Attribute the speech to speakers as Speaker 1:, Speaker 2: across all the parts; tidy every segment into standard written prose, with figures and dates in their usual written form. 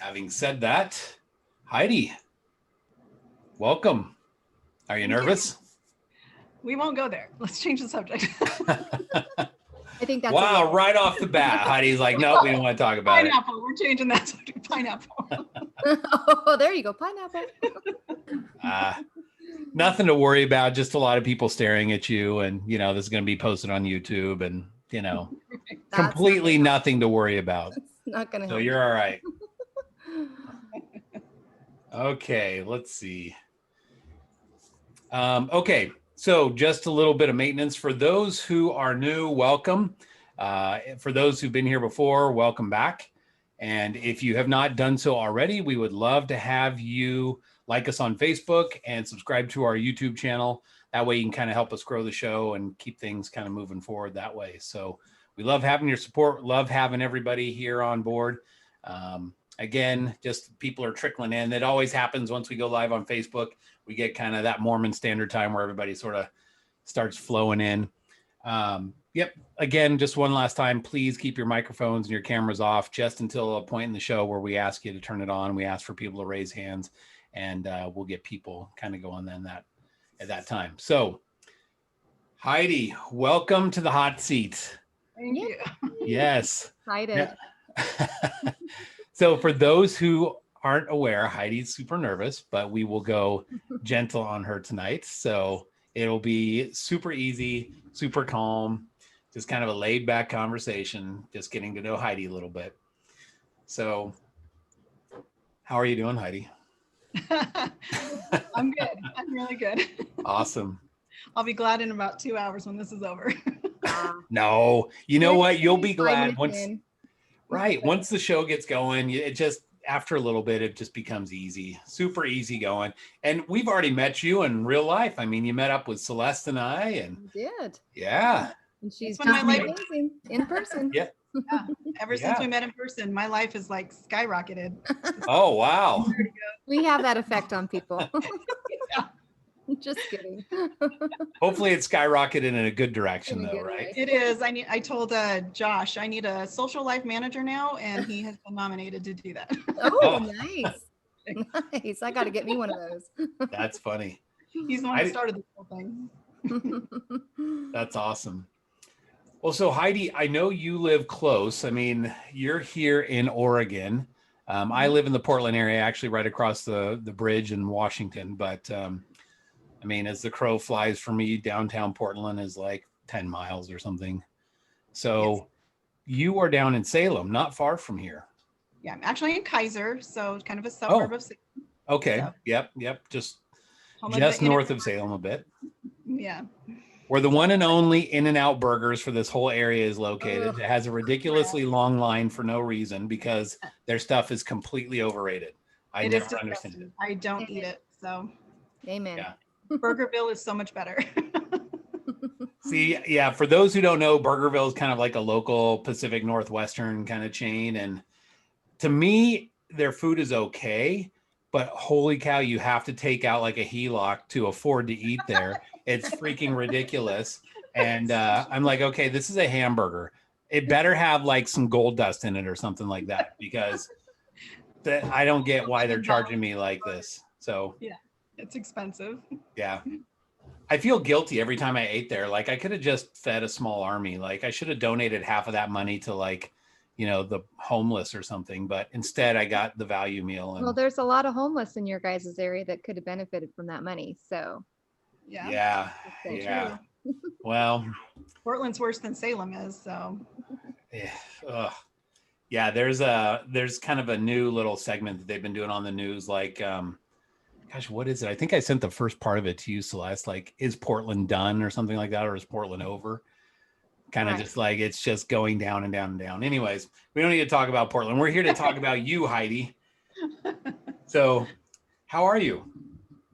Speaker 1: Having said that, Heidi, welcome. Are you nervous?
Speaker 2: We won't go there. Let's change the subject.
Speaker 3: I think that's
Speaker 1: wow, right off the bat, Heidi's like, no, we don't want to talk about
Speaker 2: pineapple. We're changing that subject. Pineapple.
Speaker 3: Oh, there you go. Pineapple.
Speaker 1: Nothing to worry about. Just a lot of people staring at you, and this is going to be posted on YouTube, and completely nothing to worry about.
Speaker 3: It's not going to
Speaker 1: So
Speaker 3: help.
Speaker 1: you're all right. Okay, let's see. Okay, so just a little bit of maintenance for those who are new. Welcome. For those who've been here before, welcome back. And if you have not done so already, we would love to have you like us on Facebook and subscribe to our YouTube channel. That way you can kind of help us grow the show and keep things kind of moving forward that way. So we love having your support, love having everybody here on board. Again, just people are trickling in. It always happens once we go live on Facebook. We get kind of that Mormon Standard Time where everybody sort of starts flowing in. Yep. Again, just one last time, please keep your microphones and your cameras off just until a point in the show where we ask you to turn it on. We ask for people to raise hands, and we'll get people kind of going then at that time. So, Heidi, welcome to the hot seat.
Speaker 2: Thank you.
Speaker 1: Yes.
Speaker 3: Excited.
Speaker 1: So for those who aren't aware, Heidi's super nervous, but we will go gentle on her tonight. So it'll be super easy, super calm, just kind of a laid back conversation, just getting to know Heidi a little bit. So how are you doing, Heidi?
Speaker 2: I'm good. I'm really good.
Speaker 1: Awesome.
Speaker 2: I'll be glad in about 2 hours when this is over.
Speaker 1: No, you know what? You'll be glad once.
Speaker 3: Right.
Speaker 1: Once the show gets going, it just, after a little bit, it just becomes easy, super easy going. And we've already met you in real life. I mean, you met up with Celeste and I, and
Speaker 3: You did.
Speaker 1: yeah.
Speaker 3: And she's
Speaker 2: That's when
Speaker 3: just
Speaker 2: my life-
Speaker 3: amazing in person.
Speaker 1: Yeah.
Speaker 2: Ever since we met in person, my life is like skyrocketed.
Speaker 1: Oh, wow.
Speaker 3: We have that effect on people.
Speaker 2: Yeah.
Speaker 3: Just kidding.
Speaker 1: Hopefully it skyrocketed in a good direction,
Speaker 3: In a
Speaker 1: though,
Speaker 3: good
Speaker 1: right?
Speaker 3: way.
Speaker 2: It is. I told Josh I need a social life manager now, and he has been nominated to do that.
Speaker 3: Oh, nice. Nice. I got to get me one of those.
Speaker 1: That's funny.
Speaker 2: He's the one that started this whole thing.
Speaker 1: That's awesome. Well, so Heidi, I know you live close. I mean, you're here in Oregon. I live in the Portland area, actually right across the bridge in Washington. But I mean, as the crow flies for me, downtown Portland is like 10 miles or something. So yes. You are down in Salem, not far from here.
Speaker 2: Yeah, I'm actually in Kaiser, so kind of a suburb of Salem.
Speaker 1: Okay.
Speaker 2: So.
Speaker 1: Yep. Just
Speaker 2: Home
Speaker 1: north of Salem a bit.
Speaker 2: Yeah.
Speaker 1: Where the one and only In-N-Out Burgers for this whole area is located. It has a ridiculously long line for no reason because their stuff is completely overrated. I never understand it.
Speaker 2: I don't eat it, so.
Speaker 3: Amen.
Speaker 1: Yeah.
Speaker 2: Burgerville is so much better.
Speaker 1: See, yeah, for those who don't know, Burgerville is kind of like a local Pacific Northwestern kind of chain. And to me, their food is okay, but holy cow, you have to take out like a HELOC to afford to eat there. It's freaking ridiculous. And I'm like, okay, this is a hamburger. It better have like some gold dust in it or something like that, because I don't get why they're charging me like this. So
Speaker 2: yeah, it's expensive.
Speaker 1: Yeah. I feel guilty every time I ate there. Like I could have just fed a small army. Like I should have donated half of that money to like, the homeless or something, but instead I got the value meal. And,
Speaker 3: well, there's a lot of homeless in your guys' area that could have benefited from that money. So
Speaker 1: yeah. Well,
Speaker 2: Portland's worse than Salem is, so.
Speaker 1: Yeah. There's kind of a new little segment that they've been doing on the news. Like, gosh, what is it? I think I sent the first part of it to you, Celeste. Like, is Portland done or something like that? Or is Portland over? Kind of just like, it's just going down and down and down. Anyways, we don't need to talk about Portland. We're here to talk about you, Heidi. So how are you?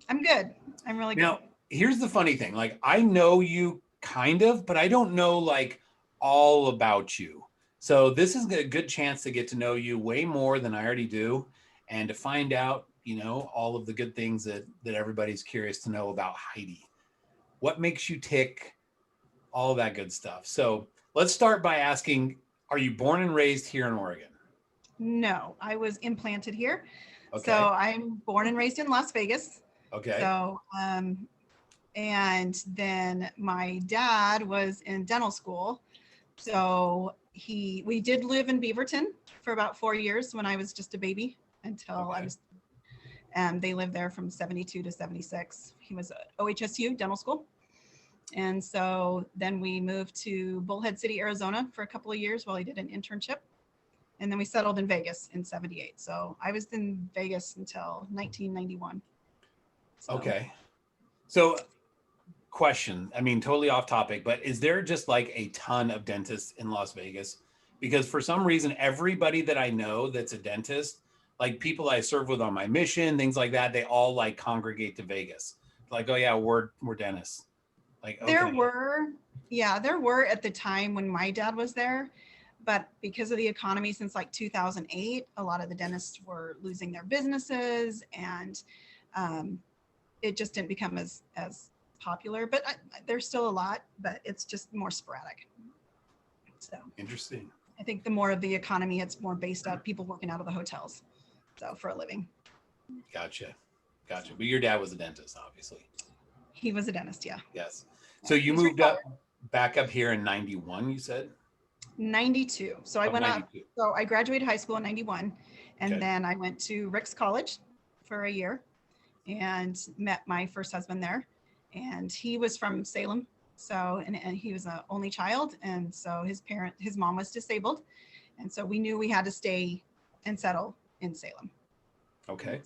Speaker 2: I'm good. I'm really good.
Speaker 1: Now, here's the funny thing. Like, I know you kind of, but I don't know like all about you. So this is a good chance to get to know you way more than I already do, and to find out, all of the good things that everybody's curious to know about Heidi. What makes you tick? All of that good stuff. So let's start by asking, are you born and raised here in Oregon?
Speaker 2: No, I was implanted here.
Speaker 1: Okay.
Speaker 2: So I'm born and raised in Las Vegas.
Speaker 1: Okay.
Speaker 2: So, and then my dad was in dental school. So we did live in Beaverton for about 4 years when I was just a baby until I
Speaker 1: Okay.
Speaker 2: was, they lived there from 72 to 76. He was at OHSU dental school. And so then we moved to Bullhead City, Arizona for a couple of years while he did an internship. And then we settled in Vegas in 78. So I was in Vegas until 1991. So.
Speaker 1: Okay. So question, I mean, totally off topic, but is there just like a ton of dentists in Las Vegas? Because for some reason, everybody that I know that's a dentist, like people I serve with on my mission, things like that, they all like congregate to Vegas. Like, oh yeah, we're dentists. Like, okay.
Speaker 2: There were at the time when my dad was there, but because of the economy since like 2008, a lot of the dentists were losing their businesses, and it just didn't become as popular. But there's still a lot, but it's just more sporadic. So
Speaker 1: Interesting.
Speaker 2: I think the more of the economy, it's more based on people working out of the hotels, so for a living.
Speaker 1: Gotcha. But your dad was a dentist, obviously.
Speaker 2: He was a dentist, yeah.
Speaker 1: Yes. So you
Speaker 2: He's
Speaker 1: moved
Speaker 2: retired.
Speaker 1: back up here in 91, you said?
Speaker 2: 92. So I went
Speaker 1: 92.
Speaker 2: up. So I graduated high school in 91, and
Speaker 1: Okay.
Speaker 2: then I went to Rick's College for a year and met my first husband there. And he was from Salem. So, and he was an only child. And so his mom was disabled. And so we knew we had to stay and settle in Salem.
Speaker 1: Okay.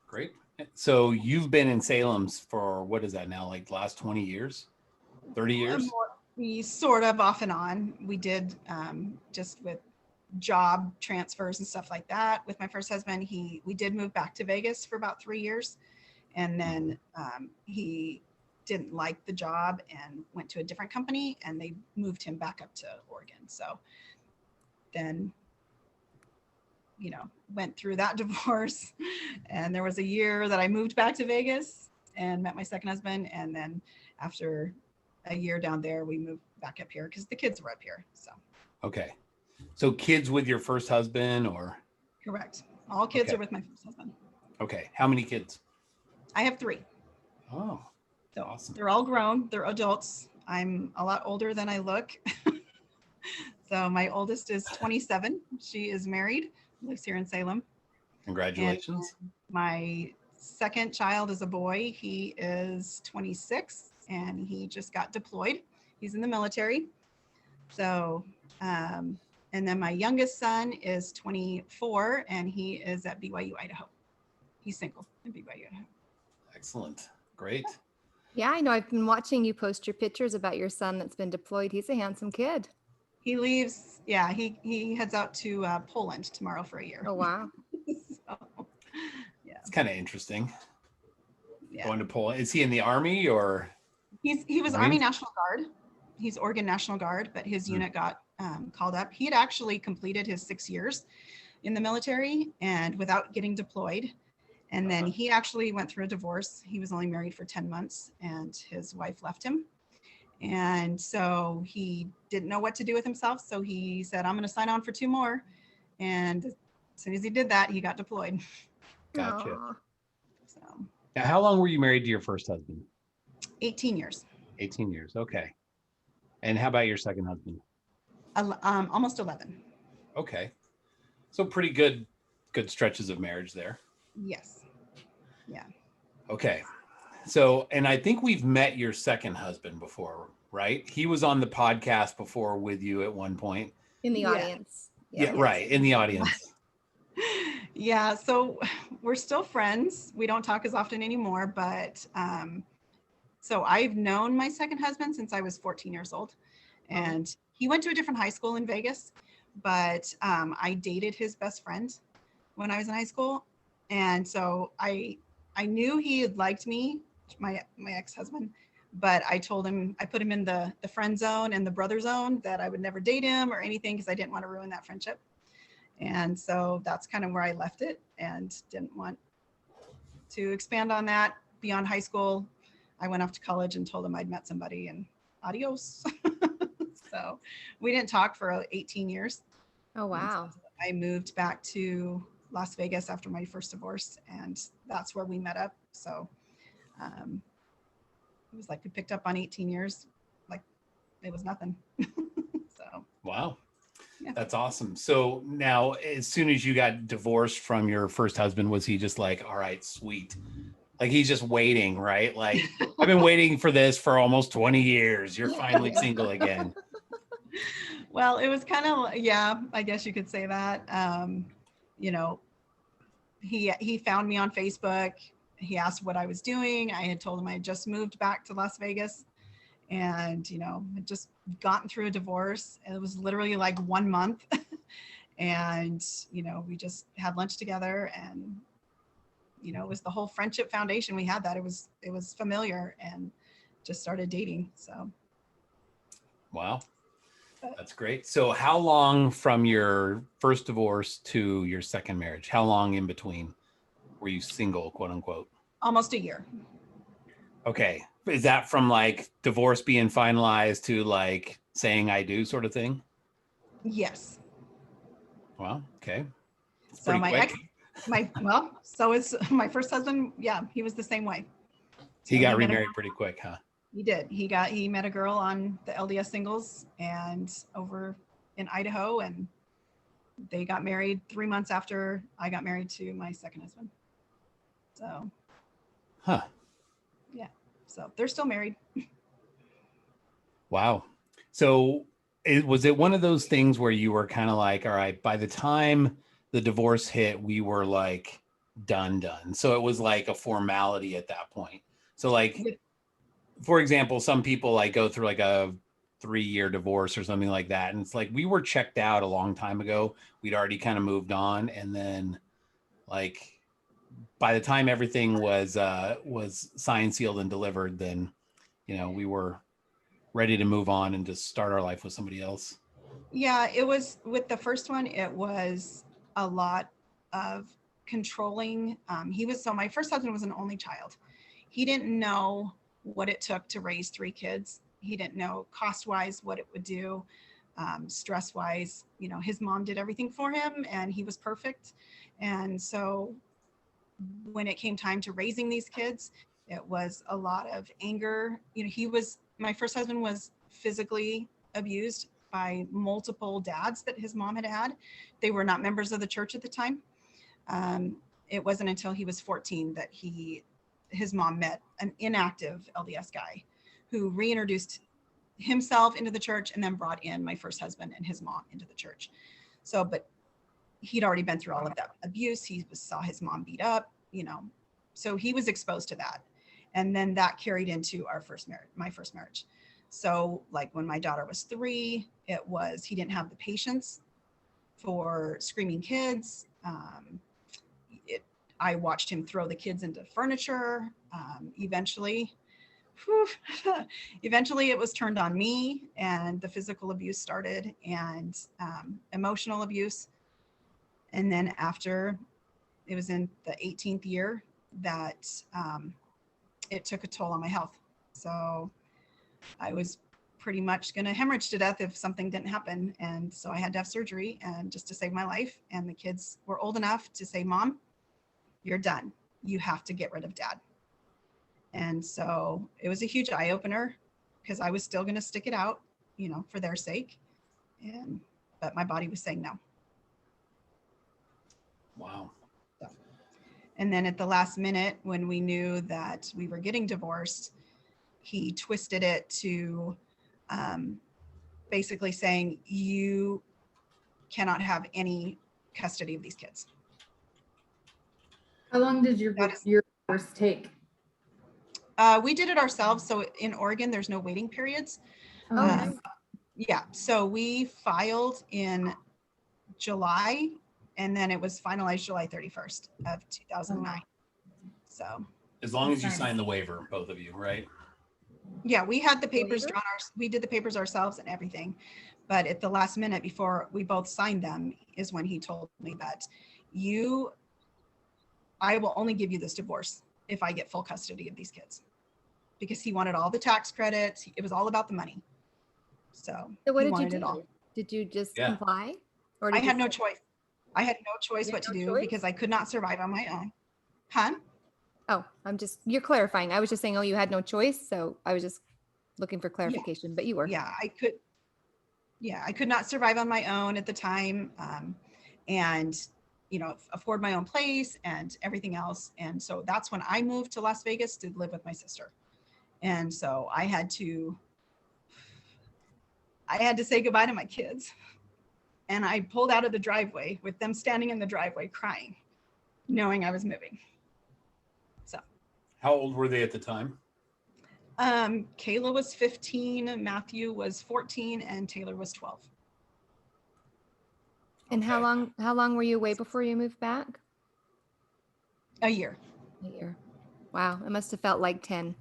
Speaker 1: Great. So you've been in Salem's for, what is that now? Like the last 20 years, 30 years?
Speaker 2: We sort of off and on. We did just with job transfers and stuff like that. With my first husband, we did move back to Vegas for about 3 years. And then he didn't like the job and went to a different company, and they moved him back up to Oregon. So then, went through that divorce, and there was a year that I moved back to Vegas and met my second husband. And then after a year down there, we moved back up here because the kids were up here. So.
Speaker 1: Okay. So kids with your first husband, or?
Speaker 2: Correct. All kids
Speaker 1: Okay.
Speaker 2: are with my first husband.
Speaker 1: Okay. How many kids?
Speaker 2: I have 3.
Speaker 1: Oh,
Speaker 2: So
Speaker 1: awesome.
Speaker 2: They're all grown. They're adults. I'm a lot older than I look. So my oldest is 27. She is married, lives here in Salem.
Speaker 1: Congratulations.
Speaker 2: And my second child is a boy. He is 26, and he just got deployed. He's in the military. So, and then my youngest son is 24, and he is at BYU, Idaho. He's single at BYU, Idaho.
Speaker 1: Excellent. Great.
Speaker 3: Yeah, I know. I've been watching you post your pictures about your son that's been deployed. He's a handsome kid.
Speaker 2: He leaves, he heads out to Poland tomorrow for a year.
Speaker 3: Oh, wow.
Speaker 2: So, yeah.
Speaker 1: It's kind of interesting.
Speaker 2: Yeah.
Speaker 1: Going to Poland. Is he in the Army or?
Speaker 2: He was
Speaker 1: Marine?
Speaker 2: Army National Guard. He's Oregon National Guard, but his unit got called up. He had actually completed his 6 years in the military and without getting deployed. And then he actually went through a divorce. He was only married for 10 months, and his wife left him. And so he didn't know what to do with himself. So he said, I'm going to sign on for 2 more. And as soon as he did that, he got deployed.
Speaker 1: Gotcha.
Speaker 3: Aw.
Speaker 2: So
Speaker 1: Now, how long were you married to your first husband?
Speaker 2: 18 years,
Speaker 1: 18 years. Okay. And how about your second husband?
Speaker 2: almost 11.
Speaker 1: Okay. So pretty good stretches of marriage there.
Speaker 2: Yes. Yeah.
Speaker 1: Okay. So, and I think we've met your second husband before, right? He was on the podcast before with you at one point.
Speaker 3: In the
Speaker 2: Yeah.
Speaker 3: audience.
Speaker 1: Yeah, right. In the audience.
Speaker 2: Yeah, so we're still friends. We don't talk as often anymore, but so I've known my second husband since I was 14 years old, and he went to a different high school in Vegas, but I dated his best friend when I was in high school, and so I knew he had liked me, my ex-husband, but I told him, I put him in the friend zone and the brother zone, that I would never date him or anything because I didn't want to ruin that friendship. And so that's kind of where I left it, and didn't want to expand on that beyond high school. I went off to college and told him I'd met somebody, and adios. So we didn't talk for 18 years.
Speaker 3: Oh, wow.
Speaker 2: I moved back to Las Vegas after my first divorce, and that's where we met up. So it was like we picked up on 18 years, like it was nothing. So
Speaker 1: Wow.
Speaker 2: yeah.
Speaker 1: That's awesome. So now, as soon as you got divorced from your first husband, was he just like, all right, sweet? Like he's just waiting, right? Like, I've been waiting for this for almost 20 years. You're finally single again.
Speaker 2: Well, it was kind of, yeah, I guess you could say that. You know, he found me on Facebook. He asked what I was doing. I had told him I had just moved back to Las Vegas, and, you know, had just gotten through a divorce. It was literally like 1 month. And, you know, we just had lunch together, and, you know, it was the whole friendship foundation. We had that. It was familiar, and just started dating. So.
Speaker 1: Wow. That's great. So how long from your first divorce to your second marriage, how long in between were you single, quote unquote?
Speaker 2: Almost a year.
Speaker 1: Okay. Is that from like divorce being finalized to like saying I do sort of thing?
Speaker 2: Yes.
Speaker 1: Well, okay. It's
Speaker 2: So
Speaker 1: pretty quick.
Speaker 2: so is my first husband. Yeah, he was the same way.
Speaker 1: He
Speaker 2: So
Speaker 1: got remarried pretty quick, huh?
Speaker 2: He did. He met a girl on the LDS singles and over in Idaho, and they got married 3 months after I got married to my second husband. So.
Speaker 1: Huh.
Speaker 2: Yeah. So they're still married.
Speaker 1: Wow. So was it one of those things where you were kind of like, all right, by the time the divorce hit, we were like done. So it was like a formality at that point. So like, for example, some people like go through like a 3-year divorce or something like that. And it's like, we were checked out a long time ago. We'd already kind of moved on. And then like, by the time everything was signed, sealed, and delivered, then, you know, we were ready to move on and just start our life with somebody else.
Speaker 2: Yeah, it was with the first one, it was a lot of controlling. My first husband was an only child. He didn't know what it took to raise 3 kids. He didn't know cost-wise what it would do, stress-wise. You know, his mom did everything for him, and he was perfect. And so when it came time to raising these kids, it was a lot of anger. You know, my first husband was physically abused by multiple dads that his mom had had. They were not members of the church at the time. It wasn't until he was 14 that his mom met an inactive LDS guy who reintroduced himself into the church and then brought in my first husband and his mom into the church. So, but he'd already been through all of that abuse. He saw his mom beat up, you know, so he was exposed to that. And then that carried into my first marriage. So like when my daughter was 3, he didn't have the patience for screaming kids. I watched him throw the kids into furniture. Eventually it was turned on me, and the physical abuse started, and emotional abuse. And then after, it was in the 18th year that it took a toll on my health. So I was pretty much going to hemorrhage to death if something didn't happen. And so I had to have surgery, and just to save my life. And the kids were old enough to say, Mom, you're done. You have to get rid of Dad. And so it was a huge eye opener, because I was still going to stick it out, you know, for their sake. But my body was saying no.
Speaker 1: Wow.
Speaker 2: And then at the last minute, when we knew that we were getting divorced, he twisted it to basically saying, you cannot have any custody of these kids.
Speaker 4: How long did your divorce take?
Speaker 2: We did it ourselves. So in Oregon, there's no waiting periods.
Speaker 3: Nice.
Speaker 2: Yeah. So we filed in July, and then it was finalized July 31st of 2009. So
Speaker 1: as long as you sign the waiver, both of you, right?
Speaker 2: Yeah, we had the papers drawn. We did the papers ourselves and everything. But at the last minute, before we both signed them, is when he told me that I will only give you this divorce if I get full custody of these kids, because he wanted all the tax credits. It was all about the money. So
Speaker 3: So what
Speaker 2: he
Speaker 3: did you
Speaker 2: wanted
Speaker 3: do?
Speaker 2: it all.
Speaker 3: Did you just comply? Or
Speaker 2: I had no choice. I had no choice
Speaker 3: You
Speaker 2: what
Speaker 3: had
Speaker 2: to
Speaker 3: no
Speaker 2: do
Speaker 3: choice?
Speaker 2: because I could not survive on my own. Huh?
Speaker 3: Oh, you're clarifying. I was just saying, oh, you had no choice. So I was just looking for
Speaker 2: Yeah.
Speaker 3: clarification, but you were.
Speaker 2: Yeah, I could not survive on my own at the time. And, afford my own place and everything else. And so that's when I moved to Las Vegas to live with my sister. And so I had to say goodbye to my kids. And I pulled out of the driveway with them standing in the driveway crying, knowing I was moving. So
Speaker 1: How old were they at the time?
Speaker 2: Kayla was 15, Matthew was 14, and Taylor was 12.
Speaker 3: And
Speaker 1: Okay.
Speaker 3: how long were you away before you moved back?
Speaker 2: A year.
Speaker 3: A year. Wow. It must have felt like 10.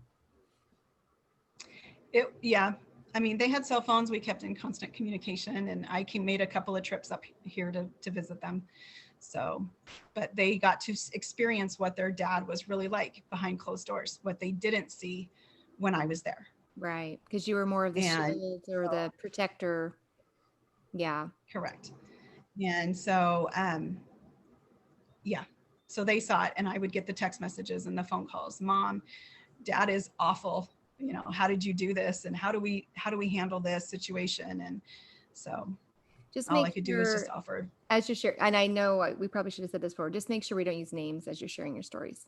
Speaker 2: Yeah. I mean, they had cell phones. We kept in constant communication, and I made a couple of trips up here to visit them. So, but they got to experience what their dad was really like behind closed doors, what they didn't see when I was there.
Speaker 3: Right. Because you were more of the
Speaker 2: And
Speaker 3: shield or the protector. Yeah.
Speaker 2: correct. And so, yeah. So they saw it, and I would get the text messages and the phone calls. Mom, Dad is awful. How did you do this? And how do we handle this situation? And so
Speaker 3: Just
Speaker 2: all
Speaker 3: make
Speaker 2: I could do is just offer.
Speaker 3: as you're sharing, and I know we probably should have said this before, just make sure we don't use names as you're sharing your stories.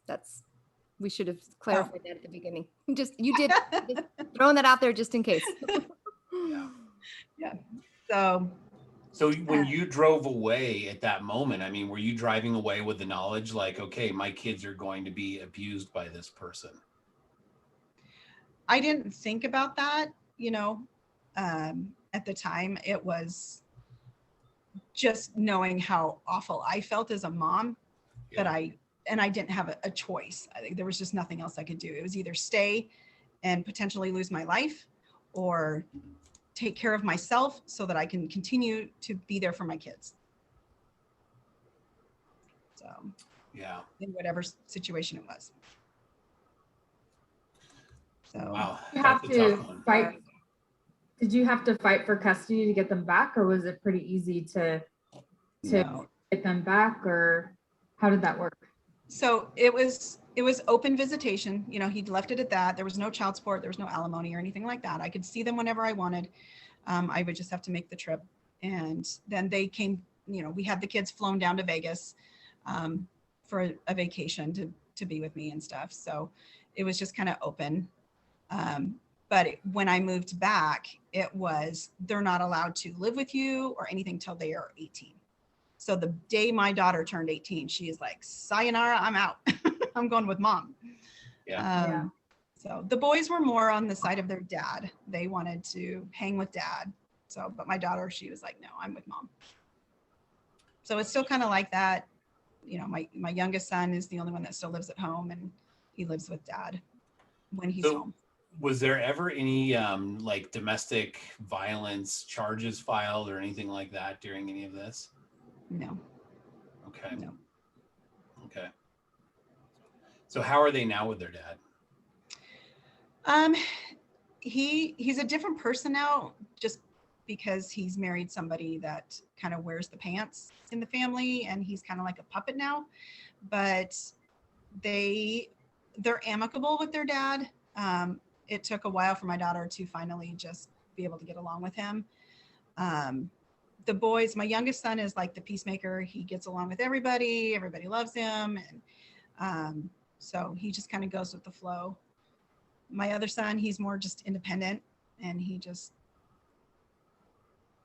Speaker 3: We should have clarified that at the beginning. Just throwing that out there just in case.
Speaker 2: Yeah.
Speaker 1: So when you drove away at that moment, I mean, were you driving away with the knowledge like, okay, my kids are going to be abused by this person?
Speaker 2: I didn't think about that, at the time. It was just knowing how awful I felt as a mom that I didn't have a choice. I think there was just nothing else I could do. It was either stay and potentially lose my life, or take care of myself so that I can continue to be there for my kids. So,
Speaker 1: yeah,
Speaker 2: in whatever situation it was. So,
Speaker 1: wow,
Speaker 4: You have
Speaker 1: that's a tough
Speaker 4: to
Speaker 1: one.
Speaker 4: fight. Did you have to fight for custody to get them back, or was it pretty easy to
Speaker 2: no.
Speaker 4: get them back, or how did that work?
Speaker 2: So it was open visitation. He'd left it at that. There was no child support. There was no alimony or anything like that. I could see them whenever I wanted. I would just have to make the trip. And then they came, we had the kids flown down to Vegas for a vacation to be with me and stuff. So it was just kind of open. But when I moved back, it was, they're not allowed to live with you or anything till they are 18. So the day my daughter turned 18, she is like, sayonara, I'm out. I'm going with mom.
Speaker 1: Yeah.
Speaker 2: So the boys were more on the side of their dad. They wanted to hang with dad. So, but my daughter, she was like, no, I'm with mom. So it's still kind of like that. My youngest son is the only one that still lives at home, and he lives with dad when he's home.
Speaker 1: Was there ever any like domestic violence charges filed or anything like that during any of this?
Speaker 2: No.
Speaker 1: Okay.
Speaker 2: No.
Speaker 1: Okay. So how are they now with their dad?
Speaker 2: He's a different person now, just because he's married somebody that kind of wears the pants in the family, and he's kind of like a puppet now. But they're amicable with their dad. It took a while for my daughter to finally just be able to get along with him. The boys, my youngest son is like the peacemaker. He gets along with everybody. Everybody loves him. And so he just kind of goes with the flow. My other son, he's more just independent, and he just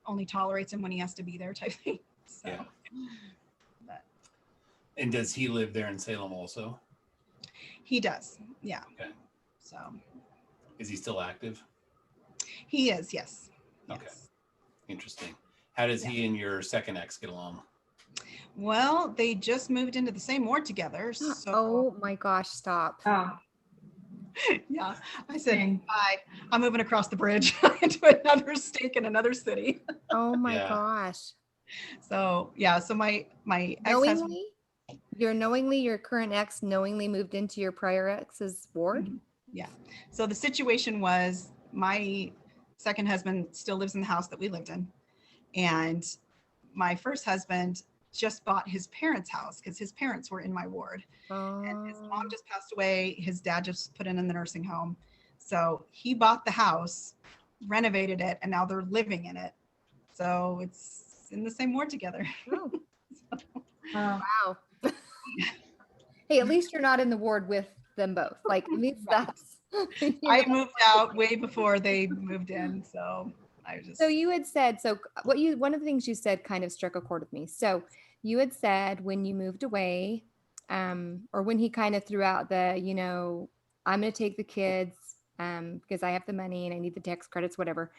Speaker 2: only tolerates him when he has to be there type thing. So,
Speaker 1: Yeah.
Speaker 2: But
Speaker 1: And does he live there in Salem also?
Speaker 2: he does. Yeah.
Speaker 1: Okay.
Speaker 2: So
Speaker 1: Is he still active?
Speaker 2: he is. Yes.
Speaker 1: Okay.
Speaker 2: Yes.
Speaker 1: Interesting. How does he and your second ex get along?
Speaker 2: Well, they just moved into the same ward together. So,
Speaker 3: Oh my gosh, stop.
Speaker 4: Oh,
Speaker 2: yeah, I said,
Speaker 4: Dang.
Speaker 2: bye. I'm moving across the bridge to another state in another city.
Speaker 3: Oh my
Speaker 1: Yeah.
Speaker 3: gosh.
Speaker 2: So yeah, so my ex-husband,
Speaker 3: Knowingly, your current ex knowingly moved into your prior ex's ward?
Speaker 2: yeah. So the situation was, my second husband still lives in the house that we lived in. And my first husband, just bought his parents' house because his parents were in my ward. And his mom just passed away. His dad just put in the nursing home. So he bought the house, renovated it, and now they're living in it. So it's in the same ward together.
Speaker 3: Oh,
Speaker 4: Wow.
Speaker 3: wow. Hey, at least you're not in the ward with them both. Like, at least that's.
Speaker 2: I moved out way before they moved in. So I just.
Speaker 3: So you had said, so one of the things you said kind of struck a chord with me. So you had said when you moved away, or when he kind of threw out the, I'm going to take the kids, because I have the money and I need the tax credits, whatever,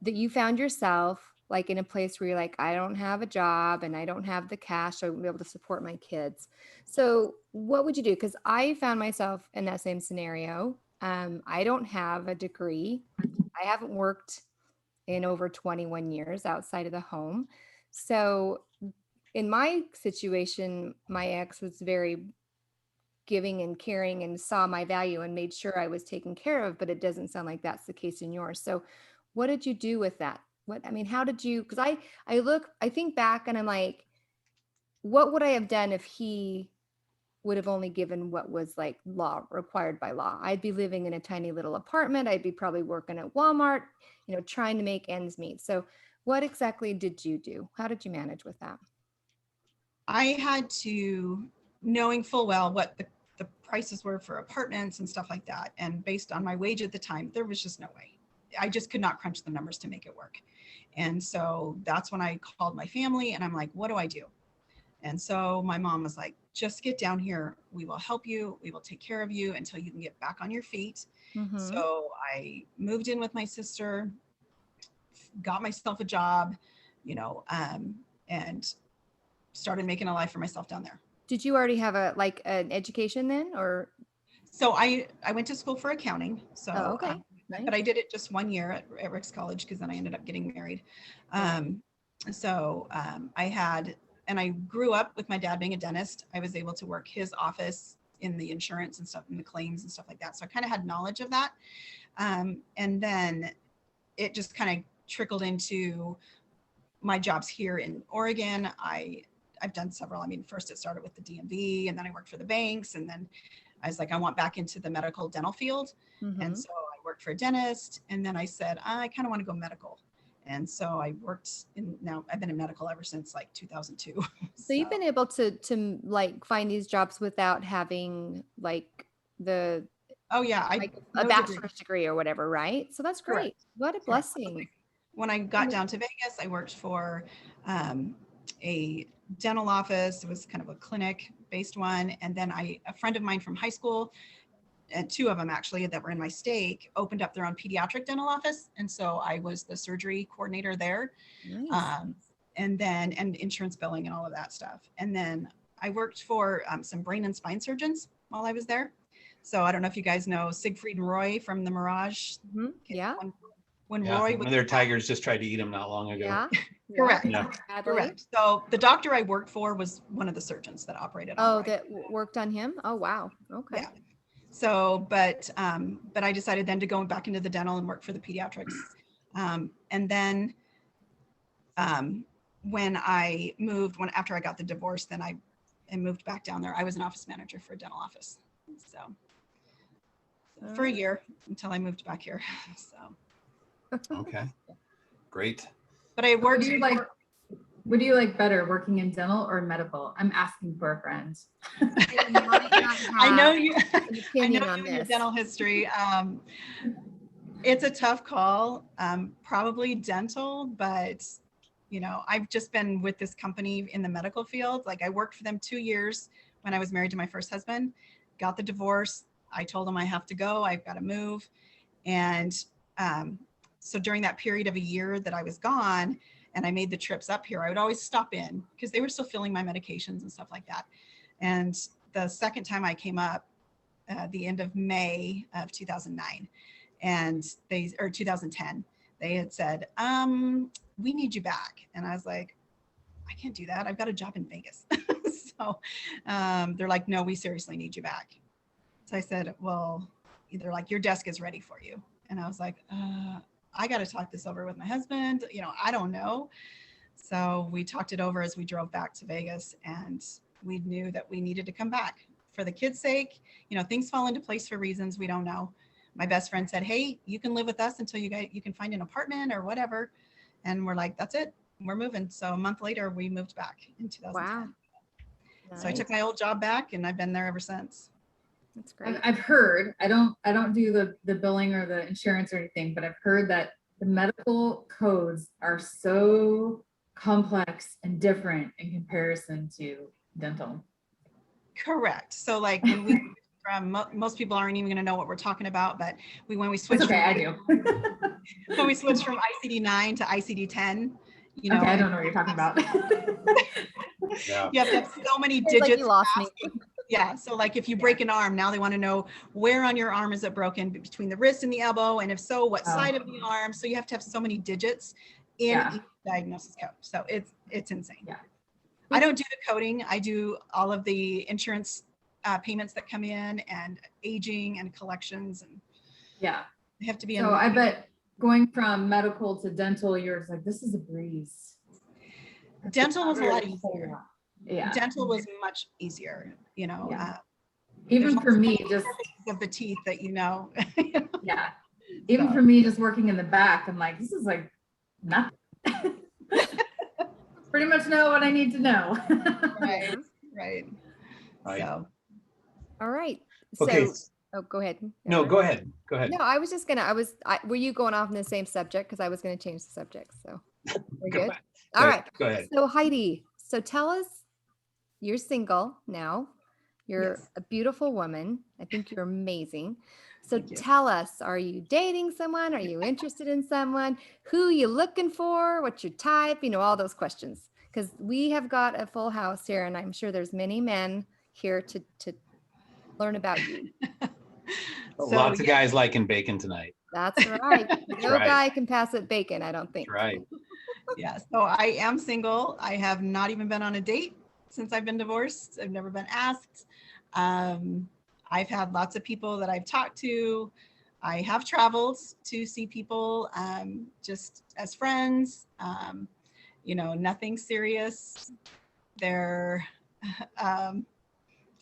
Speaker 3: that you found yourself like in a place where you're like, I don't have a job and I don't have the cash, so I won't be able to support my kids. So what would you do? Because I found myself in that same scenario. I don't have a degree. I haven't worked in over 21 years outside of the home. So in my situation, my ex was very giving and caring and saw my value and made sure I was taken care of, but it doesn't sound like that's the case in yours. So what did you do with that? How did you, because I think back and I'm like, what would I have done if he would have only given what was like law required by law? I'd be living in a tiny little apartment. I'd be probably working at Walmart, trying to make ends meet. So what exactly did you do? How did you manage with that?
Speaker 2: I had to, knowing full well what the prices were for apartments and stuff like that. And based on my wage at the time, there was just no way. I just could not crunch the numbers to make it work. And so that's when I called my family and I'm like, what do I do? And so my mom was like, just get down here. We will help you. We will take care of you until you can get back on your feet.
Speaker 3: Mm-hmm.
Speaker 2: So I moved in with my sister, got myself a job, and started making a life for myself down there.
Speaker 3: Did you already have an education then, or?
Speaker 2: So I went to school for accounting. So,
Speaker 3: okay. Nice.
Speaker 2: But I did it just 1 year at Rick's College because then I ended up getting married. I grew up with my dad being a dentist. I was able to work his office in the insurance and stuff, in the claims and stuff like that. So I kind of had knowledge of that. And then it just kind of trickled into my jobs here in Oregon. I've done several. I mean, first it started with the DMV and then I worked for the banks. And then I was like, I want back into the medical dental field.
Speaker 3: Mm-hmm.
Speaker 2: And so I worked for a dentist. And then I said, I kind of want to go medical. And so I I've been in medical ever since like 2002.
Speaker 3: So you've been able to like find these jobs without having like a bachelor's degree or whatever, right? So that's great. Correct. What a blessing.
Speaker 2: When I got down to Vegas, I worked for a dental office. It was kind of a clinic based one. And then a friend of mine from high school, and two of them actually that were in my stake, opened up their own pediatric dental office. And so I was the surgery coordinator there.
Speaker 3: Nice.
Speaker 2: And insurance billing and all of that stuff. And then I worked for some brain and spine surgeons while I was there. So I don't know if you guys know Siegfried and Roy from the Mirage.
Speaker 3: Mm-hmm. Yeah.
Speaker 2: When Roy
Speaker 1: one of their tigers just tried to eat him not long ago.
Speaker 3: Yeah.
Speaker 2: Correct.
Speaker 1: Yeah.
Speaker 2: Correct. So the doctor I worked for was one of the surgeons that operated on Roy.
Speaker 3: That worked on him? Oh, wow. Okay.
Speaker 2: Yeah. So, but I decided then to go back into the dental and work for the pediatrics. And then after I got the divorce, then I moved back down there. I was an office manager for a dental office. So for a year until I moved back here. So.
Speaker 1: Okay. Great.
Speaker 2: But I worked.
Speaker 4: Would you like better, working in dental or medical? I'm asking for a friend.
Speaker 2: I know you. I know your dental history. It's a tough call. Probably dental, but I've just been with this company in the medical field. Like I worked for them 2 years when I was married to my first husband. Got the divorce. I told him I have to go. I've got to move, and so during that period of a year that I was gone. And I made the trips up here, I would always stop in because they were still filling my medications and stuff like that. And the second time I came up, the end of May of 2009, or 2010, they had said, we need you back. And I was like, I can't do that. I've got a job in Vegas. So they're like, no, we seriously need you back. So I said, well, either like your desk is ready for you. And I was like, I got to talk this over with my husband. I don't know. So we talked it over as we drove back to Vegas, and we knew that we needed to come back for the kids' sake. You know, things fall into place for reasons we don't know. My best friend said, "Hey, you can live with us until you can find an apartment or whatever." And we're like, "That's it. We're moving." So a month later, we moved back in 2010.
Speaker 3: Wow.
Speaker 2: So I took my old job back, and I've been there ever since.
Speaker 3: That's great.
Speaker 4: I've heard, I don't do the billing or the insurance or anything, but I've heard that the medical codes are so complex and different in comparison to dental.
Speaker 2: Correct. So like when we from most people aren't even going to know what we're talking about, but when we switched,
Speaker 4: Okay, I do.
Speaker 2: when we switched from ICD-9 to ICD-10, you know,
Speaker 4: Okay, I don't know what you're talking about.
Speaker 1: Yeah.
Speaker 2: you have to have so many
Speaker 3: It's like
Speaker 2: digits.
Speaker 3: you lost me.
Speaker 2: Yeah. So like if you break an arm, now they want to know where on your arm is it broken, between the wrist and the elbow, and if so, what side of the arm. So you have to have so many digits in each diagnosis code. So it's insane.
Speaker 4: Yeah.
Speaker 2: I don't do the coding. I do all of the insurance payments that come in, and aging and collections, and
Speaker 4: Yeah.
Speaker 2: they have to be.
Speaker 4: So I bet going from medical to dental, you're just like, this is a breeze.
Speaker 2: Dental was a lot
Speaker 4: Really
Speaker 2: easier.
Speaker 4: Yeah.
Speaker 2: Dental was much easier, you know.
Speaker 4: Yeah. Even for me, just
Speaker 2: of the teeth that you know.
Speaker 4: yeah. Even for me, just working in the back, I'm like, this is like nothing. Pretty much know what I need to know.
Speaker 2: Right. Right.
Speaker 1: Right.
Speaker 2: So.
Speaker 3: All right.
Speaker 1: Okay.
Speaker 3: So, oh, go ahead.
Speaker 1: No, go ahead. Go ahead.
Speaker 3: No, I was just gonna. Were you going off in the same subject? Because I was gonna change the subject. So we're
Speaker 1: Go
Speaker 3: good.
Speaker 1: back.
Speaker 3: All right.
Speaker 1: Go ahead.
Speaker 3: So Heidi, so tell us, you're single now. You're
Speaker 2: Yes.
Speaker 3: a beautiful woman. I think you're amazing. So
Speaker 2: Thank you.
Speaker 3: tell us, are you dating someone? Are you interested in someone? Who you looking for? What's your type? You know, all those questions. Because we have got a full house here, and I'm sure there's many men here to learn about you.
Speaker 1: Lots of guys liking bacon tonight.
Speaker 3: That's right. No
Speaker 1: right.
Speaker 3: guy can pass it bacon, I don't think.
Speaker 1: That's right.
Speaker 2: Yeah. So I am single. I have not even been on a date since I've been divorced. I've never been asked. I've had lots of people that I've talked to. I have traveled to see people just as friends. You know, nothing serious. I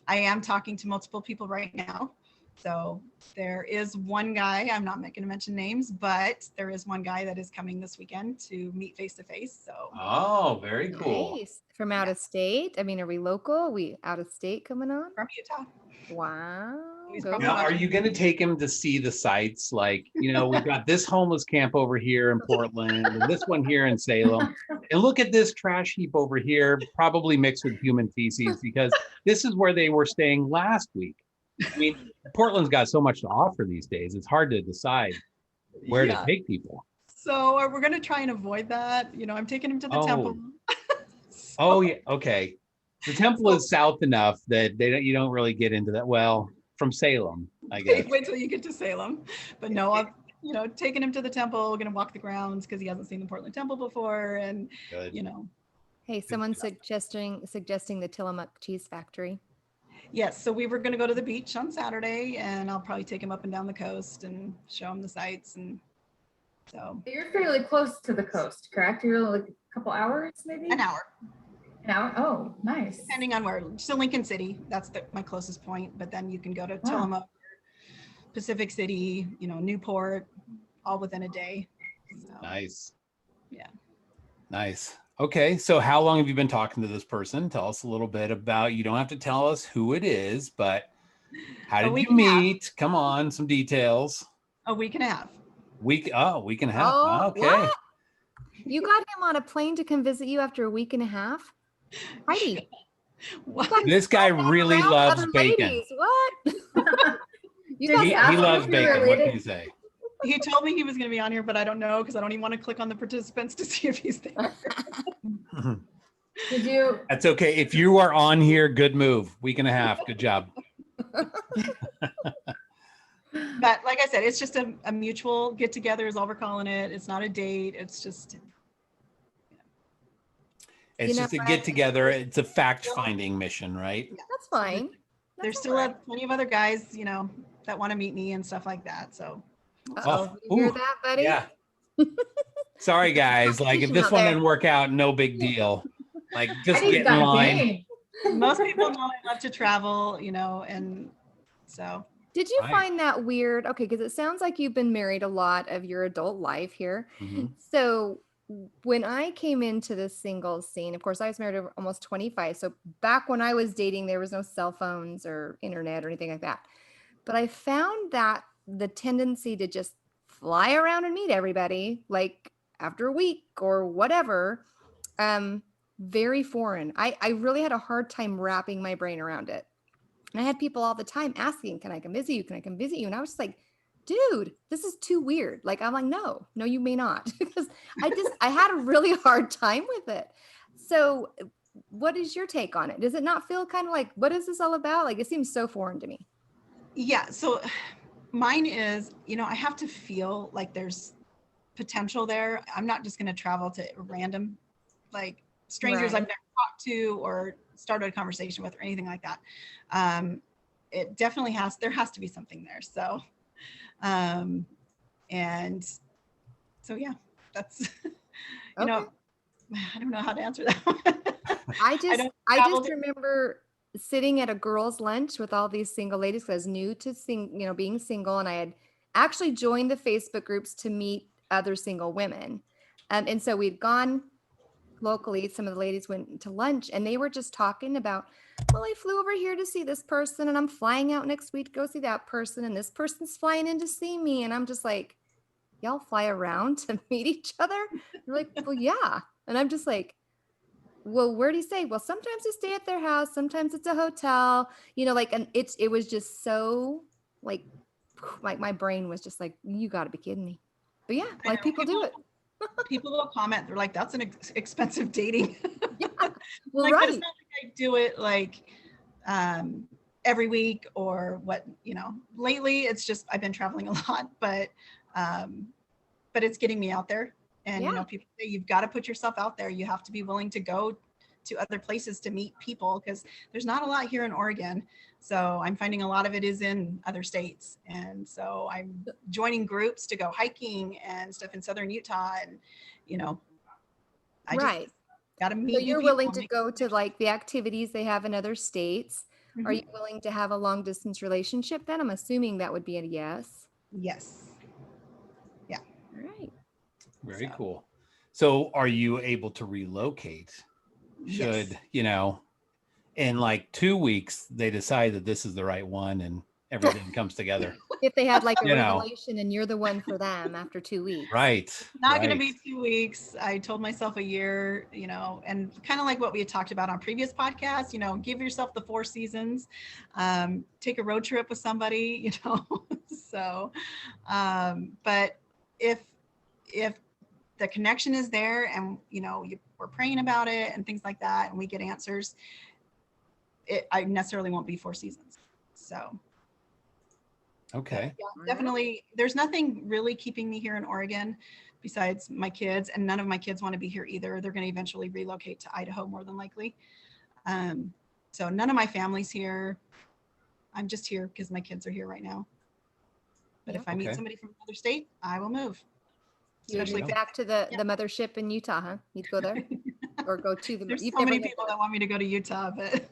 Speaker 2: am talking to multiple people right now. So there is one guy, I'm not going to mention names, but there is one guy that is coming this weekend to meet face to face. So
Speaker 1: Oh, very cool.
Speaker 3: Nice. From out of state? I mean, are we local? Are we out of state coming on?
Speaker 2: from Utah.
Speaker 3: Wow.
Speaker 2: He's
Speaker 3: Go
Speaker 2: probably
Speaker 1: Now,
Speaker 3: Bucks.
Speaker 1: are you going to take him to see the sites? Like, you know, we've got this homeless camp over here in Portland, and this one here in Salem. And look at this trash heap over here, probably mixed with human feces, because this is where they were staying last week. I mean, Portland's got so much to offer these days. It's hard to decide where to take people.
Speaker 2: So we're going to try and avoid that. You know, I'm taking him to the temple.
Speaker 1: Oh, yeah. Okay. The temple is south enough that you don't really get into that. Well, from Salem, I guess.
Speaker 2: Wait till you get to Salem. But no, I'm, you know, taking him to the temple. We're going to walk the grounds because he hasn't seen the Portland Temple before. And,
Speaker 1: Good.
Speaker 2: you know.
Speaker 3: Hey, someone's suggesting the Tillamook Cheese Factory.
Speaker 2: Yes. So we were going to go to the beach on Saturday, and I'll probably take him up and down the coast and show him the sights. And so.
Speaker 4: You're fairly close to the coast, correct? You're like a couple hours, maybe?
Speaker 2: An hour.
Speaker 4: An hour? Oh, nice.
Speaker 2: Depending on where. So Lincoln City, that's my closest point. But then you can go to Tillamook, Pacific City, you know, Newport, all within a day. So,
Speaker 1: Nice.
Speaker 2: Yeah.
Speaker 1: Nice. Okay. So how long have you been talking to this person? Tell us a little bit about, you don't have to tell us who it is, but how did you meet? Come on, some details.
Speaker 2: A week and a half.
Speaker 1: Week and a half.
Speaker 3: Oh,
Speaker 1: Okay.
Speaker 3: what? You got him on a plane to come visit you after a week and a half? Heidi.
Speaker 1: This guy really loves
Speaker 3: other
Speaker 1: bacon.
Speaker 3: ladies. What?
Speaker 1: He loves bacon. What can you say?
Speaker 2: He told me he was going to be on here, but I don't know because I don't even want to click on the participants to see if he's there.
Speaker 4: Did you?
Speaker 1: That's okay. If you are on here, good move. Week and a half. Good job.
Speaker 2: But like I said, it's just a mutual get together is all we're calling it. It's not a date. It's just.
Speaker 1: It's just a get together. It's a fact finding mission, right?
Speaker 2: Yeah.
Speaker 3: That's fine.
Speaker 2: There's still plenty of other guys, you know, that want to meet me and stuff like that. So.
Speaker 3: Uh-oh. You hear that, buddy?
Speaker 1: Yeah. Sorry, guys. Like, if this
Speaker 3: Out
Speaker 1: one
Speaker 3: there.
Speaker 1: didn't work out, no big deal. Like, just
Speaker 4: Heidi's
Speaker 1: get in
Speaker 4: got
Speaker 1: line.
Speaker 4: game.
Speaker 2: Most people know I love to travel, and so
Speaker 3: Did you
Speaker 1: Right.
Speaker 3: find that weird? Okay, because it sounds like you've been married a lot of your adult life here.
Speaker 1: Mhm.
Speaker 3: So when I came into the singles scene, of course, I was married over almost 25. So back when I was dating, there was no cell phones or internet or anything like that. But I found that the tendency to just fly around and meet everybody, like after a week or whatever, very foreign. I really had a hard time wrapping my brain around it. And I had people all the time asking, can I come visit you? Can I come visit you? And I was just like, dude, this is too weird. Like, I'm like, no, you may not. Because I had a really hard time with it. So what is your take on it? Does it not feel kind of like, what is this all about? Like, it seems so foreign to me.
Speaker 2: yeah. So mine is, I have to feel like there's potential there. I'm not just going to travel to random, like strangers
Speaker 3: Right.
Speaker 2: I've never talked to or started a conversation with or anything like that. It definitely there has to be something there. So, and so, yeah, that's,
Speaker 3: Okay.
Speaker 2: I don't know how to answer that one.
Speaker 3: I
Speaker 2: don't
Speaker 3: just
Speaker 2: travel to-
Speaker 3: remember sitting at a girls' lunch with all these single ladies because I was new to being single, and I had actually joined the Facebook groups to meet other single women. And so we'd gone locally. Some of the ladies went to lunch and they were just talking about, well, I flew over here to see this person and I'm flying out next week to go see that person. And this person's flying in to see me. And I'm just like, y'all fly around to meet each other? They're like, well, yeah. And I'm just like, well, where do you stay? Well, sometimes I stay at their house. Sometimes it's a hotel, and it was just so like my brain was just like, you gotta be kidding me. But yeah, like people do it.
Speaker 2: People will comment. They're like, that's an expensive dating.
Speaker 3: Yeah. Well,
Speaker 2: Like, but
Speaker 3: right.
Speaker 2: it's not like I do it like every week or what, lately it's just, I've been traveling a lot, but it's getting me out there. And,
Speaker 3: Yeah.
Speaker 2: People say you've got to put yourself out there. You have to be willing to go to other places to meet people because there's not a lot here in Oregon. So I'm finding a lot of it is in other states. And so I'm joining groups to go hiking and stuff in Southern Utah. And, I
Speaker 3: Right.
Speaker 2: just got to meet
Speaker 3: So
Speaker 2: new
Speaker 3: you're
Speaker 2: people
Speaker 3: willing
Speaker 2: and
Speaker 3: to
Speaker 2: make
Speaker 3: go to like the activities they have in other states. Are
Speaker 2: Mhm.
Speaker 3: you willing to have a long distance relationship then? I'm assuming that would be a yes.
Speaker 2: Yes.
Speaker 3: All right.
Speaker 1: Very
Speaker 2: So.
Speaker 1: cool. So are you able to relocate?
Speaker 2: Yes.
Speaker 1: Should, in like 2 weeks, they decide that this is the right one and everything comes together.
Speaker 3: If they had like a
Speaker 1: You know.
Speaker 3: revelation and you're the one for them after 2 weeks.
Speaker 1: Right.
Speaker 2: Not going to
Speaker 1: right.
Speaker 2: be 2 weeks. I told myself a year, and kind of like what we had talked about on previous podcasts, give yourself the 4 seasons, take a road trip with somebody, so, but if the connection is there and, we're praying about it and things like that, and we get answers, I necessarily won't be 4 seasons. So.
Speaker 1: Okay.
Speaker 2: Yeah, definitely. There's nothing really keeping me here in Oregon besides my kids, and none of my kids want to be here either. They're going to eventually relocate to Idaho more than likely. So none of my family's here. I'm just here because my kids are here right now. But
Speaker 3: Yeah.
Speaker 2: if I meet
Speaker 1: Okay.
Speaker 2: somebody from another state, I will move.
Speaker 3: You would
Speaker 2: Especially
Speaker 3: move
Speaker 2: if
Speaker 3: back to the mothership in Utah, huh? You'd go there or go to the.
Speaker 2: there's
Speaker 3: you've
Speaker 2: so
Speaker 3: never
Speaker 2: many
Speaker 3: been
Speaker 2: people
Speaker 3: there.
Speaker 2: that want me to go to Utah, but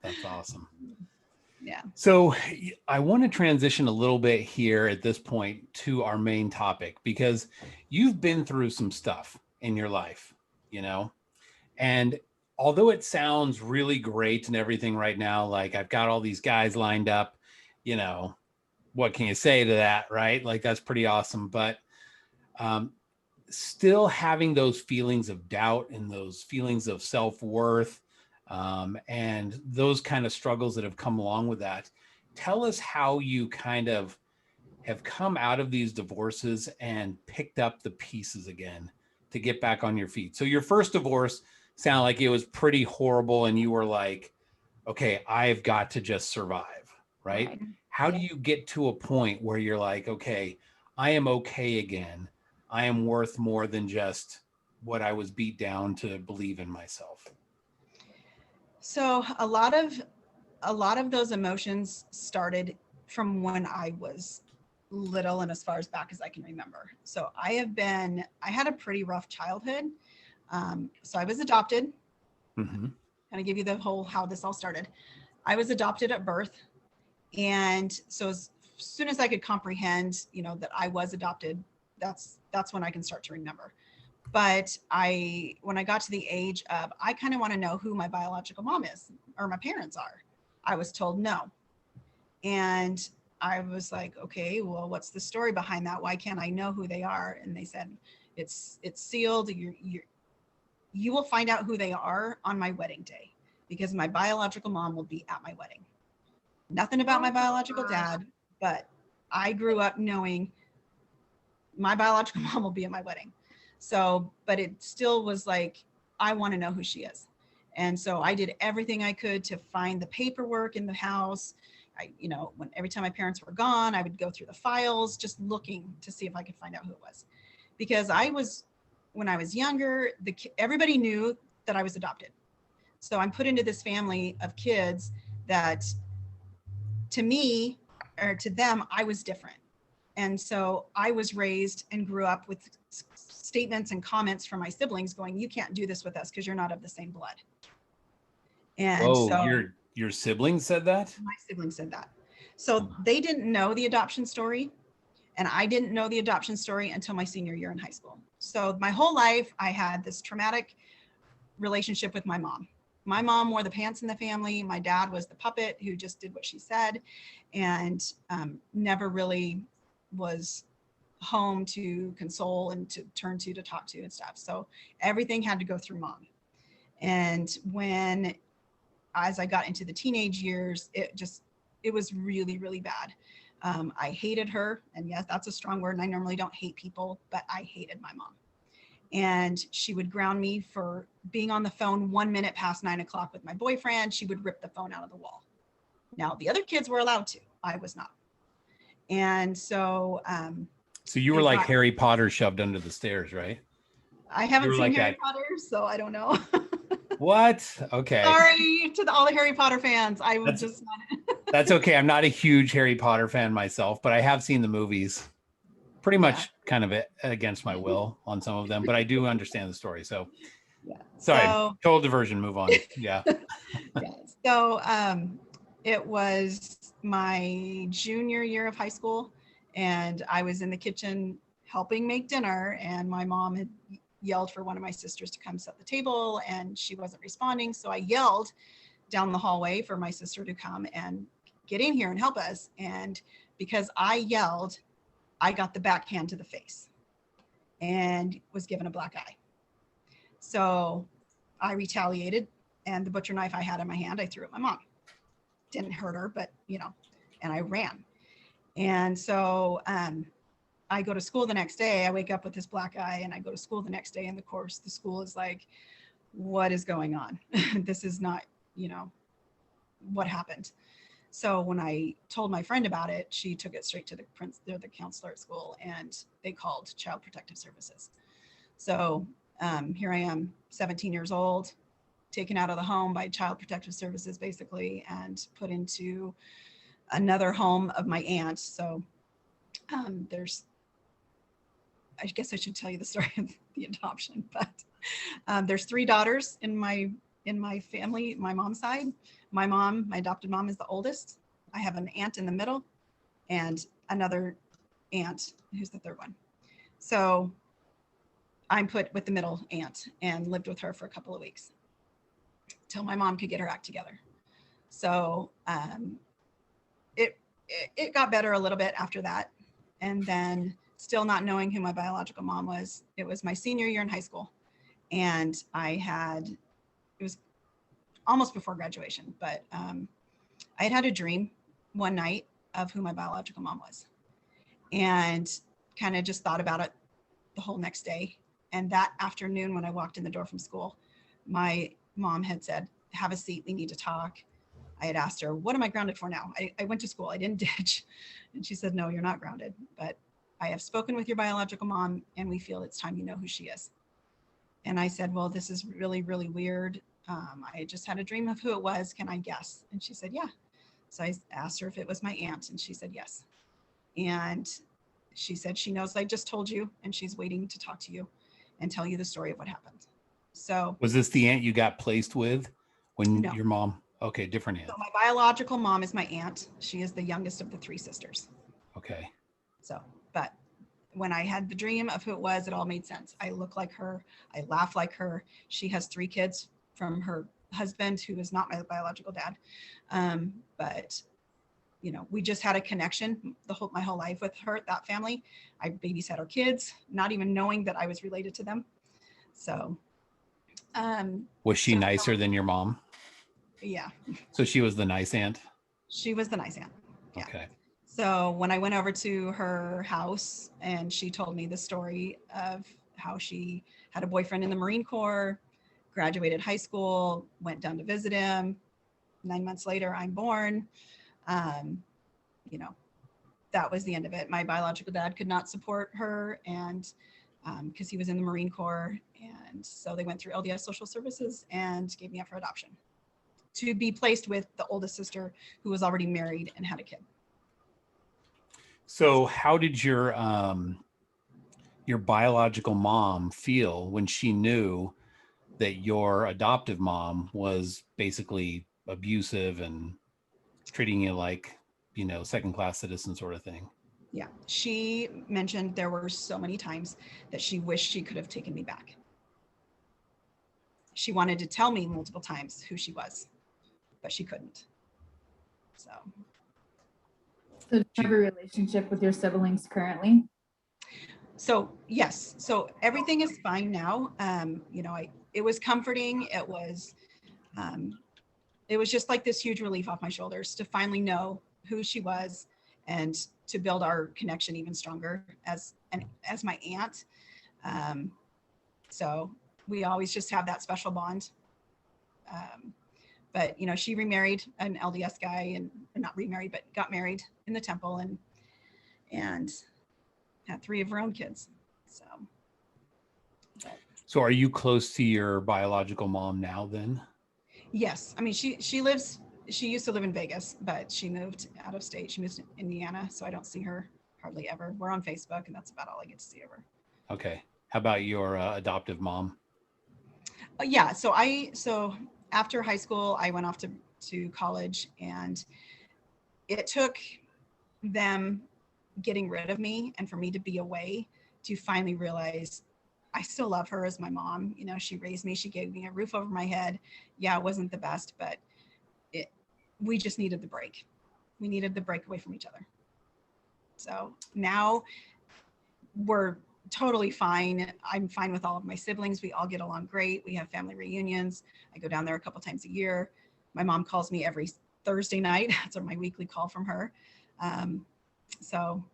Speaker 1: That's awesome.
Speaker 2: yeah.
Speaker 1: So I want to transition a little bit here at this point to our main topic because you've been through some stuff in your life, and although it sounds really great and everything right now, like I've got all these guys lined up, what can you say to that, right? Like that's pretty awesome. But still having those feelings of doubt and those feelings of self-worth and those kind of struggles that have come along with that. Tell us how you kind of have come out of these divorces and picked up the pieces again to get back on your feet. So your first divorce sounded like it was pretty horrible and you were like, okay, I've got to just survive, right? How do you get to a point where you're like, okay, I am okay again. I am worth more than just what I was beat down to believe in myself.
Speaker 2: So a lot of those emotions started from when I was little and as far as back as I can remember. So I had a pretty rough childhood. So I was adopted.
Speaker 1: Mm-hmm.
Speaker 2: Kind of give you the whole how this all started. I was adopted at birth. And so as soon as I could comprehend, that I was adopted, that's when I can start to remember. But when I got to the age of, I kind of want to know who my biological mom is or my parents are, I was told no. And I was like, okay, well, what's the story behind that? Why can't I know who they are? And they said, it's sealed. You will find out who they are on my wedding day, because my biological mom will be at my wedding. Nothing about my biological dad, but I grew up knowing my biological mom will be at my wedding. So, but it still was like, I want to know who she is. And so I did everything I could to find the paperwork in the house. Every time my parents were gone, I would go through the files, just looking to see if I could find out who it was. Because when I was younger, everybody knew that I was adopted. So I'm put into this family of kids that, to me, or to them, I was different. And so I was raised and grew up with statements and comments from my siblings going, you can't do this with us because you're not of the same blood. And so
Speaker 1: your siblings said that?
Speaker 2: My siblings said that. So they didn't know the adoption story. And I didn't know the adoption story until my senior year in high school. So my whole life, I had this traumatic relationship with my mom. My mom wore the pants in the family. My dad was the puppet who just did what she said, and never really was home to console and to turn to talk to and stuff. So everything had to go through mom. And as I got into the teenage years, it was really, really bad. I hated her, and yes, that's a strong word, and I normally don't hate people, but I hated my mom. And she would ground me for being on the phone 1 minute past 9 o'clock with my boyfriend. She would rip the phone out of the wall. Now, the other kids were allowed to. I was not. And so...
Speaker 1: so you were like Harry Potter shoved under the stairs, right?
Speaker 2: I haven't seen Harry Potter, so I don't know.
Speaker 1: What? Okay.
Speaker 2: Sorry to all the Harry Potter fans.
Speaker 1: That's okay. I'm not a huge Harry Potter fan myself, but I have seen the movies. Pretty much kind of against my will on some of them, but I do understand the story. So, sorry, total diversion, move on. Yeah.
Speaker 2: So it was my junior year of high school, and I was in the kitchen helping make dinner, and my mom had yelled for one of my sisters to come set the table, and she wasn't responding. So I yelled down the hallway for my sister to come and get in here and help us. And because I yelled, I got the backhand to the face and was given a black eye. So I retaliated, and the butcher knife I had in my hand, I threw at my mom. Didn't hurt her, but and I ran. And so I go to school the next day. I wake up with this black eye, and I go to school the next day. And of course, the school is like, what is going on? This is not, what happened? So when I told my friend about it, she took it straight to the counselor at school, and they called Child Protective Services. So here I am, 17 years old, taken out of the home by Child Protective Services, basically, and put into another home of my aunt. So I guess I should tell you the story of the adoption, but there's 3 daughters in my family, my mom's side. My adopted mom, is the oldest. I have an aunt in the middle and another aunt who's the third one. So I'm put with the middle aunt and lived with her for a couple of weeks till my mom could get her act together. So it got better a little bit after that. And then still not knowing who my biological mom was, it was my senior year in high school. And it was almost before graduation, but I had a dream one night of who my biological mom was, and kind of just thought about it the whole next day. And that afternoon, when I walked in the door from school, my mom had said, have a seat, we need to talk. I had asked her, what am I grounded for now? I went to school, I didn't ditch. And she said, no, you're not grounded, but I have spoken with your biological mom, and we feel it's time you know who she is. And I said, well, this is really, really weird. I just had a dream of who it was. Can I guess? And she said, yeah. So I asked her if it was my aunt, and she said, yes. And she said she knows I just told you, and she's waiting to talk to you and tell you the story of what happened. So
Speaker 1: Was this the aunt you got placed with when
Speaker 2: No.
Speaker 1: your mom? Okay, different aunt.
Speaker 2: So my biological mom is my aunt. She is the youngest of the 3 sisters.
Speaker 1: Okay.
Speaker 2: So, but when I had the dream of who it was, it all made sense. I look like her. I laugh like her. She has 3 kids from her husband, who is not my biological dad. But you know, we just had a connection my whole life with her, that family. I babysat her kids, not even knowing that I was related to them. So,
Speaker 1: Was she nicer than your mom?
Speaker 2: Yeah.
Speaker 1: So she was the nice aunt?
Speaker 2: She was the nice aunt. Yeah.
Speaker 1: Okay.
Speaker 2: So when I went over to her house and she told me the story of how she had a boyfriend in the Marine Corps, graduated high school, went down to visit him. 9 months later, I'm born. You know, that was the end of it. My biological dad could not support her, and because he was in the Marine Corps. And so they went through LDS Social Services and gave me up for adoption to be placed with the oldest sister, who was already married and had a kid.
Speaker 1: So how did your biological mom feel when she knew that your adoptive mom was basically abusive and treating you like, you know, second-class citizen sort of thing?
Speaker 2: Yeah, she mentioned there were so many times that she wished she could have taken me back. She wanted to tell me multiple times who she was, but she couldn't. So
Speaker 4: So do you have a relationship with your siblings currently?
Speaker 2: So yes, so everything is fine now. You know, it was comforting. It was just like this huge relief off my shoulders to finally know who she was and to build our connection even stronger as my aunt. So we always just have that special bond. But you know, she remarried an LDS guy, and not remarried, but got married in the temple, and had 3 of her own kids.
Speaker 1: So are you close to your biological mom now then?
Speaker 2: Yes, I mean she used to live in Vegas, but she moved out of state. She moved to Indiana, so I don't see her hardly ever. We're on Facebook, and that's about all I get to see of her.
Speaker 1: Okay. How about your adoptive mom?
Speaker 2: Yeah, so after high school, I went off to college, and it took them getting rid of me and for me to be away to finally realize I still love her as my mom. You know, she raised me, she gave me a roof over my head. Yeah, it wasn't the best, but we just needed the break. We needed the break away from each other. So now we're totally fine. I'm fine with all of my siblings. We all get along great. We have family reunions. I go down there a couple times a year. My mom calls me every Thursday night. That's my weekly call from her. So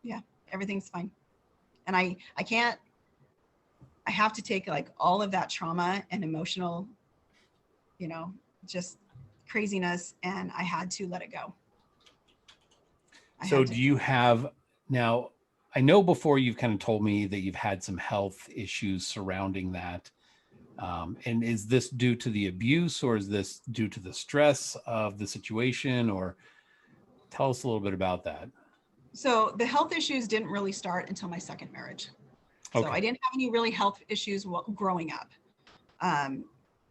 Speaker 2: yeah, everything's fine. And I have to take like all of that trauma and emotional, you know, just craziness, and I had to let it go.
Speaker 1: So do you have now, I know before you've kind of told me that you've had some health issues surrounding that. And is this due to the abuse, or is this due to the stress of the situation? Or tell us a little bit about that.
Speaker 2: So the health issues didn't really start until my second marriage. So
Speaker 1: Okay.
Speaker 2: I didn't have any really health issues growing up.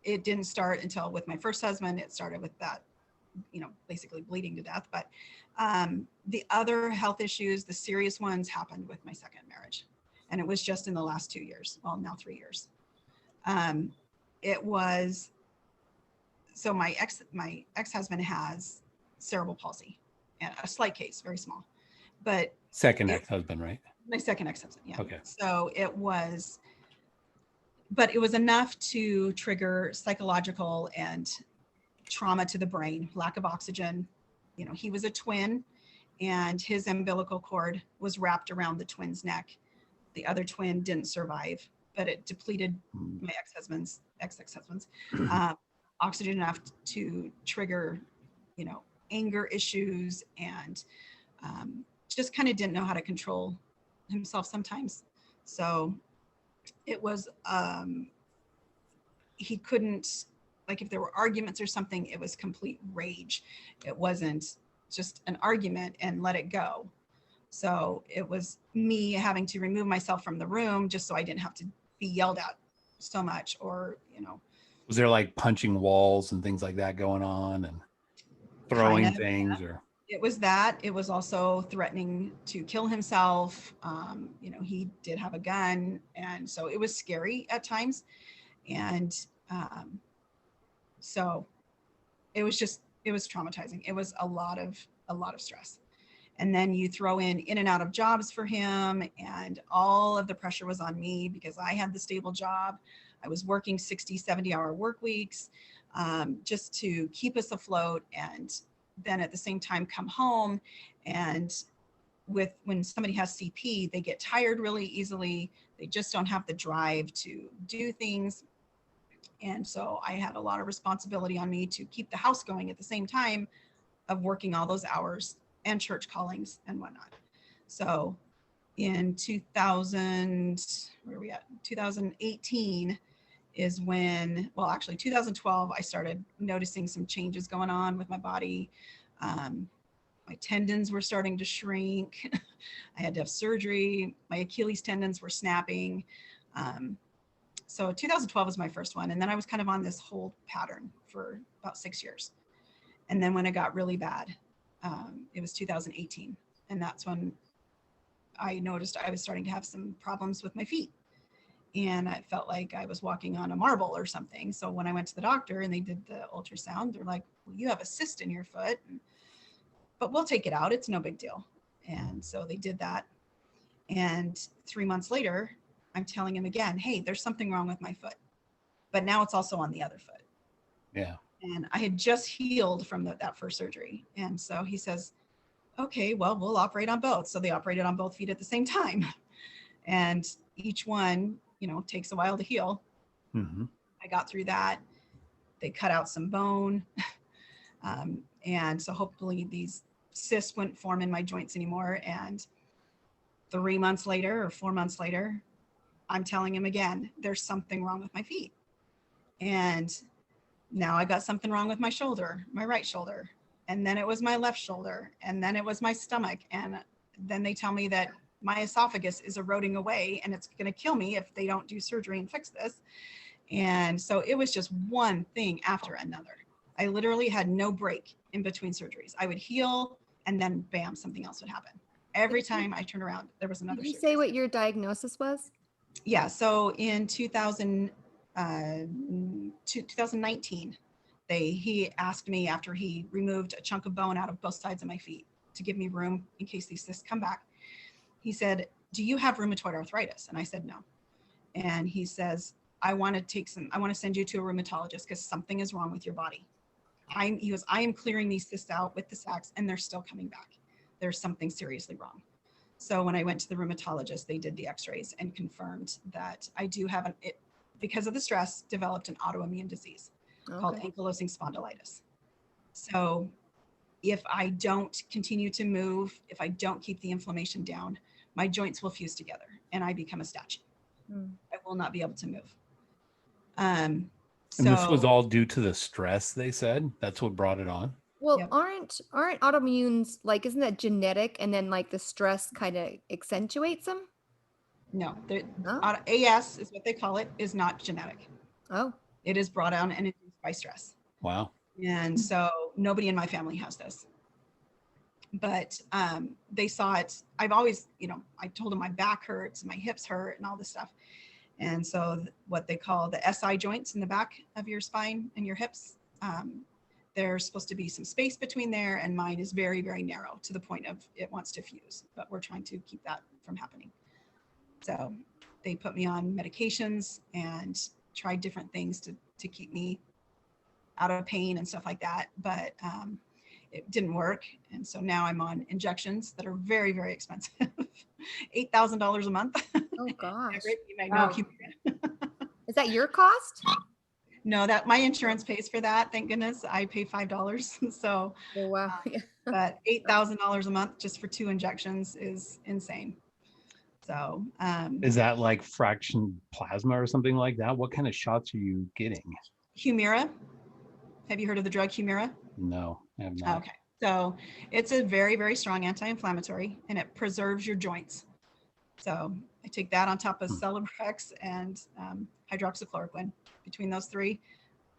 Speaker 2: It didn't start until with my first husband. It started with that, you know, basically bleeding to death. But the other health issues, the serious ones, happened with my second marriage. And it was just in the last 2 years, well, now 3 years. It was, so my ex-husband has cerebral palsy, a slight case, very small. But
Speaker 1: Second ex-husband, right?
Speaker 2: My second ex-husband, yeah.
Speaker 1: Okay.
Speaker 2: So it was enough to trigger psychological and trauma to the brain, lack of oxygen. You know, he was a twin, and his umbilical cord was wrapped around the twin's neck. The other twin didn't survive, but it depleted my ex-husband's oxygen enough to trigger, you know, anger issues, and just kind of didn't know how to control himself sometimes. So it was, he couldn't, like if there were arguments or something, it was complete rage. It wasn't just an argument and let it go. So it was me having to remove myself from the room just so I didn't have to be yelled at so much, or, you know.
Speaker 1: Was there like punching walls and things like that going on and throwing
Speaker 2: Kind of,
Speaker 1: things or?
Speaker 2: it was that. It was also threatening to kill himself. You know, he did have a gun. And so it was scary at times. And so it was traumatizing. It was a lot of stress. And then you throw in and out of jobs for him, and all of the pressure was on me because I had the stable job. I was working 60, 70-hour work weeks, just to keep us afloat. And then at the same time come home, and when somebody has CP, they get tired really easily. They just don't have the drive to do things. And so I had a lot of responsibility on me to keep the house going at the same time of working all those hours and church callings and whatnot. So in 2018 is when, well, actually 2012, I started noticing some changes going on with my body. My tendons were starting to shrink. I had to have surgery. My Achilles tendons were snapping. So 2012 was my first one. And then I was kind of on this whole pattern for about 6 years. And then when it got really bad, it was 2018. And that's when I noticed I was starting to have some problems with my feet. And I felt like I was walking on a marble or something. So when I went to the doctor and they did the ultrasound, they're like, well, you have a cyst in your foot, but we'll take it out. It's no big deal. And so they did that. And 3 months later, I'm telling him again, hey, there's something wrong with my foot. But now it's also on the other foot.
Speaker 1: Yeah.
Speaker 2: And I had just healed from that first surgery. And so he says, okay, well, we'll operate on both. So they operated on both feet at the same time. And each one, you know, takes a while to heal.
Speaker 1: Mm-hmm.
Speaker 2: I got through that. They cut out some bone. And so hopefully these cysts wouldn't form in my joints anymore. And 3 months later or 4 months later, I'm telling him again, there's something wrong with my feet. And now I got something wrong with my shoulder, my right shoulder. And then it was my left shoulder. And then it was my stomach. And then they tell me that my esophagus is eroding away and it's going to kill me if they don't do surgery and fix this. And so it was just one thing after another. I literally had no break in between surgeries. I would heal and then bam, something else would happen. Every time I turned around, there was another
Speaker 3: Did you
Speaker 2: surgery.
Speaker 3: say what your diagnosis was?
Speaker 2: Yeah. So in 2019, he asked me, after he removed a chunk of bone out of both sides of my feet to give me room in case these cysts come back. He said, do you have rheumatoid arthritis? And I said, no. And he says, I want to send you to a rheumatologist because something is wrong with your body. He goes, I am clearing these cysts out with the sacs and they're still coming back. There's something seriously wrong. So when I went to the rheumatologist, they did the x-rays and confirmed that I do have because of the stress, developed an autoimmune disease called ankylosing spondylitis. So if I don't continue to move, if I don't keep the inflammation down, my joints will fuse together and I become a statue. I will not be able to move.
Speaker 1: And this was all due to the stress, they said. That's what brought it on.
Speaker 3: Well,
Speaker 2: Yep.
Speaker 3: aren't autoimmunes, like, isn't that genetic, and then like the stress kind of accentuates them?
Speaker 2: No,
Speaker 3: Oh.
Speaker 2: AS is what they call it, is not genetic.
Speaker 3: Oh.
Speaker 2: It is brought on and induced by stress.
Speaker 1: Wow.
Speaker 2: And so nobody in my family has this. But they saw it. I've always, I told them my back hurts, my hips hurt, and all this stuff. And so what they call the SI joints in the back of your spine and your hips, there's supposed to be some space between there, and mine is very, very narrow to the point of it wants to fuse, but we're trying to keep that from happening. So they put me on medications and tried different things to keep me out of pain and stuff like that, but it didn't work. And so now I'm on injections that are very, very expensive, $8,000 a month.
Speaker 3: Oh gosh.
Speaker 2: You might know.
Speaker 3: Is that your cost?
Speaker 2: No, that my insurance pays for that. Thank goodness. I pay $5. So,
Speaker 3: Oh, wow.
Speaker 2: but $8,000 a month just for 2 injections is insane. So,
Speaker 1: is that like fraction plasma or something like that? What kind of shots are you getting?
Speaker 2: Humira. Have you heard of the drug Humira?
Speaker 1: No, I have not.
Speaker 2: Okay. So it's a very, very strong anti-inflammatory, and it preserves your joints. So I take that on top of Celebrex and hydroxychloroquine. Between those three,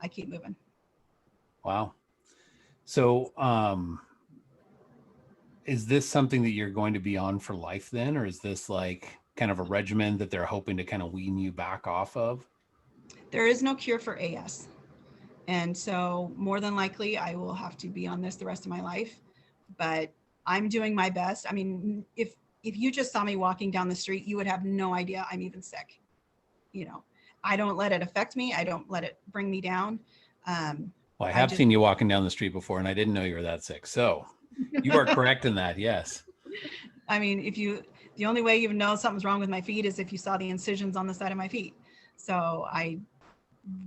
Speaker 2: I keep moving.
Speaker 1: Wow. So, is this something that you're going to be on for life then, or is this like kind of a regimen that they're hoping to kind of wean you back off of?
Speaker 2: There is no cure for AS. And so more than likely I will have to be on this the rest of my life, but I'm doing my best. I mean, if you just saw me walking down the street, you would have no idea I'm even sick. You know, I don't let it affect me. I don't let it bring me down.
Speaker 1: Well, I have seen you walking down the street before, and I didn't know you were that sick. So you are correct in that. Yes.
Speaker 2: I mean, the only way you know something's wrong with my feet is if you saw the incisions on the side of my feet. So I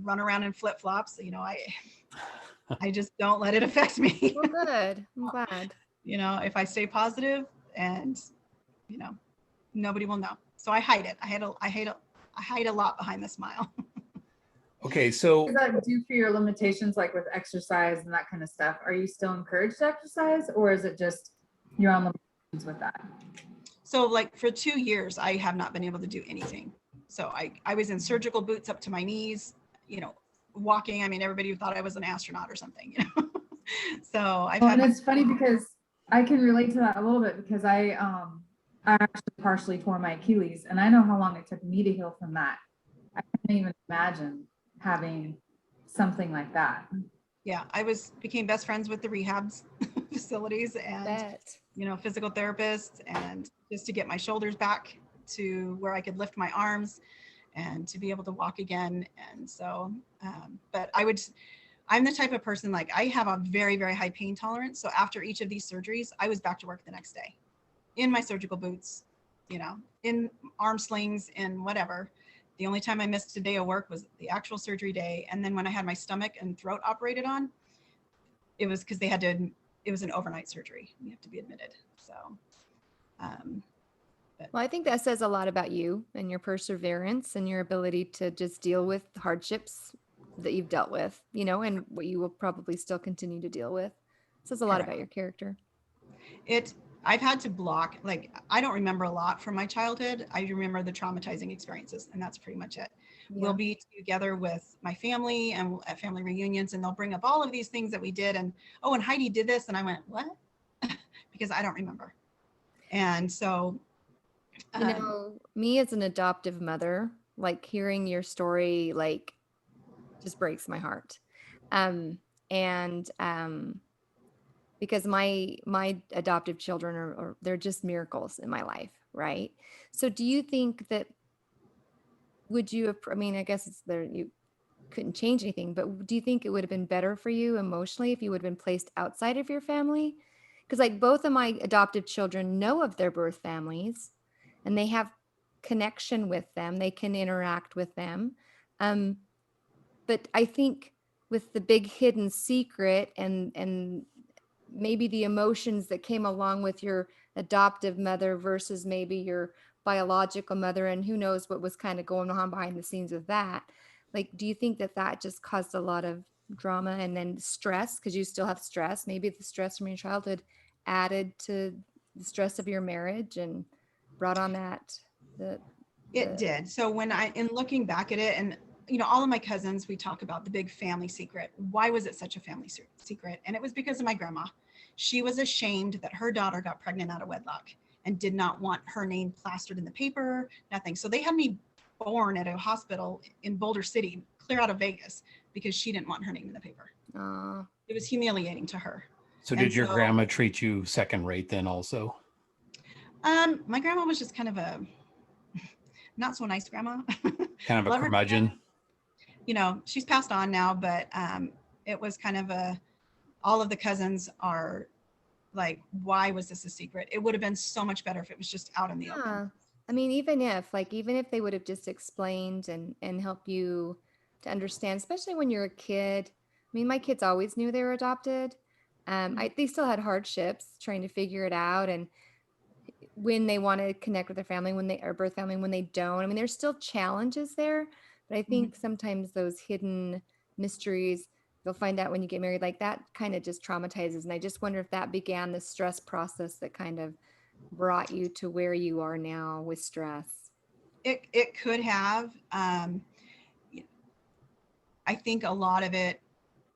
Speaker 2: run around in flip-flops. You know, I just don't let it affect me.
Speaker 3: Well, good. I'm glad.
Speaker 2: You know, if I stay positive, and you know, nobody will know. So I hide it. I hide a lot behind the smile.
Speaker 1: Okay, so
Speaker 4: What does that do for your limitations, like with exercise and that kind of stuff? Are you still encouraged to exercise, or is it just you're on limitations with that?
Speaker 2: So like for 2 years, I have not been able to do anything. So I was in surgical boots up to my knees, you know, walking. I mean, everybody thought I was an astronaut or something, you know. So
Speaker 4: and it's funny because I can relate to that a little bit, because I actually partially tore my Achilles, and I know how long it took me to heal from that. I can't even imagine having something like that.
Speaker 2: Yeah, became best friends with the rehabs facilities and you know, physical therapists, and just to get my shoulders back to where I could lift my arms and to be able to walk again. And so but I'm the type of person, like, I have a very, very high pain tolerance. So after each of these surgeries, I was back to work the next day in my surgical boots, you know, in arm slings and whatever. The only time I missed a day of work was the actual surgery day. And then when I had my stomach and throat operated on, it was because it was an overnight surgery. You have to be admitted. So,
Speaker 3: well, I think that says a lot about you and your perseverance and your ability to just deal with hardships that you've dealt with, you know, and what you will probably still continue to deal with. It says a lot about your character.
Speaker 2: I've had to block, like, I don't remember a lot from my childhood. I remember the traumatizing experiences, and that's pretty much it. Yeah. We'll be together with my family and at family reunions, and they'll bring up all of these things that we did. And, oh, and Heidi did this. And I went, what? Because I don't remember. And so,
Speaker 3: you know, me as an adoptive mother, like, hearing your story, like, just breaks my heart. Because my adoptive children are they're just miracles in my life, right? So do you think that, would you have, I mean, I guess it's there, you couldn't change anything, but do you think it would have been better for you emotionally if you would have been placed outside of your family? Because, like, both of my adoptive children know of their birth families, and they have connection with them. They can interact with them. But I think with the big hidden secret and maybe the emotions that came along with your adoptive mother versus maybe your biological mother, and who knows what was kind of going on behind the scenes with that. Like, do you think that just caused a lot of drama and then stress, because you still have stress? Maybe the stress from your childhood added to the stress of your marriage and brought on that.
Speaker 2: It did. So in looking back at it, and you know, all of my cousins, we talk about the big family secret. Why was it such a family secret? And it was because of my grandma. She was ashamed that her daughter got pregnant out of wedlock and did not want her name plastered in the paper, nothing. So they had me born at a hospital in Boulder City, clear out of Vegas, because she didn't want her name in the paper. It was humiliating to her.
Speaker 1: So did your grandma treat you second rate then also?
Speaker 2: My grandma was just kind of a not so nice grandma.
Speaker 1: Kind of a curmudgeon.
Speaker 2: You know, she's passed on now, but it was kind of all of the cousins are like, why was this a secret? It would have been so much better if it was just out in the open.
Speaker 3: I mean, even if they would have just explained and help you to understand, especially when you're a kid. I mean, my kids always knew they were adopted. They still had hardships trying to figure it out, and when they want to connect with their family, when they are birth family, when they don't. I mean, there's still challenges there, but I think sometimes those hidden mysteries, You'll find out when you get married. Like that kind of just traumatizes. And I just wonder if that began the stress process that kind of brought you to where you are now with stress.
Speaker 2: It could have. I think a lot of it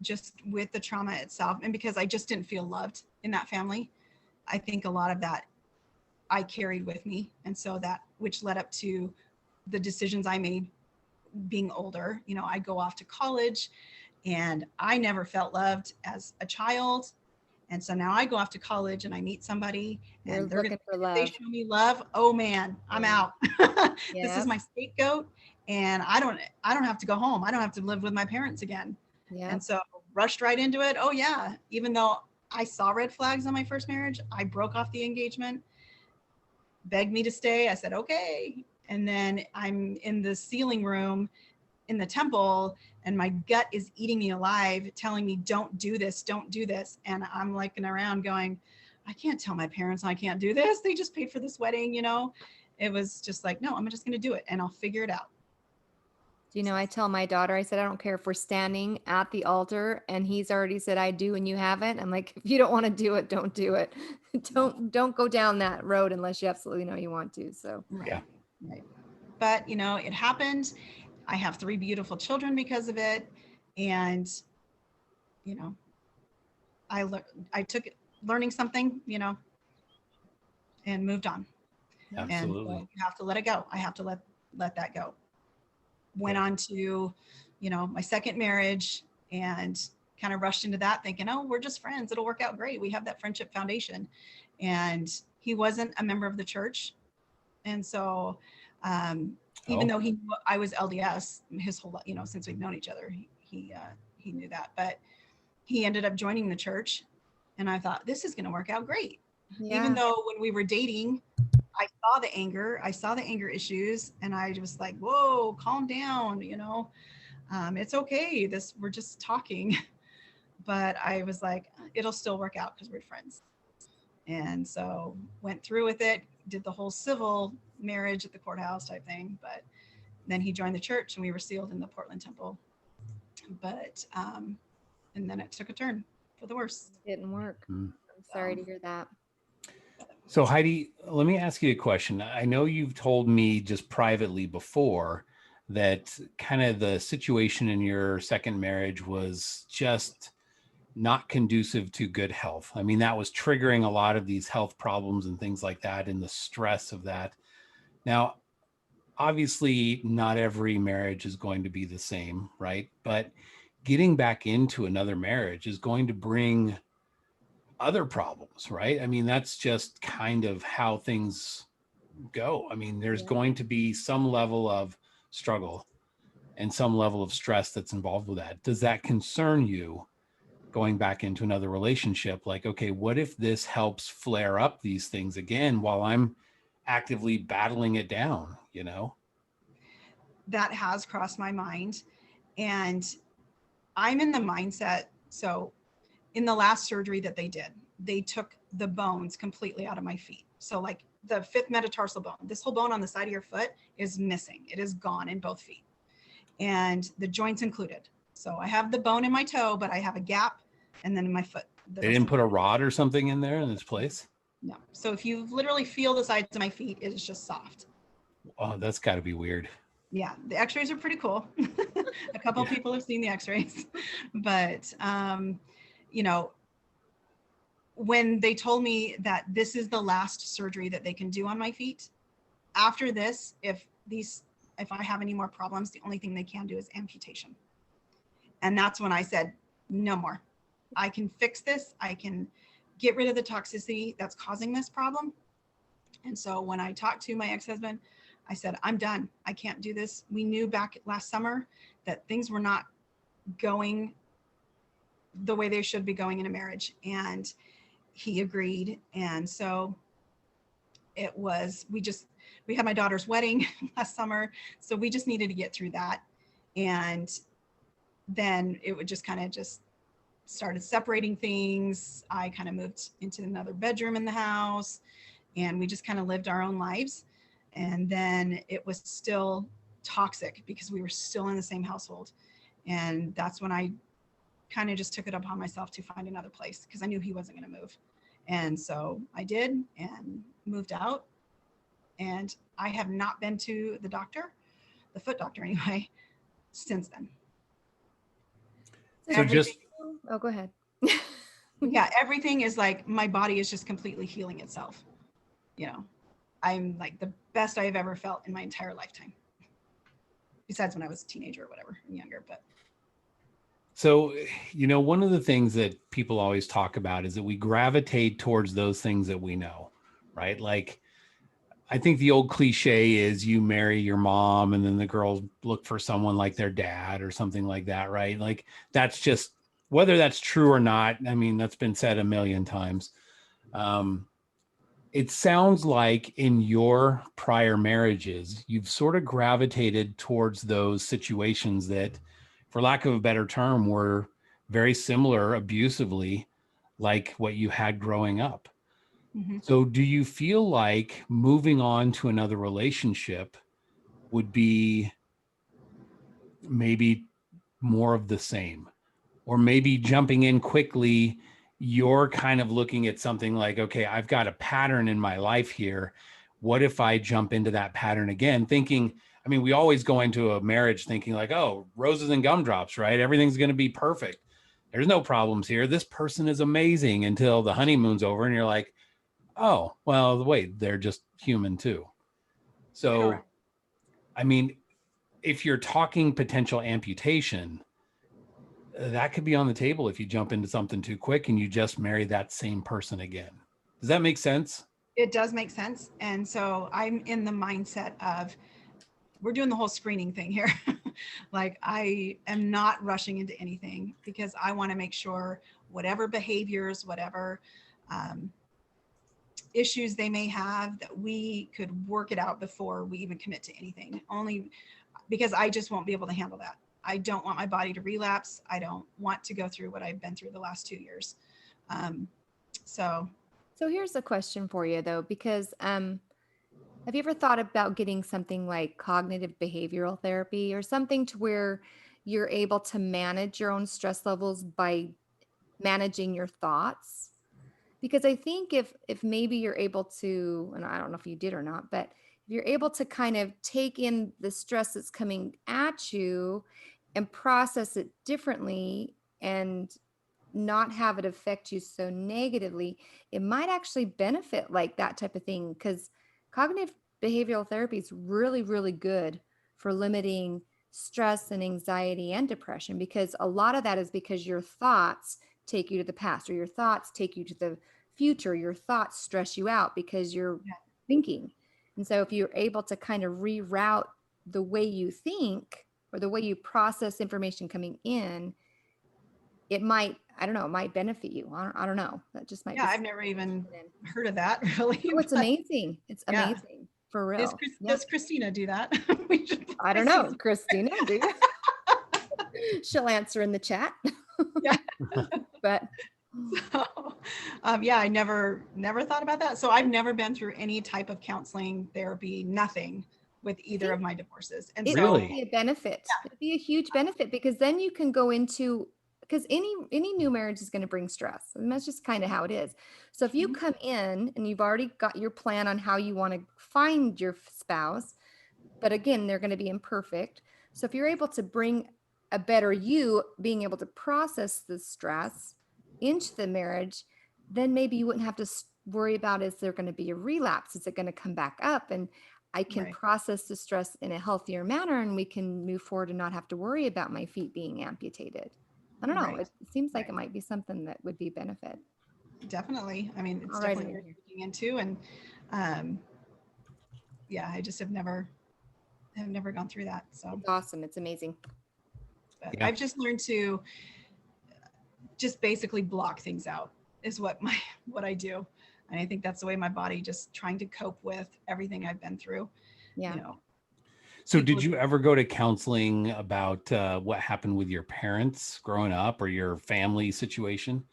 Speaker 2: just with the trauma itself, and because I just didn't feel loved in that family, I think a lot of that I carried with me. And so that, which led up to the decisions I made being older. You know, I go off to college and I never felt loved as a child. And so now I go off to college and I meet somebody and they're
Speaker 3: looking for
Speaker 2: if
Speaker 3: love.
Speaker 2: they show me love, oh man, I'm
Speaker 3: Yeah.
Speaker 2: out. This
Speaker 3: Yeah.
Speaker 2: is my scapegoat and I don't have to go home. I don't have to live with my parents again.
Speaker 3: Yeah.
Speaker 2: And so rushed right into it. Oh yeah. Even though I saw red flags on my first marriage, I broke off the engagement, begged me to stay. I said, okay. And then I'm in the sealing room in the temple and my gut is eating me alive, telling me, don't do this, don't do this. And I'm looking around going, I can't tell my parents I can't do this. They just paid for this wedding, you know? It was just like, no, I'm just going to do it and I'll figure it out.
Speaker 3: You know, I tell my daughter, I said, I don't care if we're standing at the altar and he's already said, I do, and you haven't. I'm like, if you don't want to do it, don't do it. Don't go down that road unless you absolutely know you want to. So,
Speaker 2: right. But, you know, it happened. I have 3 beautiful children because of it. And, you know, I took learning something, you know, and moved on.
Speaker 1: Absolutely.
Speaker 2: And so you have to let it go. I have to let that go. Went on to, you know, my second marriage and kind of rushed into that thinking, oh, we're just friends. It'll work out great. We have that friendship foundation. And he wasn't a member of the church. And so even though he knew I was LDS his whole life, you know, since we've known each other, he knew that, but he ended up joining the church. And I thought, this is going to work out great.
Speaker 3: yeah.
Speaker 2: Even though when we were dating, I saw the anger issues, and I was like, whoa, calm down, you know, it's okay. We're just talking. But I was like, it'll still work out because we're friends. And so went through with it, did the whole civil marriage at the courthouse type thing. But then he joined the church and we were sealed in the Portland temple. But, and then it took a turn for the worse.
Speaker 3: It didn't work. I'm sorry to hear that.
Speaker 1: So Heidi, let me ask you a question. I know you've told me just privately before that kind of the situation in your second marriage was just not conducive to good health. I mean, that was triggering a lot of these health problems and things like that, and the stress of that. Now, obviously, not every marriage is going to be the same, right? But getting back into another marriage is going to bring other problems, right? I mean, that's just kind of how things go. I mean, there's going to be some level of struggle and some level of stress that's involved with that. Does that concern you going back into another relationship? Like, okay, what if this helps flare up these things again while I'm actively battling it down, you know?
Speaker 2: That has crossed my mind. And I'm in the mindset. So in the last surgery that they did, they took the bones completely out of my feet. So like the 5th metatarsal bone, this whole bone on the side of your foot is missing. It is gone in both feet and the joints included. So I have the bone in my toe, but I have a gap and then in my foot.
Speaker 1: They didn't put a rod or something in there in this place?
Speaker 2: No. So if you literally feel the sides of my feet, it is just soft.
Speaker 1: Oh, that's got to be weird.
Speaker 2: Yeah, the x-rays are pretty cool. A couple people have seen the x-rays, but you know, when they told me that this is the last surgery that they can do on my feet, after this, if I have any more problems, the only thing they can do is amputation. And that's when I said, no more. I can fix this. I can get rid of the toxicity that's causing this problem. And so when I talked to my ex-husband, I said, I'm done. I can't do this. We knew back last summer that things were not going the way they should be going in a marriage. And he agreed. And so it was, we had my daughter's wedding last summer. So we just needed to get through that. And then it would just kind of just started separating things. I kind of moved into another bedroom in the house and we just kind of lived our own lives. And then it was still toxic because we were still in the same household. And that's when I kind of just took it upon myself to find another place because I knew he wasn't going to move. And so I did and moved out. And I have not been to the doctor, the foot doctor anyway, since then.
Speaker 1: So just,
Speaker 3: Oh, go ahead.
Speaker 2: Yeah, everything is like my body is just completely healing itself. You know, I'm like the best I have ever felt in my entire lifetime. Besides when I was a teenager or whatever, and younger, but.
Speaker 1: so, one of the things that people always talk about is that we gravitate towards those things that we know, right? Like, I think the old cliche is you marry your mom and then the girls look for someone like their dad or something like that, right? Like, that's just, whether that's true or not, I mean, that's been said a million times. It sounds like in your prior marriages, you've sort of gravitated towards those situations that, for lack of a better term, were very similar abusively, like what you had growing up.
Speaker 2: Mm-hmm.
Speaker 1: So do you feel like moving on to another relationship would be maybe more of the same? Or maybe jumping in quickly, you're kind of looking at something like, okay, I've got a pattern in my life here. What if I jump into that pattern again? Thinking, I mean, we always go into a marriage thinking like, oh, roses and gumdrops, right? Everything's going to be perfect. There's no problems here. This person is amazing until the honeymoon's over and you're like, oh, well, wait, they're just human too. So,
Speaker 2: Correct.
Speaker 1: I mean, if you're talking potential amputation, that could be on the table if you jump into something too quick and you just marry that same person again. Does that make sense?
Speaker 2: It does make sense. And so I'm in the mindset of we're doing the whole screening thing here. Like I am not rushing into anything because I want to make sure whatever behaviors, whatever issues they may have, that we could work it out before we even commit to anything. Only because I just won't be able to handle that. I don't want my body to relapse. I don't want to go through what I've been through the last 2 years. So
Speaker 3: here's a question for you though, because have you ever thought about getting something like cognitive behavioral therapy or something to where you're able to manage your own stress levels by managing your thoughts? Because I think if maybe you're able to, and I don't know if you did or not, but if you're able to kind of take in the stress that's coming at you and process it differently and not have it affect you so negatively, it might actually benefit like that type of thing. Because cognitive behavioral therapy is really, really good for limiting stress and anxiety and depression, because a lot of that is because your thoughts take you to the past, or your thoughts take you to the future. Your thoughts stress you out because you're thinking. And so if you're able to kind of reroute the way you think or the way you process information coming in, it might, I don't know, it might benefit you. I don't know. That just might be.
Speaker 2: I've never even heard of that really.
Speaker 3: Oh, it's amazing. It's amazing for real.
Speaker 2: Does Christina do that?
Speaker 3: I don't know. Christina, do you? She'll answer in the chat.
Speaker 2: Yeah.
Speaker 3: But
Speaker 2: so, I never thought about that. So I've never been through any type of counseling, therapy, nothing with either of my divorces. And
Speaker 3: it
Speaker 1: Really?
Speaker 3: would be a benefit. It'd be a huge benefit, because then you can go into, because any new marriage is going to bring stress, and that's just kind of how it is. So if you come in and you've already got your plan on how you want to find your spouse, but again, they're going to be imperfect. So if you're able to bring a better you, being able to process the stress into the marriage, then maybe you wouldn't have to worry about, is there going to be a relapse? Is it going to come back up? And I can process the stress in a healthier manner, and we can move forward and not have to worry about my feet being amputated. I don't know. It seems like it might be something that would be benefit.
Speaker 2: Definitely. I mean, it's definitely worth looking into. And I just have never gone through that. So
Speaker 3: it's awesome. It's amazing.
Speaker 2: But I've just learned to just basically block things out is what I do. And I think that's the way my body just trying to cope with everything I've been through.
Speaker 3: Yeah.
Speaker 2: You know.
Speaker 1: So did you ever go to counseling about what happened with your parents growing up or your family situation?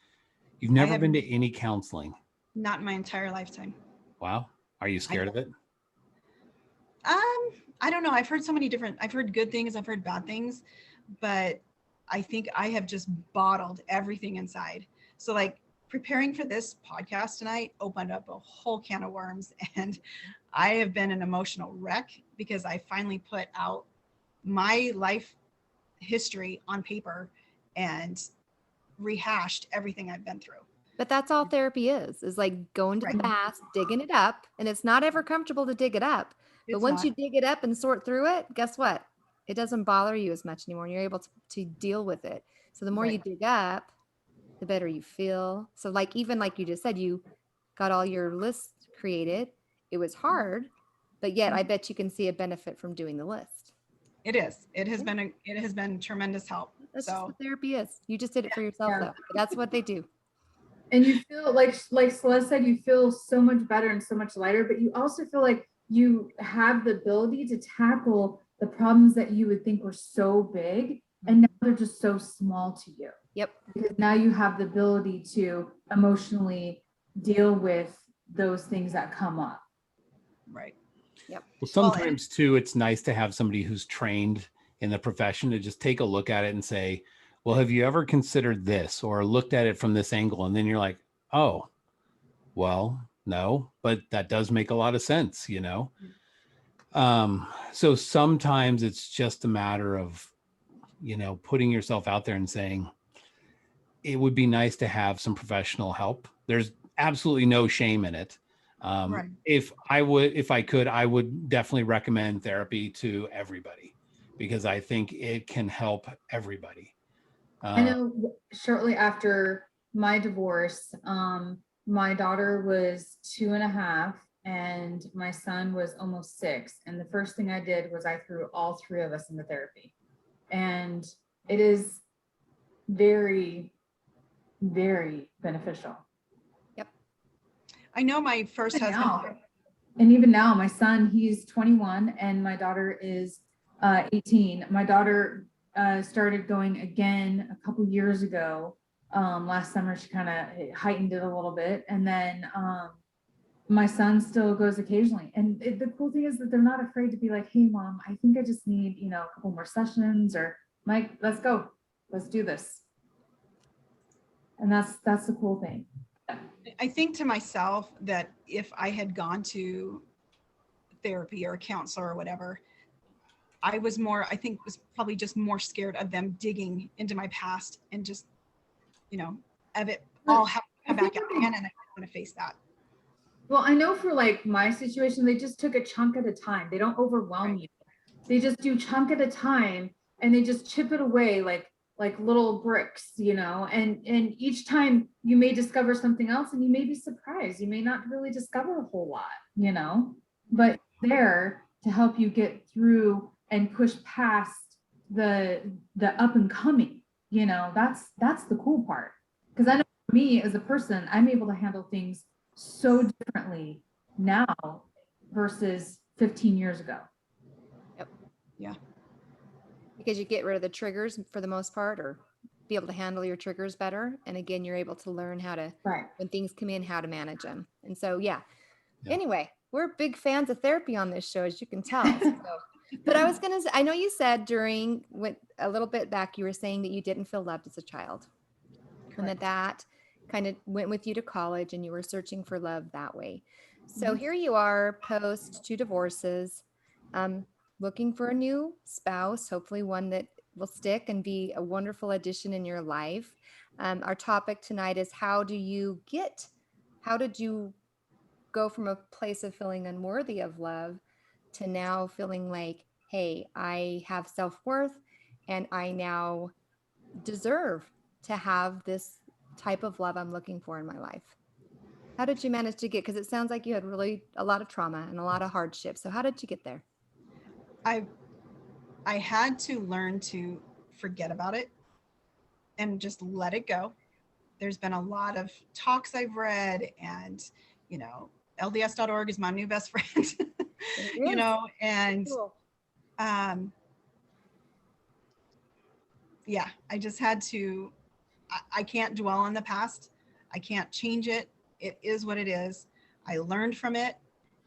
Speaker 1: You've never been to any counseling?
Speaker 2: Not in my entire lifetime.
Speaker 1: Wow. Are you scared of it?
Speaker 2: I don't know. I've heard so many different, I've heard good things, I've heard bad things, but I think I have just bottled everything inside. So like preparing for this podcast tonight opened up a whole can of worms, and I have been an emotional wreck because I finally put out my life history on paper and rehashed everything I've been through.
Speaker 3: But that's all therapy is like going to the
Speaker 2: Right.
Speaker 3: past, digging it up. And it's not ever comfortable to dig it up. But
Speaker 2: It's
Speaker 3: once
Speaker 2: not.
Speaker 3: you dig it up and sort through it, guess what? It doesn't bother you as much anymore. And you're able to deal with it. So the more you
Speaker 2: Right.
Speaker 3: dig up, the better you feel. So like, even like you just said, you got all your lists created. It was hard, but yet I bet you can see a benefit from doing the list.
Speaker 2: It is. It has
Speaker 3: Yeah.
Speaker 2: been tremendous help.
Speaker 3: That's just
Speaker 2: So
Speaker 3: what therapy is. You just did it for yourself
Speaker 4: Yeah.
Speaker 3: though. But that's what they do.
Speaker 4: And you feel like Celeste said, you feel so much better and so much lighter, but you also feel like you have the ability to tackle the problems that you would think were so big, and now they're just so small to you.
Speaker 3: Yep.
Speaker 4: Because now you have the ability to emotionally deal with those things that come up.
Speaker 2: right.
Speaker 1: Well, sometimes too, it's nice to have somebody who's trained in the profession to just take a look at it and say, well, have you ever considered this or looked at it from this angle? And then you're like, oh, well, no, but that does make a lot of sense, you know? So sometimes it's just a matter of, you know, putting yourself out there and saying, it would be nice to have some professional help. There's absolutely no shame in it.
Speaker 2: Right.
Speaker 1: If I could, I would definitely recommend therapy to everybody because I think it can help everybody.
Speaker 4: I know shortly after my divorce, my daughter was 2.5 and my son was almost 6. And the first thing I did was I threw all 3 of us into therapy. And it is very, very beneficial.
Speaker 3: Yep.
Speaker 2: I know my first
Speaker 4: And
Speaker 2: husband.
Speaker 4: and even now, my son, he's 21 and my daughter is 18. My daughter started going again a couple years ago. Last summer, she kind of heightened it a little bit. And then my son still goes occasionally. And the cool thing is that they're not afraid to be like, hey, mom, I think I just need, a couple more sessions, or Mike, let's go. Let's do this. And that's the cool thing.
Speaker 2: I think to myself that if I had gone to therapy or a counselor or whatever, I was probably just more scared of them digging into my past and just, of it all have to come back out again, and I don't want to face that.
Speaker 4: Well, I know for like my situation, they just took a chunk at a time. They don't overwhelm you. They just do chunk at a time and they just chip it away like little bricks, and each time you may discover something else and you may be surprised. You may not really discover a whole lot, but there to help you get through and push past the up and coming, that's the cool part. Because I know for me as a person, I'm able to handle things so differently now versus 15 years ago.
Speaker 3: Yep.
Speaker 2: Yeah.
Speaker 3: Because you get rid of the triggers for the most part, or be able to handle your triggers better. And again, you're able to learn how to, when things come in, how to manage them. And so, yeah. Anyway, we're big fans of therapy on this show, as you can tell. So, but I was going to say, I know you said a little bit back, you were saying that you didn't feel loved as a child. Correct. And that kind of went with you to college and you were searching for love that way. So here you are post 2 divorces, looking for a new spouse, hopefully one that will stick and be a wonderful addition in your life. Our topic tonight is how did you go from a place of feeling unworthy of love to now feeling like, hey, I have self-worth and I now deserve to have this type of love I'm looking for in my life. How did you manage to get, because it sounds like you had really a lot of trauma and a lot of hardship. So how did you get there?
Speaker 2: I had to learn to forget about it and just let it go. There's been a lot of talks I've read, and LDS.org is my new best friend. And cool. I just had to, I can't dwell on the past. I can't change it. It is what it is. I learned from it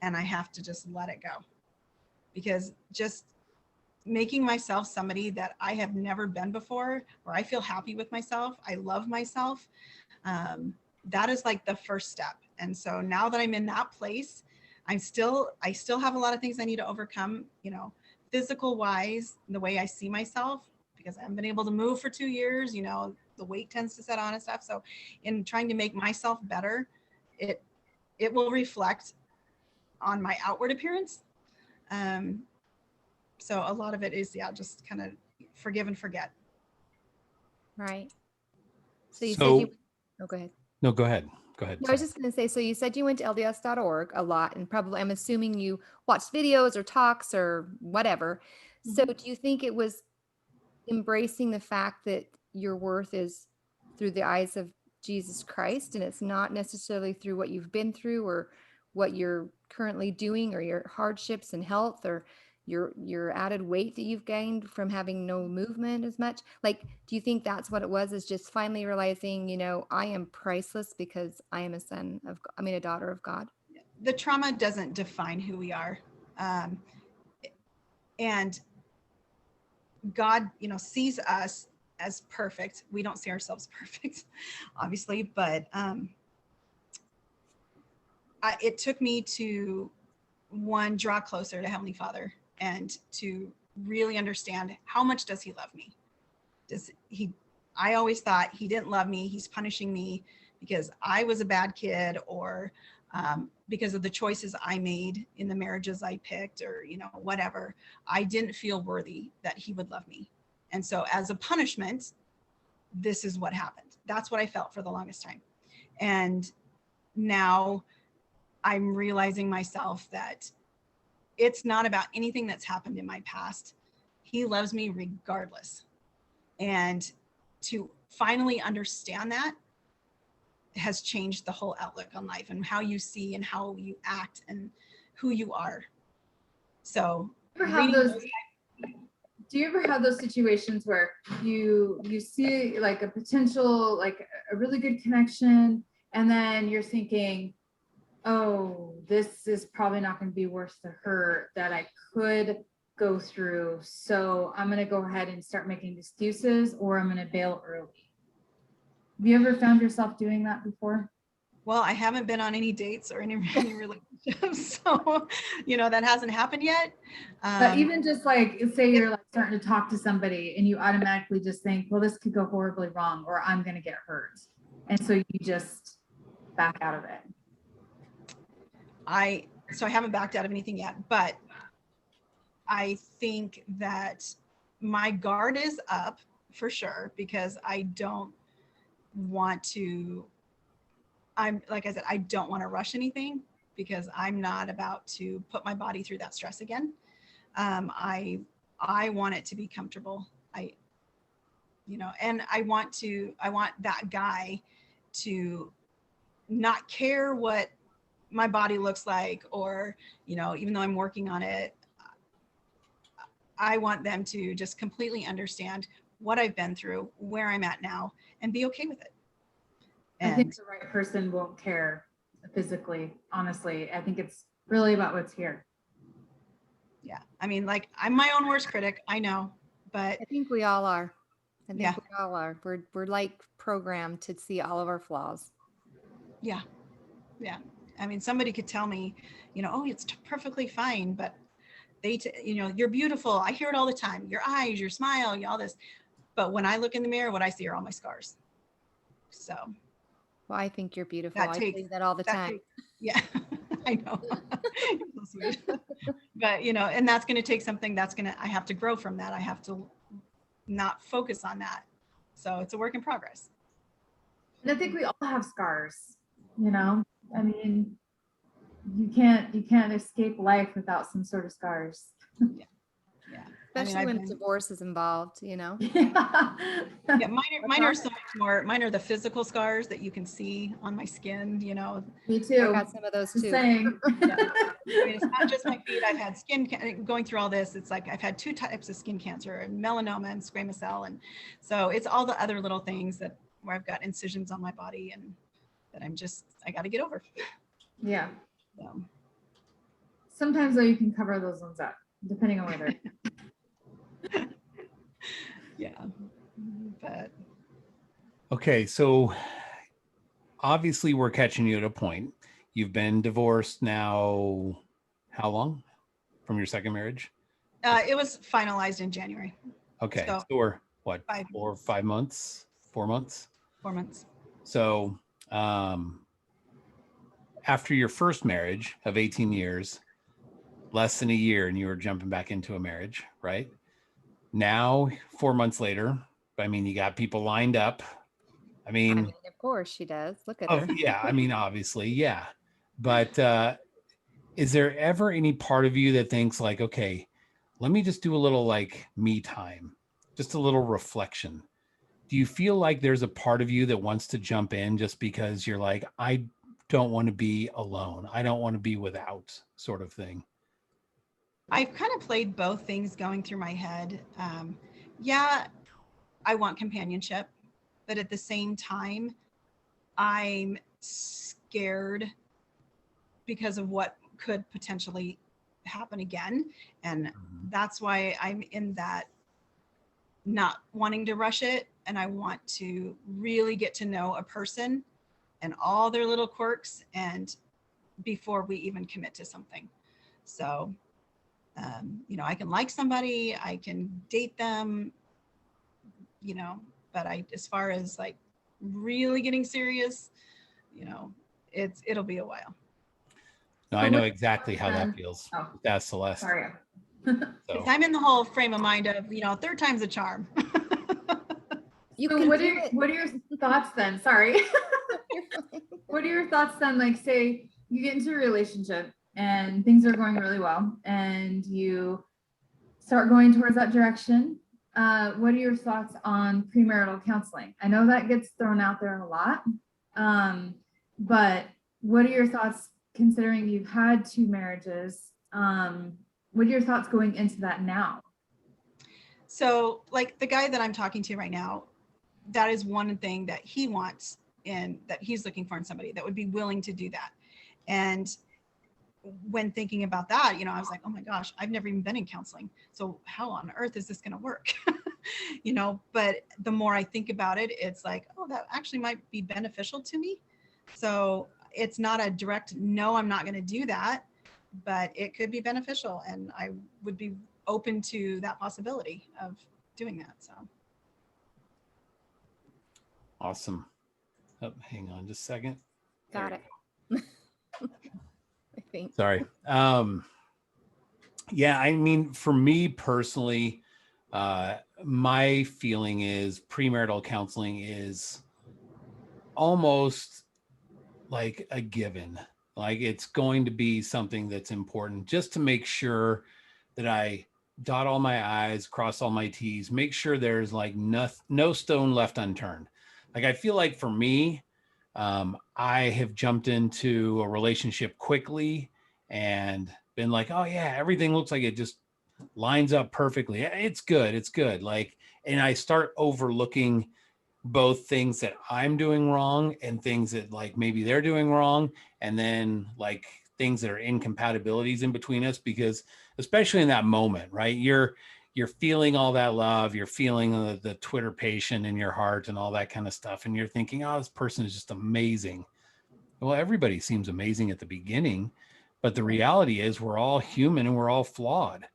Speaker 2: and I have to just let it go, because just making myself somebody that I have never been before, where I feel happy with myself, I love myself. That is like the first step. And so now that I'm in that place, I still have a lot of things I need to overcome, you know, physical wise, the way I see myself, because I haven't been able to move for 2 years, you know, the weight tends to set on and stuff. So in trying to make myself better, it will reflect on my outward appearance. So a lot of it is, yeah, just kind of forgive and forget.
Speaker 3: Right. So you said
Speaker 1: So,
Speaker 3: you, oh, go ahead.
Speaker 1: no, go ahead. Go ahead.
Speaker 3: No, I was just going to say, so you said you went to LDS.org a lot, and probably, I'm assuming you watched videos or talks or whatever. So do you think it was embracing the fact that your worth is through the eyes of Jesus Christ, and it's not necessarily through what you've been through or what you're currently doing or your hardships and health or your added weight that you've gained from having no movement as much? Like, do you think that's what it was, is just finally realizing, you know, I am priceless because I am a daughter of God?
Speaker 2: The trauma doesn't define who we are. And God, you know, sees us as perfect. We don't see ourselves perfect, obviously, but it took me to draw closer to Heavenly Father and to really understand how much does He love me. I always thought He didn't love me. He's punishing me because I was a bad kid, or because of the choices I made in the marriages I picked, or, you know, whatever. I didn't feel worthy that He would love me. And so as a punishment, this is what happened. That's what I felt for the longest time. And now I'm realizing myself that it's not about anything that's happened in my past. He loves me regardless. And to finally understand that has changed the whole outlook on life and how you see and how you act and who you are. So
Speaker 4: do you ever have those situations where you see like a potential, like a really good connection, and then you're thinking, oh, this is probably not going to be worth the hurt that I could go through, so I'm going to go ahead and start making excuses, or I'm going to bail early? Have you ever found yourself doing that before?
Speaker 2: Well, I haven't been on any dates or any relationships, so, you know, that hasn't happened yet.
Speaker 4: But even just like, say you're like starting to talk to somebody and you automatically just think, well, this could go horribly wrong, or I'm going to get hurt. And so you just back out of it.
Speaker 2: So I haven't backed out of anything yet, but I think that my guard is up for sure, because I don't want to, like I said, I don't want to rush anything, because I'm not about to put my body through that stress again. I want it to be comfortable. And I want that guy to not care what my body looks like, or, you know, even though I'm working on it, I want them to just completely understand what I've been through, where I'm at now, and be okay with it.
Speaker 4: And I think the right person won't care physically, honestly. I think it's really about what's here.
Speaker 2: Yeah. I mean, like, I'm my own worst critic, I know, but
Speaker 3: I think we all are. We all are. We're like programmed to see all of our flaws.
Speaker 2: Yeah. Yeah. I mean, somebody could tell me, you know, oh, it's perfectly fine, but you know, you're beautiful. I hear it all the time. Your eyes, your smile, all this. But when I look in the mirror, what I see are all my scars. So.
Speaker 3: Well, I think you're beautiful. I say that all the time.
Speaker 2: Yeah, I know. So sweet. But, you know, and that's going to take something I have to grow from that. I have to not focus on that. So it's a work in progress.
Speaker 4: And I think we all have scars, you know. I mean, you can't escape life without some sort of scars.
Speaker 2: Yeah.
Speaker 3: Especially when divorce is involved, you know.
Speaker 2: Yeah, mine are so much more. Mine are the physical scars that you can see on my skin, you know.
Speaker 4: Me too.
Speaker 3: I got some of those too.
Speaker 4: Saying.
Speaker 2: Yeah. I mean, it's not just my feet. I've had going through all this. It's like I've had 2 types of skin cancer, and melanoma and squamous cell, and so it's all the other little things where I've got incisions on my body, and that I got to get over.
Speaker 4: Yeah.
Speaker 2: So.
Speaker 4: Sometimes though you can cover those ones up, depending on where they're.
Speaker 2: Yeah. But
Speaker 1: Okay, so obviously we're catching you at a point. You've been divorced now, how long from your second marriage?
Speaker 2: it was finalized in January.
Speaker 1: Okay,
Speaker 2: So
Speaker 1: so we're what,
Speaker 2: 5
Speaker 1: 5 months, 4 months?
Speaker 2: 4 months.
Speaker 1: So after your first marriage of 18 years, less than a year, and you were jumping back into a marriage, right? Now, 4 months later, I mean, you got people lined up. I
Speaker 3: I
Speaker 1: mean,
Speaker 3: mean, of course she does. Look at her.
Speaker 1: yeah, I mean, obviously, yeah. But is there ever any part of you that thinks like, okay, let me just do a little like me time, just a little reflection? Do you feel like there's a part of you that wants to jump in just because you're like, I don't want to be alone. I don't want to be without, sort of thing?
Speaker 2: I've kind of played both things going through my head. Yeah, I want companionship, but at the same time, I'm scared because of what could potentially happen again. And
Speaker 1: Mhm.
Speaker 2: that's why I'm in that not wanting to rush it. And I want to really get to know a person and all their little quirks and before we even commit to something. So, I can like somebody, I can date them, but as far as like really getting serious, you know, it'll be a while.
Speaker 1: No,
Speaker 4: So
Speaker 1: I know
Speaker 4: what
Speaker 1: exactly how that
Speaker 4: then?
Speaker 1: feels.
Speaker 4: Oh,
Speaker 1: That's Celeste.
Speaker 4: sorry.
Speaker 1: So
Speaker 2: I'm in the whole frame of mind of, third time's a charm.
Speaker 3: You
Speaker 4: So
Speaker 3: can
Speaker 4: what
Speaker 3: do
Speaker 4: are
Speaker 3: it.
Speaker 4: what are your thoughts then? Sorry.
Speaker 3: You're fine.
Speaker 4: What are your thoughts then? Like, say you get into a relationship and things are going really well, and you start going towards that direction. What are your thoughts on premarital counseling? I know that gets thrown out there a lot, but what are your thoughts considering you've had 2 marriages? What are your thoughts going into that now?
Speaker 2: So, like the guy that I'm talking to right now, that is one thing that he wants and that he's looking for in somebody that would be willing to do that. And when thinking about that, I was like, oh my gosh, I've never even been in counseling. So how on earth is this going to work? But the more I think about it, it's like, oh, that actually might be beneficial to me. So it's not a direct, no, I'm not going to do that, but it could be beneficial. And I would be open to that possibility of doing that. So.
Speaker 1: awesome. Oh, hang on just a second.
Speaker 3: Got
Speaker 1: There
Speaker 3: it. I think.
Speaker 1: Sorry. Yeah, I mean, for me personally, my feeling is premarital counseling is almost like a given. Like it's going to be something that's important just to make sure that I dot all my I's, cross all my T's, make sure there's like no stone left unturned. Like I feel like for me, I have jumped into a relationship quickly and been like, oh yeah, everything looks like it just lines up perfectly. It's good. It's good. Like, and I start overlooking both things that I'm doing wrong and things that like maybe they're doing wrong. And then like things that are incompatibilities in between us, because especially in that moment, right? You're feeling all that love, you're feeling the Twitter patient in your heart and all that kind of stuff. And you're thinking, oh, this person is just amazing. Well, everybody seems amazing at the beginning, but the reality is we're all human and we're all flawed.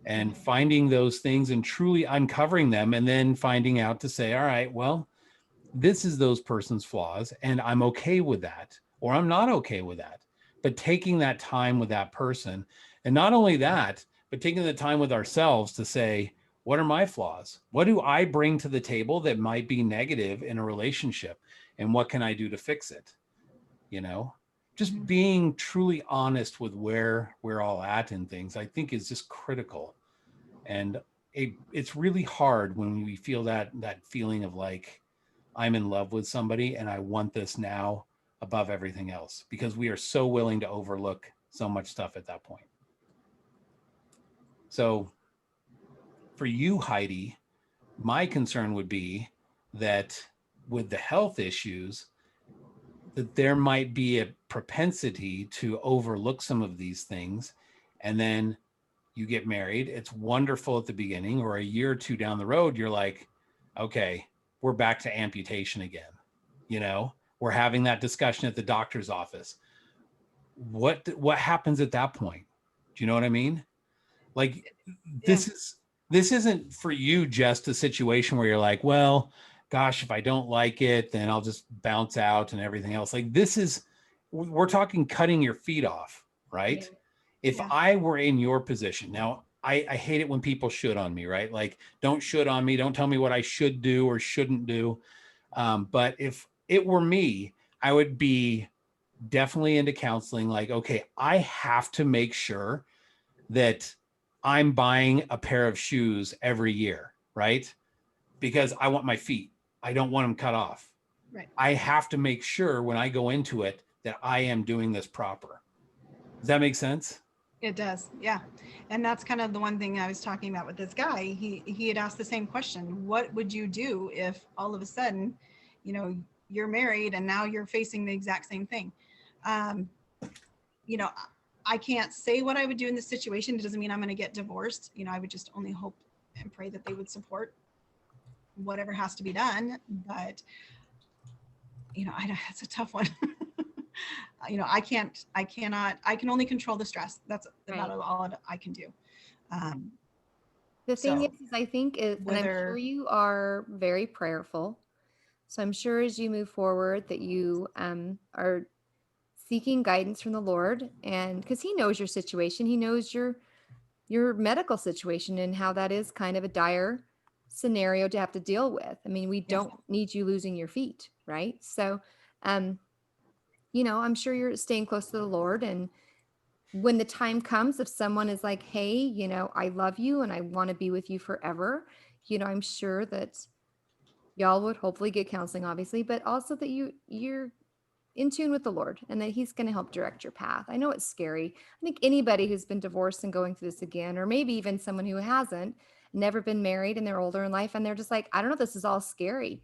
Speaker 1: And finding those things and truly uncovering them and then finding out to say, all right, well, this is those person's flaws and I'm okay with that, or I'm not okay with that. But taking that time with that person, and not only that, but taking the time with ourselves to say, what are my flaws? What do I bring to the table that might be negative in a relationship? And what can I do to fix it? Just being truly honest with where we're all at in things, I think is just critical. And it's really hard when we feel that feeling of like, I'm in love with somebody and I want this now above everything else, because we are so willing to overlook so much stuff at that point. So for you, Heidi, my concern would be that with the health issues, that there might be a propensity to overlook some of these things. And then you get married. It's wonderful at the beginning, or a year or two down the road, you're like, okay, we're back to amputation again. You know, we're having that discussion at the doctor's office. What happens at that point? Do you know what I mean? Like, this isn't for you just a situation where you're like, well, gosh, if I don't like it, then I'll just bounce out and everything else. Like, we're talking cutting your feet off, right?
Speaker 3: Yeah.
Speaker 1: If I were in your position, now I hate it when people should on me, right? Like, don't should on me. Don't tell me what I should do or shouldn't do. But if it were me, I would be definitely into counseling. Like, okay, I have to make sure that I'm buying a pair of shoes every year, right? Because I want my feet. I don't want them cut off.
Speaker 2: Right.
Speaker 1: I have to make sure when I go into it that I am doing this proper. Does that make sense?
Speaker 2: It does. Yeah. And that's kind of the one thing I was talking about with this guy. He had asked the same question. What would you do if all of a sudden, you know, you're married and now you're facing the exact same thing? You know, I can't say what I would do in this situation. It doesn't mean I'm going to get divorced. You know, I would just only hope and pray that they would support whatever has to be done. But, you know, it's a tough one. You know, I can only control the stress. That's about all I can do.
Speaker 3: The thing is I think and I'm sure you are very prayerful. So I'm sure as you move forward that you are seeking guidance from the Lord, and because he knows your situation, he knows your medical situation and how that is kind of a dire scenario to have to deal with. I mean, we don't need you losing your feet, right? So, you know, I'm sure you're staying close to the Lord, and when the time comes, if someone is like, hey, you know, I love you and I want to be with you forever, you know, I'm sure that y'all would hopefully get counseling, obviously, but also that you're in tune with the Lord and that he's going to help direct your path. I know it's scary. I think anybody who's been divorced and going through this again, or maybe even someone who hasn't, never been married and they're older in life and they're just like, I don't know, this is all scary.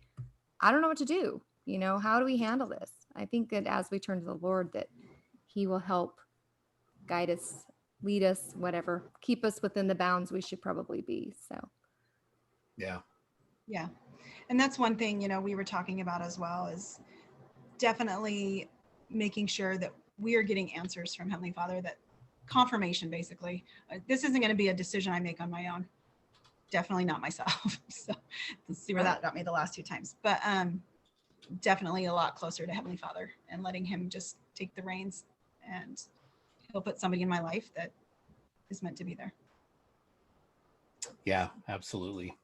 Speaker 3: I don't know what to do. You know, how do we handle this? I think that as we turn to the Lord, that he will help guide us, lead us, whatever, keep us within the bounds we should probably be. So.
Speaker 2: Yeah. And that's one thing, you know, we were talking about as well, is definitely making sure that we are getting answers from Heavenly Father, that confirmation, basically. This isn't going to be a decision I make on my own. Definitely not myself. So let's see where that got me the last 2 times. But definitely a lot closer to Heavenly Father and letting him just take the reins, and he'll put somebody in my life that is meant to be there.
Speaker 1: Yeah, absolutely.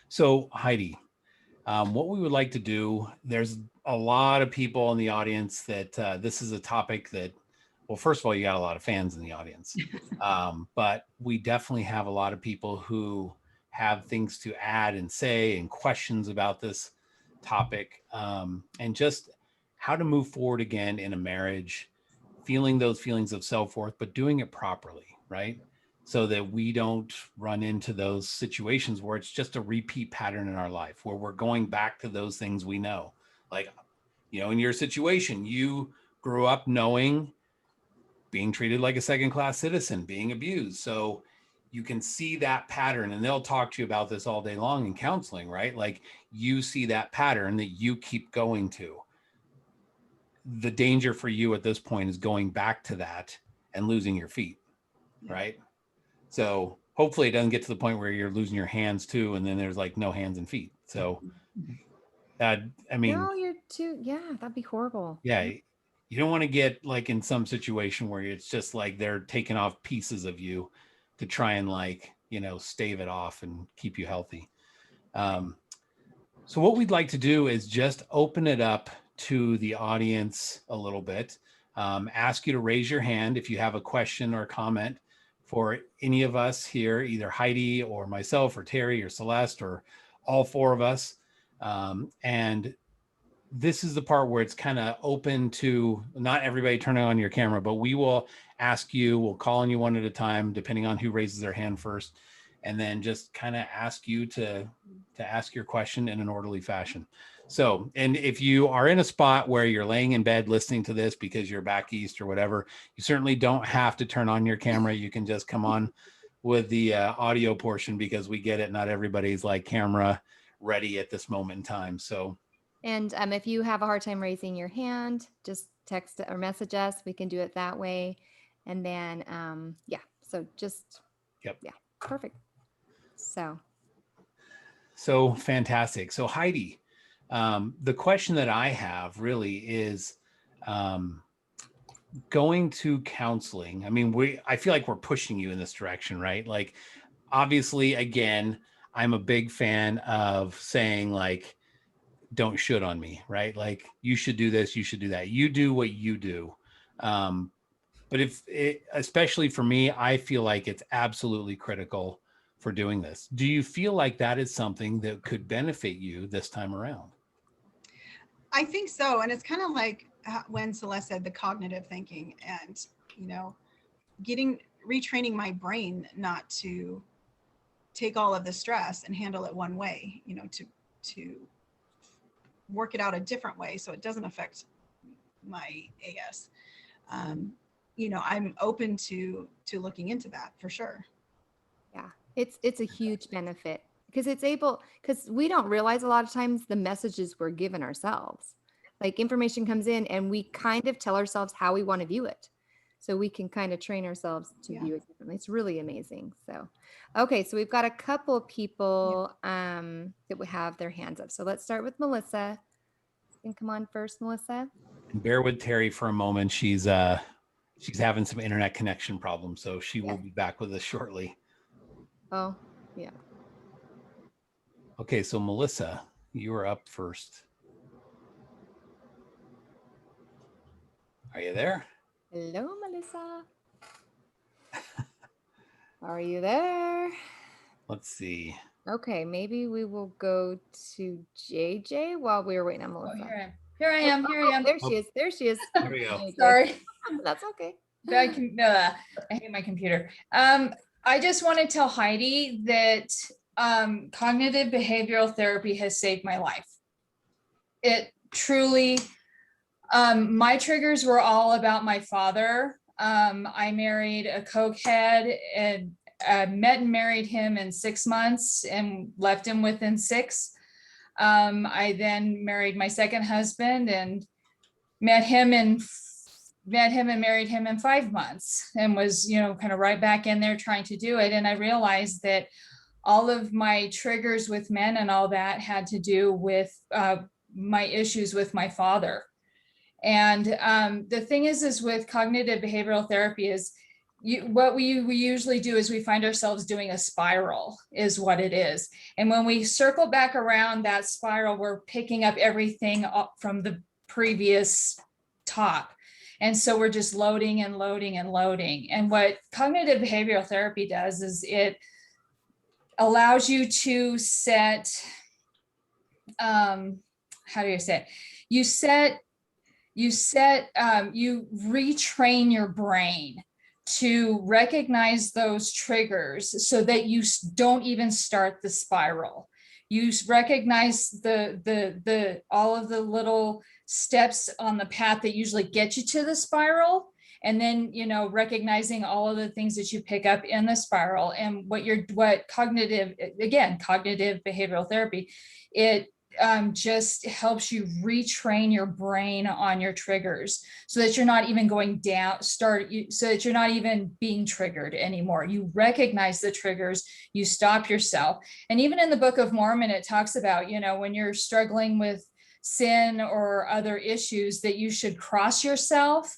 Speaker 1: So Heidi, what we would like to do, there's a lot of people in the audience that this is a topic that, well, first of all, you got a lot of fans in the audience, but we definitely have a lot of people who have things to add and say and questions about this topic, and just how to move forward again in a marriage, feeling those feelings of self-worth, but doing it properly, right? So that we don't run into those situations where it's just a repeat pattern in our life, where we're going back to those things we know. Like, you know, in your situation, you grew up knowing being treated like a second-class citizen, being abused. So you can see that pattern, and they'll talk to you about this all day long in counseling, right? Like, you see that pattern that you keep going to. The danger for you at this point is going back to that and losing your feet, right? So hopefully it doesn't get to the point where you're losing your hands too, and then there's like no hands and feet. So I mean,
Speaker 3: no, you're too, that'd be horrible.
Speaker 1: Yeah. You don't want to get like in some situation where it's just like they're taking off pieces of you to try and, like, you know, stave it off and keep you healthy. So what we'd like to do is just open it up to the audience a little bit, ask you to raise your hand if you have a question or a comment for any of us here, either Heidi or myself or Terry or Celeste or all 4 of us. And this is the part where it's kind of open to not everybody turning on your camera, but we will ask you, we'll call on you one at a time, depending on who raises their hand first, and then just kind of ask you to ask your question in an orderly fashion. So, and if you are in a spot where you're laying in bed listening to this because you're back east or whatever, you certainly don't have to turn on your camera. You can just come on with the audio portion, because we get it. Not everybody's like camera ready at this moment in time. So,
Speaker 3: And if you have a hard time raising your hand, just text or message us. We can do it that way. And then, yeah, so just,
Speaker 1: yep.
Speaker 3: Yeah, perfect.
Speaker 1: So fantastic. So Heidi, the question that I have really is, going to counseling. I mean, I feel like we're pushing you in this direction, right? Like, obviously, again, I'm a big fan of saying, like, don't should on me, right? Like, you should do this, you should do that. You do what you do. But especially for me, I feel like it's absolutely critical for doing this. Do you feel like that is something that could benefit you this time around?
Speaker 2: I think so. And it's kind of like when Celeste said the cognitive thinking, and, retraining my brain not to take all of the stress and handle it one way, to work it out a different way so it doesn't affect my AS. I'm open to looking into that for sure.
Speaker 3: Yeah, it's a huge benefit, because we don't realize a lot of times the messages we're given ourselves. Like, information comes in and we kind of tell ourselves how we want to view it. So we can kind of train ourselves to view it differently. It's really amazing. So, okay, so we've got a couple of people that would have their hands up. So let's start with Melissa. You can come on first, Melissa.
Speaker 1: Bear with Terry for a moment. She's having some internet connection problems, so she will be back with us shortly.
Speaker 3: Oh, yeah.
Speaker 1: Okay, so Melissa, you are up first. Are you there?
Speaker 3: Hello, Melissa. Are you there?
Speaker 1: Let's see.
Speaker 3: Okay, maybe we will go to JJ while we're waiting on Melissa.
Speaker 4: Oh, here I am.
Speaker 3: There she is. There she is.
Speaker 1: There we go.
Speaker 4: Sorry.
Speaker 3: That's okay.
Speaker 4: I hate my computer. I just want to tell Heidi that cognitive behavioral therapy has saved my life. It truly, my triggers were all about my father. I married a cokehead and met and married him in 6 months and left him within 6. I then married my second husband and met him and married him in 5 months, and was, kind of right back in there trying to do it. And I realized that all of my triggers with men and all that had to do with my issues with my father. And the thing is with cognitive behavioral therapy is what we usually do is we find ourselves doing a spiral is what it is. And when we circle back around that spiral, we're picking up everything up from the previous top. And so we're just loading and loading and loading. And what cognitive behavioral therapy does is it allows you to set, how do you say it? You retrain your brain to recognize those triggers so that you don't even start the spiral. You recognize the all of the little steps on the path that usually get you to the spiral, and then recognizing all of the things that you pick up in the spiral. And what cognitive behavioral therapy, it just helps you retrain your brain on your triggers so that you're not even going down, so that you're not even being triggered anymore. You recognize the triggers, you stop yourself. And even in the Book of Mormon, it talks about, when you're struggling with sin or other issues, that you should cross yourself.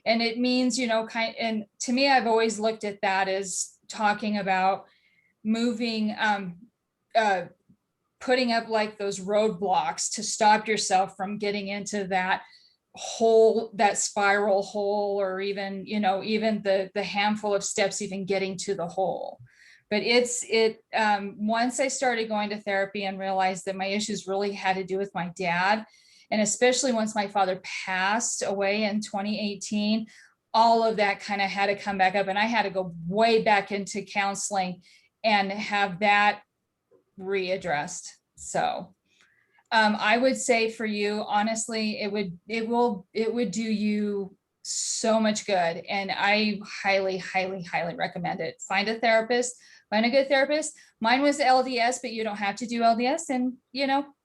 Speaker 4: And it means, and to me, I've always looked at that as talking about moving, putting up like those roadblocks to stop yourself from getting into that hole, that spiral hole, or even, even the handful of steps, even getting to the hole. But once I started going to therapy and realized that my issues really had to do with my dad, and especially once my father passed away in 2018, all of that kind of had to come back up, and I had to go way back into counseling and have that readdressed. So
Speaker 5: I would say for you, honestly, it would do you so much good. And I highly, highly, highly recommend it. Find a therapist, find a good therapist. Mine was LDS, but you don't have to do LDS, and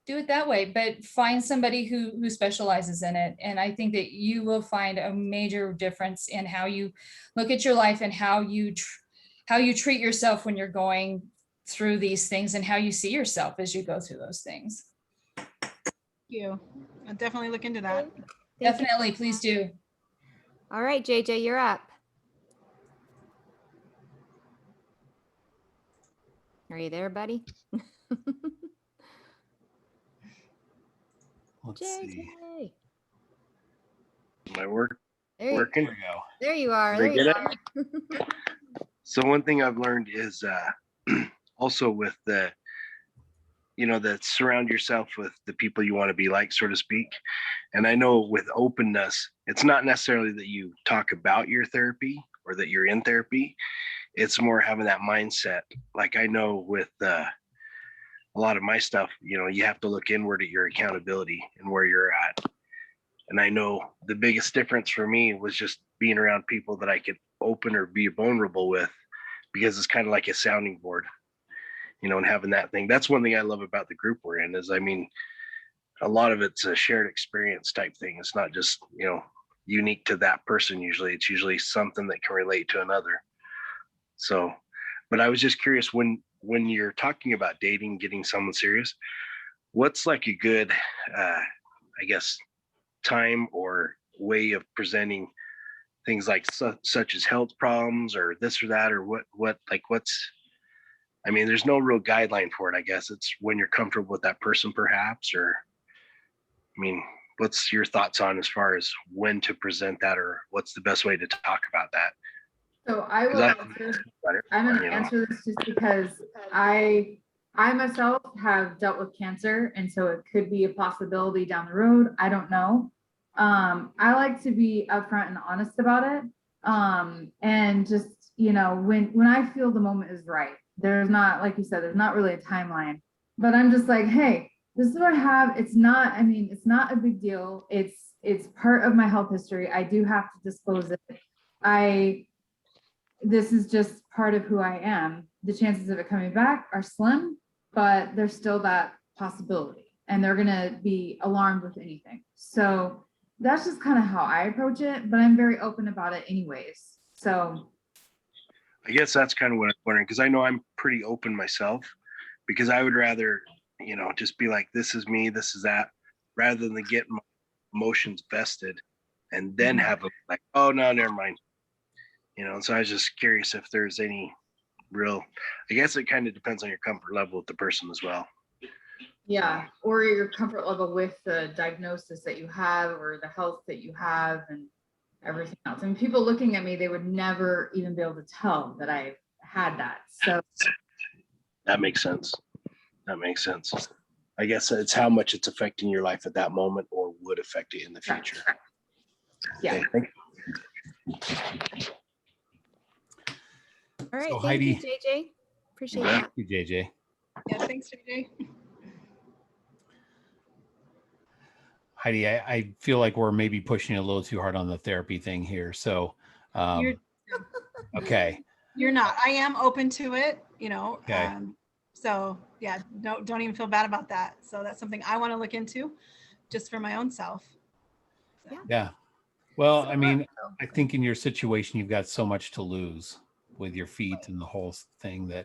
Speaker 5: do it that way, but find somebody who specializes in it. And I think that you will find a major difference in how you look at your life and how you treat yourself when you're going through these things, and how you see yourself as you go through those things.
Speaker 2: Thank you. I'll definitely look into that.
Speaker 5: Definitely, please do.
Speaker 3: All right, JJ, you're up. Are you there, buddy?
Speaker 1: Let's
Speaker 3: JJ.
Speaker 1: see.
Speaker 6: My work
Speaker 3: There you,
Speaker 6: working.
Speaker 1: There we go.
Speaker 3: there you are.
Speaker 6: Did I
Speaker 3: There you
Speaker 6: get
Speaker 3: are.
Speaker 6: So one thing I've learned is also with the, that surround yourself with the people you want to be like, so to speak. And I know with openness, it's not necessarily that you talk about your therapy or that you're in therapy. It's more having that mindset. Like I know with a lot of my stuff, you have to look inward at your accountability and where you're at. And I know the biggest difference for me was just being around people that I could open or be vulnerable with, because it's kind of like a sounding board, and having that thing. That's one thing I love about the group we're in is, a lot of it's a shared experience type thing. It's not just, unique to that person. Usually it's usually something that can relate to another. So, but I was just curious, when you're talking about dating, getting someone serious, what's like a good, I guess, time or way of presenting things like such as health problems or this or that, or there's no real guideline for it. I guess it's when you're comfortable with that person perhaps, or, what's your thoughts on as far as when to present that, or what's the best way to talk about that?
Speaker 4: So I will answer. I'm going to answer this just because I myself have dealt with cancer, and so it could be a possibility down the road. I don't know. I like to be upfront and honest about it. And just, when I feel the moment is right, there's not, like you said, there's not really a timeline, but I'm just like, hey, this is what I have. It's not a big deal. It's part of my health history. I do have to disclose it. This is just part of who I am. The chances of it coming back are slim, but there's still that possibility, and they're going to be alarmed with anything. So that's just kind of how I approach it, but I'm very open about it anyways. So
Speaker 6: I guess that's kind of what I'm wondering, because I know I'm pretty open myself, because I would rather, just be like, this is me, this is that, rather than get my emotions vested and then have them like, oh no, never mind. So I was just curious if there's any real, I guess it kind of depends on your comfort level with the person as well.
Speaker 4: yeah, or your comfort level with the diagnosis that you have or the health that you have and everything else. People looking at me, they would never even be able to tell that I've had that. So
Speaker 6: That makes sense. I guess it's how much it's affecting your life at that moment or would affect it in the future.
Speaker 4: yeah.
Speaker 6: Okay, thank you.
Speaker 3: All right,
Speaker 1: So,
Speaker 3: thank you,
Speaker 1: Heidi.
Speaker 3: JJ. Appreciate
Speaker 6: Yeah.
Speaker 3: that.
Speaker 1: Thank you, JJ.
Speaker 2: Yeah, thanks, JJ.
Speaker 1: Heidi, I feel like we're maybe pushing a little too hard on the therapy thing here. So,
Speaker 2: You're
Speaker 1: okay.
Speaker 2: you're not. I am open to it,
Speaker 1: Okay.
Speaker 2: So yeah, don't even feel bad about that. So that's something I want to look into just for my own self. So.
Speaker 1: Yeah. Well, I think in your situation, you've got so much to lose with your feet and the whole thing that,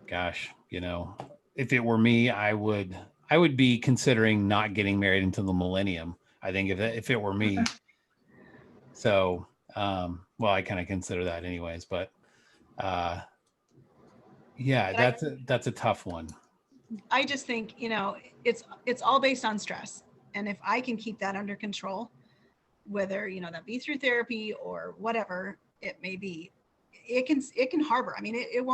Speaker 1: gosh, if it were me, I would be considering not getting married into the millennium. I think if it were me. So, well, I kind of consider that anyways, but, yeah, that's a tough one.
Speaker 2: I just think, it's all based on stress. And if I can keep that under control, whether, that be through therapy or whatever it may be, it can harbor. It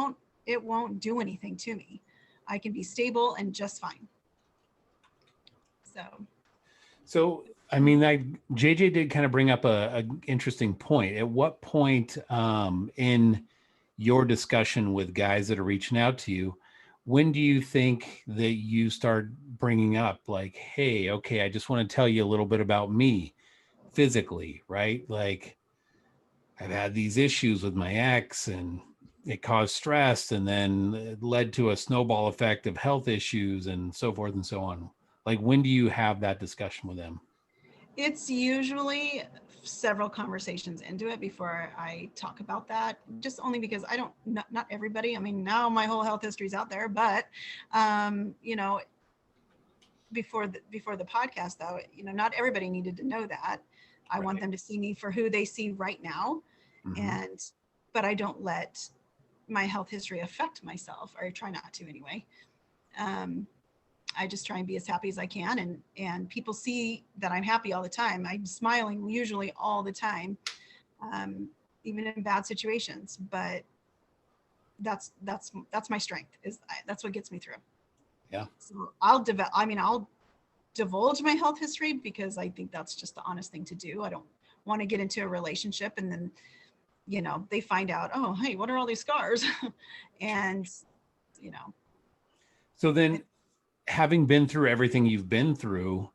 Speaker 2: won't do anything to me. I can be stable and just fine. So,
Speaker 1: JJ did kind of bring up a interesting point. At what point in your discussion with guys that are reaching out to you, when do you think that you start bringing up like, hey, okay, I just want to tell you a little bit about me physically, right? Like, I've had these issues with my ex and it caused stress, and then it led to a snowball effect of health issues and so forth and so on. Like, when do you have that discussion with them?
Speaker 2: It's usually several conversations into it before I talk about that, just only because I don't, not everybody, I mean, now my whole health history is out there, but, you know, before the podcast though, you know, not everybody needed to know that. I want them to see me for who they see right now. And, but I don't let my health history affect myself, or I try not to anyway. I just try and be as happy as I can, and people see that I'm happy all the time. I'm smiling usually all the time, even in bad situations. But that's my strength. That's what gets me through.
Speaker 1: Yeah.
Speaker 2: So I'll divulge my health history because I think that's just the honest thing to do. I don't want to get into a relationship and then, you know, they find out, oh, hey, what are all these scars? And, you know.
Speaker 1: So then, having been through everything you've been through,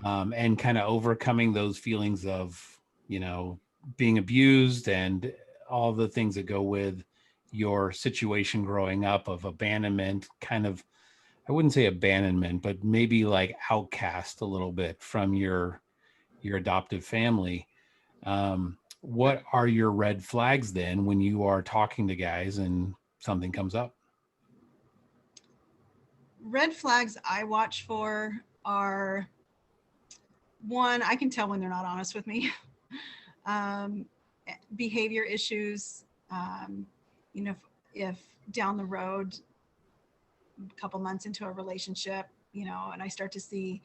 Speaker 1: and kind of overcoming those feelings of, you know, being abused and all the things that go with your situation growing up of abandonment, kind of, I wouldn't say abandonment, but maybe like outcast a little bit from your adoptive family. What are your red flags then when you are talking to guys and something comes up?
Speaker 2: Red flags I watch for are, one, I can tell when they're not honest with me. Behavior issues, you know, if down the road, a couple months into a relationship, you know, and I start to see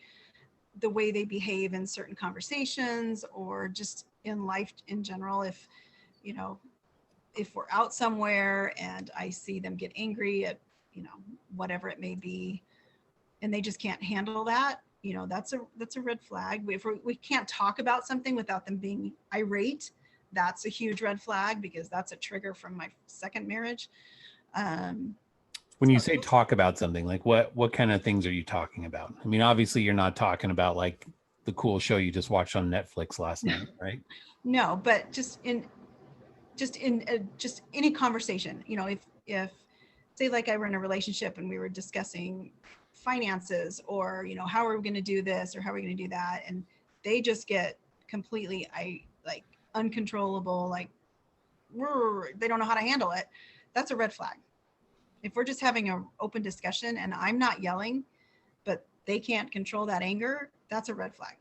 Speaker 2: the way they behave in certain conversations or just in life in general, if, you know, if we're out somewhere and I see them get angry at, you know, whatever it may be, and they just can't handle that, you know, that's a red flag. If we can't talk about something without them being irate, that's a huge red flag because that's a trigger from my second marriage.
Speaker 1: When you say talk about something, like what kind of things are you talking about? I mean, obviously you're not talking about like the cool show you just watched on Netflix last night, right?
Speaker 2: No, but just in any conversation, you know, if say like I were in a relationship and we were discussing finances, or, you know, how are we going to do this or how are we going to do that, and they just get completely uncontrollable, like they don't know how to handle it, that's a red flag. If we're just having an open discussion and I'm not yelling, but they can't control that anger, that's a red flag.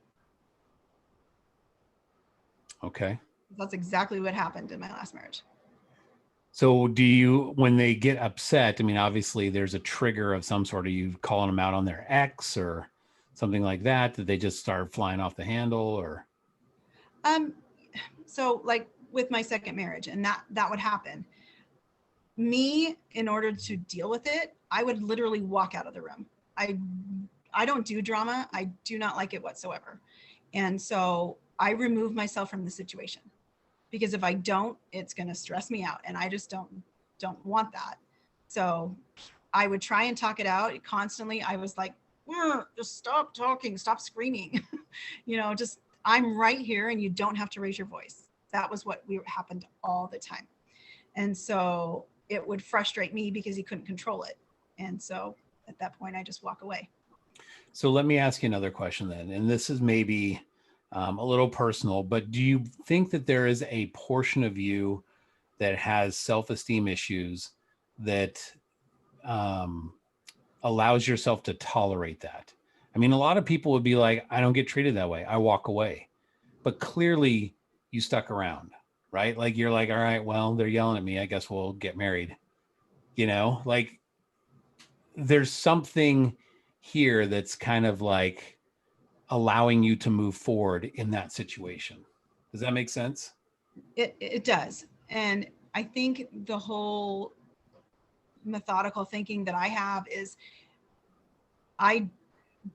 Speaker 1: Okay.
Speaker 2: That's exactly what happened in my last marriage.
Speaker 1: So do you, when they get upset, I mean, obviously there's a trigger of some sort. Are you calling them out on their ex or something like that? Did they just start flying off the handle or?
Speaker 2: So like with my second marriage, and that would happen. Me, in order to deal with it, I would literally walk out of the room. I don't do drama. I do not like it whatsoever. And so I remove myself from the situation, because if I don't, it's going to stress me out, and I just don't want that. So I would try and talk it out constantly. I was like, just stop talking, stop screaming. You know, just, I'm right here and you don't have to raise your voice. That was what happened all the time. And so it would frustrate me because he couldn't control it. And so at that point, I just walk away.
Speaker 1: So let me ask you another question then. And this is maybe a little personal, but do you think that there is a portion of you that has self-esteem issues that allows yourself to tolerate that? I mean, a lot of people would be like, I don't get treated that way, I walk away. But clearly you stuck around, right? Like you're like, all right, well, they're yelling at me, I guess we'll get married. You know, like there's something here that's kind of like allowing you to move forward in that situation. Does that make sense?
Speaker 2: It does. And I think the whole methodical thinking that I have is I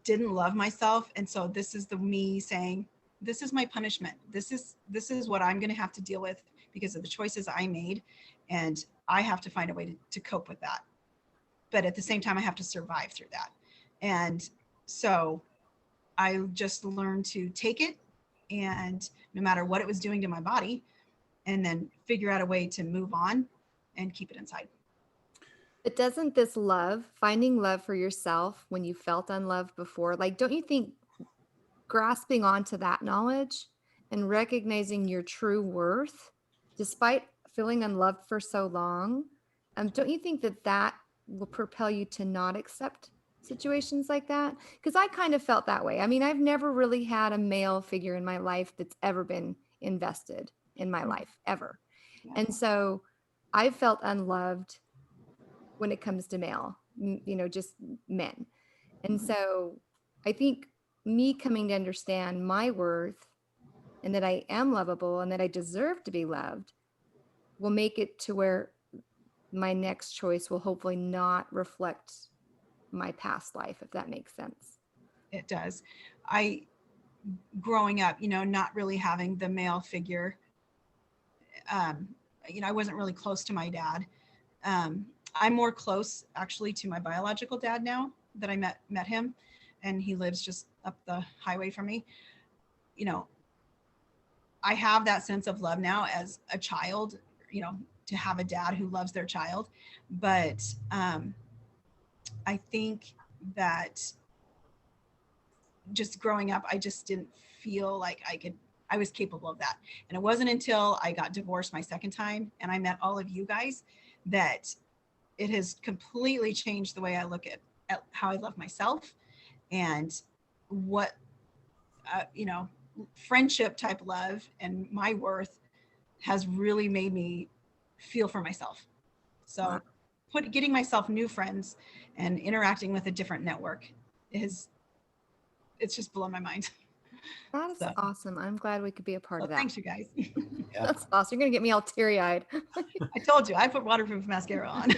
Speaker 2: didn't love myself. And so this is me saying, this is my punishment. This is what I'm going to have to deal with because of the choices I made. And I have to find a way to cope with that. but at the same time, I have to survive through that. And so I just learned to take it, and no matter what it was doing to my body, and then figure out a way to move on and keep it inside.
Speaker 3: But doesn't this love, finding love for yourself when you felt unloved before, like, don't you think grasping onto that knowledge and recognizing your true worth, despite feeling unloved for so long, don't you think that that will propel you to not accept situations like that? Because I kind of felt that way. I mean, I've never really had a male figure in my life that's ever been invested in my life, ever.
Speaker 2: Yeah.
Speaker 3: And so I felt unloved when it comes to male, just men. And so I think me coming to understand my worth and that I am lovable and that I deserve to be loved will make it to where my next choice will hopefully not reflect my past life, if that makes sense.
Speaker 2: It does. Growing up, not really having the male figure, I wasn't really close to my dad. I'm more close actually to my biological dad now that I met him, and he lives just up the highway from me. I have that sense of love now as a child, to have a dad who loves their child. But I think that just growing up, I just didn't feel like I was capable of that. And it wasn't until I got divorced my second time and I met all of you guys that it has completely changed the way I look at how I love myself, and what, friendship type love and my worth has really made me feel for myself. So getting myself new friends and interacting with a different network it's just blown my mind.
Speaker 3: That is awesome. I'm glad we could be a part of that.
Speaker 2: Thanks, you guys.
Speaker 1: Yeah.
Speaker 3: That's awesome. You're going to get me all teary-eyed.
Speaker 2: I told you, I put waterproof mascara on.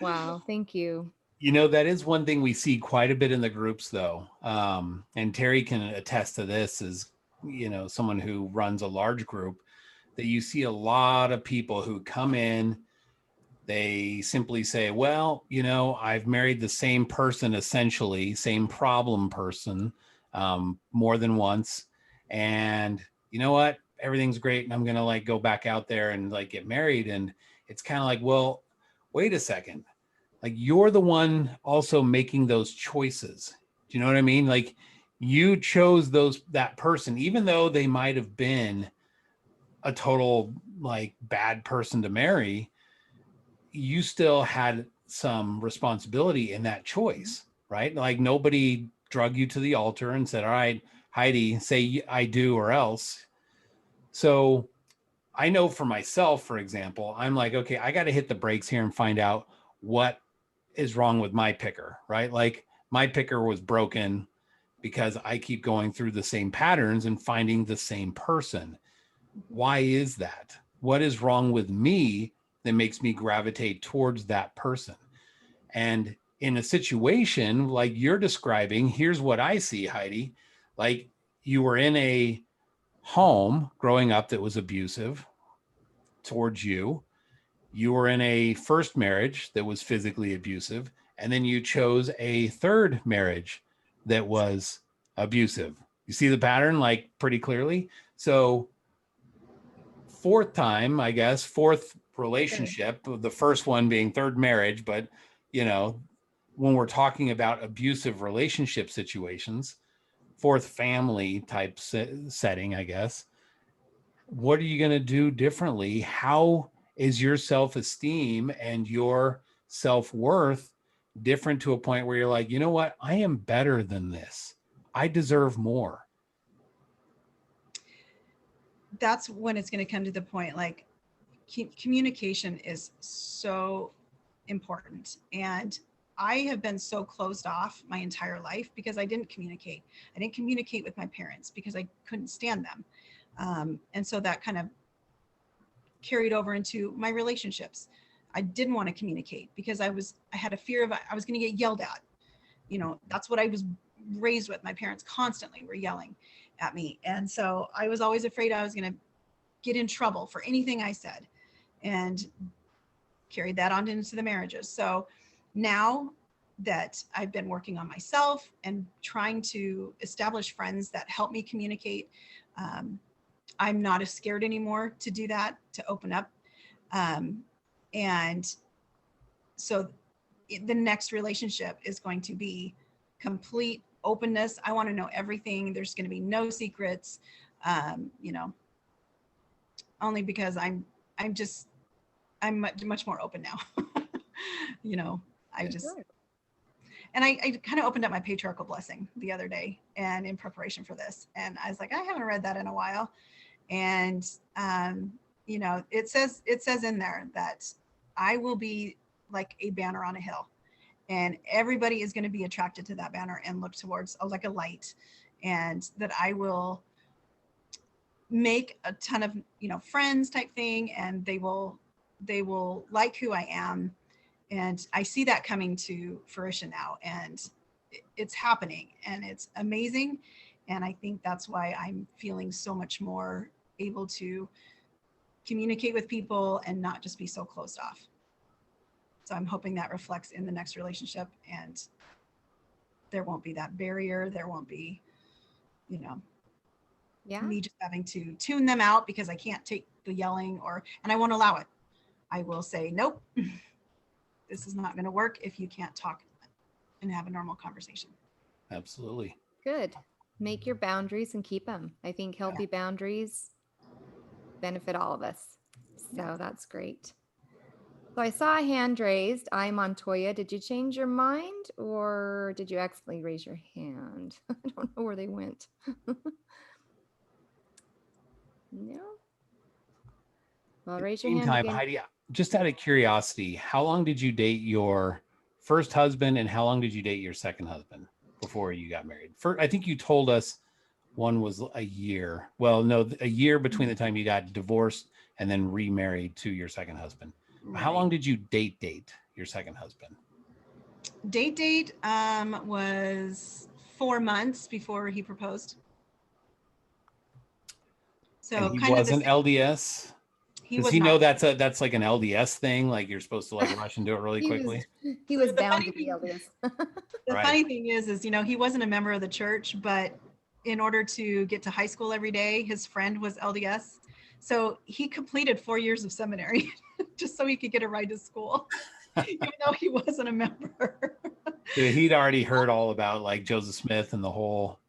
Speaker 3: Wow. Thank you.
Speaker 1: That is one thing we see quite a bit in the groups, though. And Terry can attest to this as, someone who runs a large group, that you see a lot of people who come in, they simply say, well, I've married the same person, essentially, same problem person, more than once. And you know what? Everything's great. And I'm going to go back out there and get married. And it's kind of like, well, wait a second. You're the one also making those choices. Do you know what I mean? You chose that person, even though they might have been a total bad person to marry, you still had some responsibility in that choice, right? Nobody drug you to the altar and said, all right, Heidi, say I do or else. So I know for myself, for example, I'm okay, I got to hit the brakes here and find out what is wrong with my picker, right? My picker was broken because I keep going through the same patterns and finding the same person. Why is that? What is wrong with me that makes me gravitate towards that person? And in a situation like you're describing, here's what I see, Heidi. You were in a home growing up that was abusive towards you. You were in a first marriage that was physically abusive, and then you chose a third marriage that was abusive. You see the pattern pretty clearly. So fourth time, I guess, fourth relationship, the first one being third marriage, but when we're talking about abusive relationship situations, fourth family type setting, I guess, what are you going to do differently? How is your self-esteem and your self-worth different to a point where you're you know what? I am better than this. I deserve more.
Speaker 2: That's when it's going to come to the point, communication is so important. And I have been so closed off my entire life because I didn't communicate. I didn't communicate with my parents because I couldn't stand them. And so that kind of carried over into my relationships. I didn't want to communicate because I had a fear of I was going to get yelled at. That's what I was raised with. My parents constantly were yelling at me. And so I was always afraid I was going to get in trouble for anything I said. And carried that on into the marriages. So now that I've been working on myself and trying to establish friends that help me communicate, I'm not as scared anymore to do that, to open up. And so the next relationship is going to be complete openness. I want to know everything. There's going to be no secrets, you know, only because I'm much more open now. You know, I just, and I kind of opened up my patriarchal blessing the other day and in preparation for this. And I was like, I haven't read that in a while. And, you know, it says in there that I will be like a banner on a hill, and everybody is going to be attracted to that banner and look towards like a light, and that I will make a ton of, you know, friends type thing, and they will like who I am. And I see that coming to fruition now, and it's happening, and it's amazing. And I think that's why I'm feeling so much more able to communicate with people and not just be so closed off. So I'm hoping that reflects in the next relationship, and there won't be that barrier. There won't be, you know, me just having to tune them out because I can't take the yelling, and I won't allow it. I will say, nope, this is not going to work if you can't talk and have a normal conversation.
Speaker 1: Absolutely.
Speaker 3: Good. Make your boundaries and keep them. I think healthy boundaries benefit all of us. So that's great. So I saw a hand raised. I'm Montoya. Did you change your mind, or did you accidentally raise your hand? I don't know where they went. No. Well, raise your hand again.
Speaker 1: Heidi, just out of curiosity, how long did you date your first husband, and how long did you date your second husband before you got married? I think you told us one was a year. Well, no, a year between the time you got divorced and then remarried to your second husband. Right. How long did you date your second husband?
Speaker 2: Date was 4 months before he proposed. So
Speaker 1: and he
Speaker 2: kind
Speaker 1: wasn't
Speaker 2: of
Speaker 1: LDS. Does he know that's like an LDS thing? Like you're supposed to like rush into it really quickly?
Speaker 3: He was bound to be LDS.
Speaker 2: The funny thing is, you know, he wasn't a member of the church, but in order to get to high school every day, his friend was LDS. So he completed 4 years of seminary just so he could get a ride to school, even though he wasn't a member.
Speaker 1: He'd already heard all about like Joseph Smith and the whole.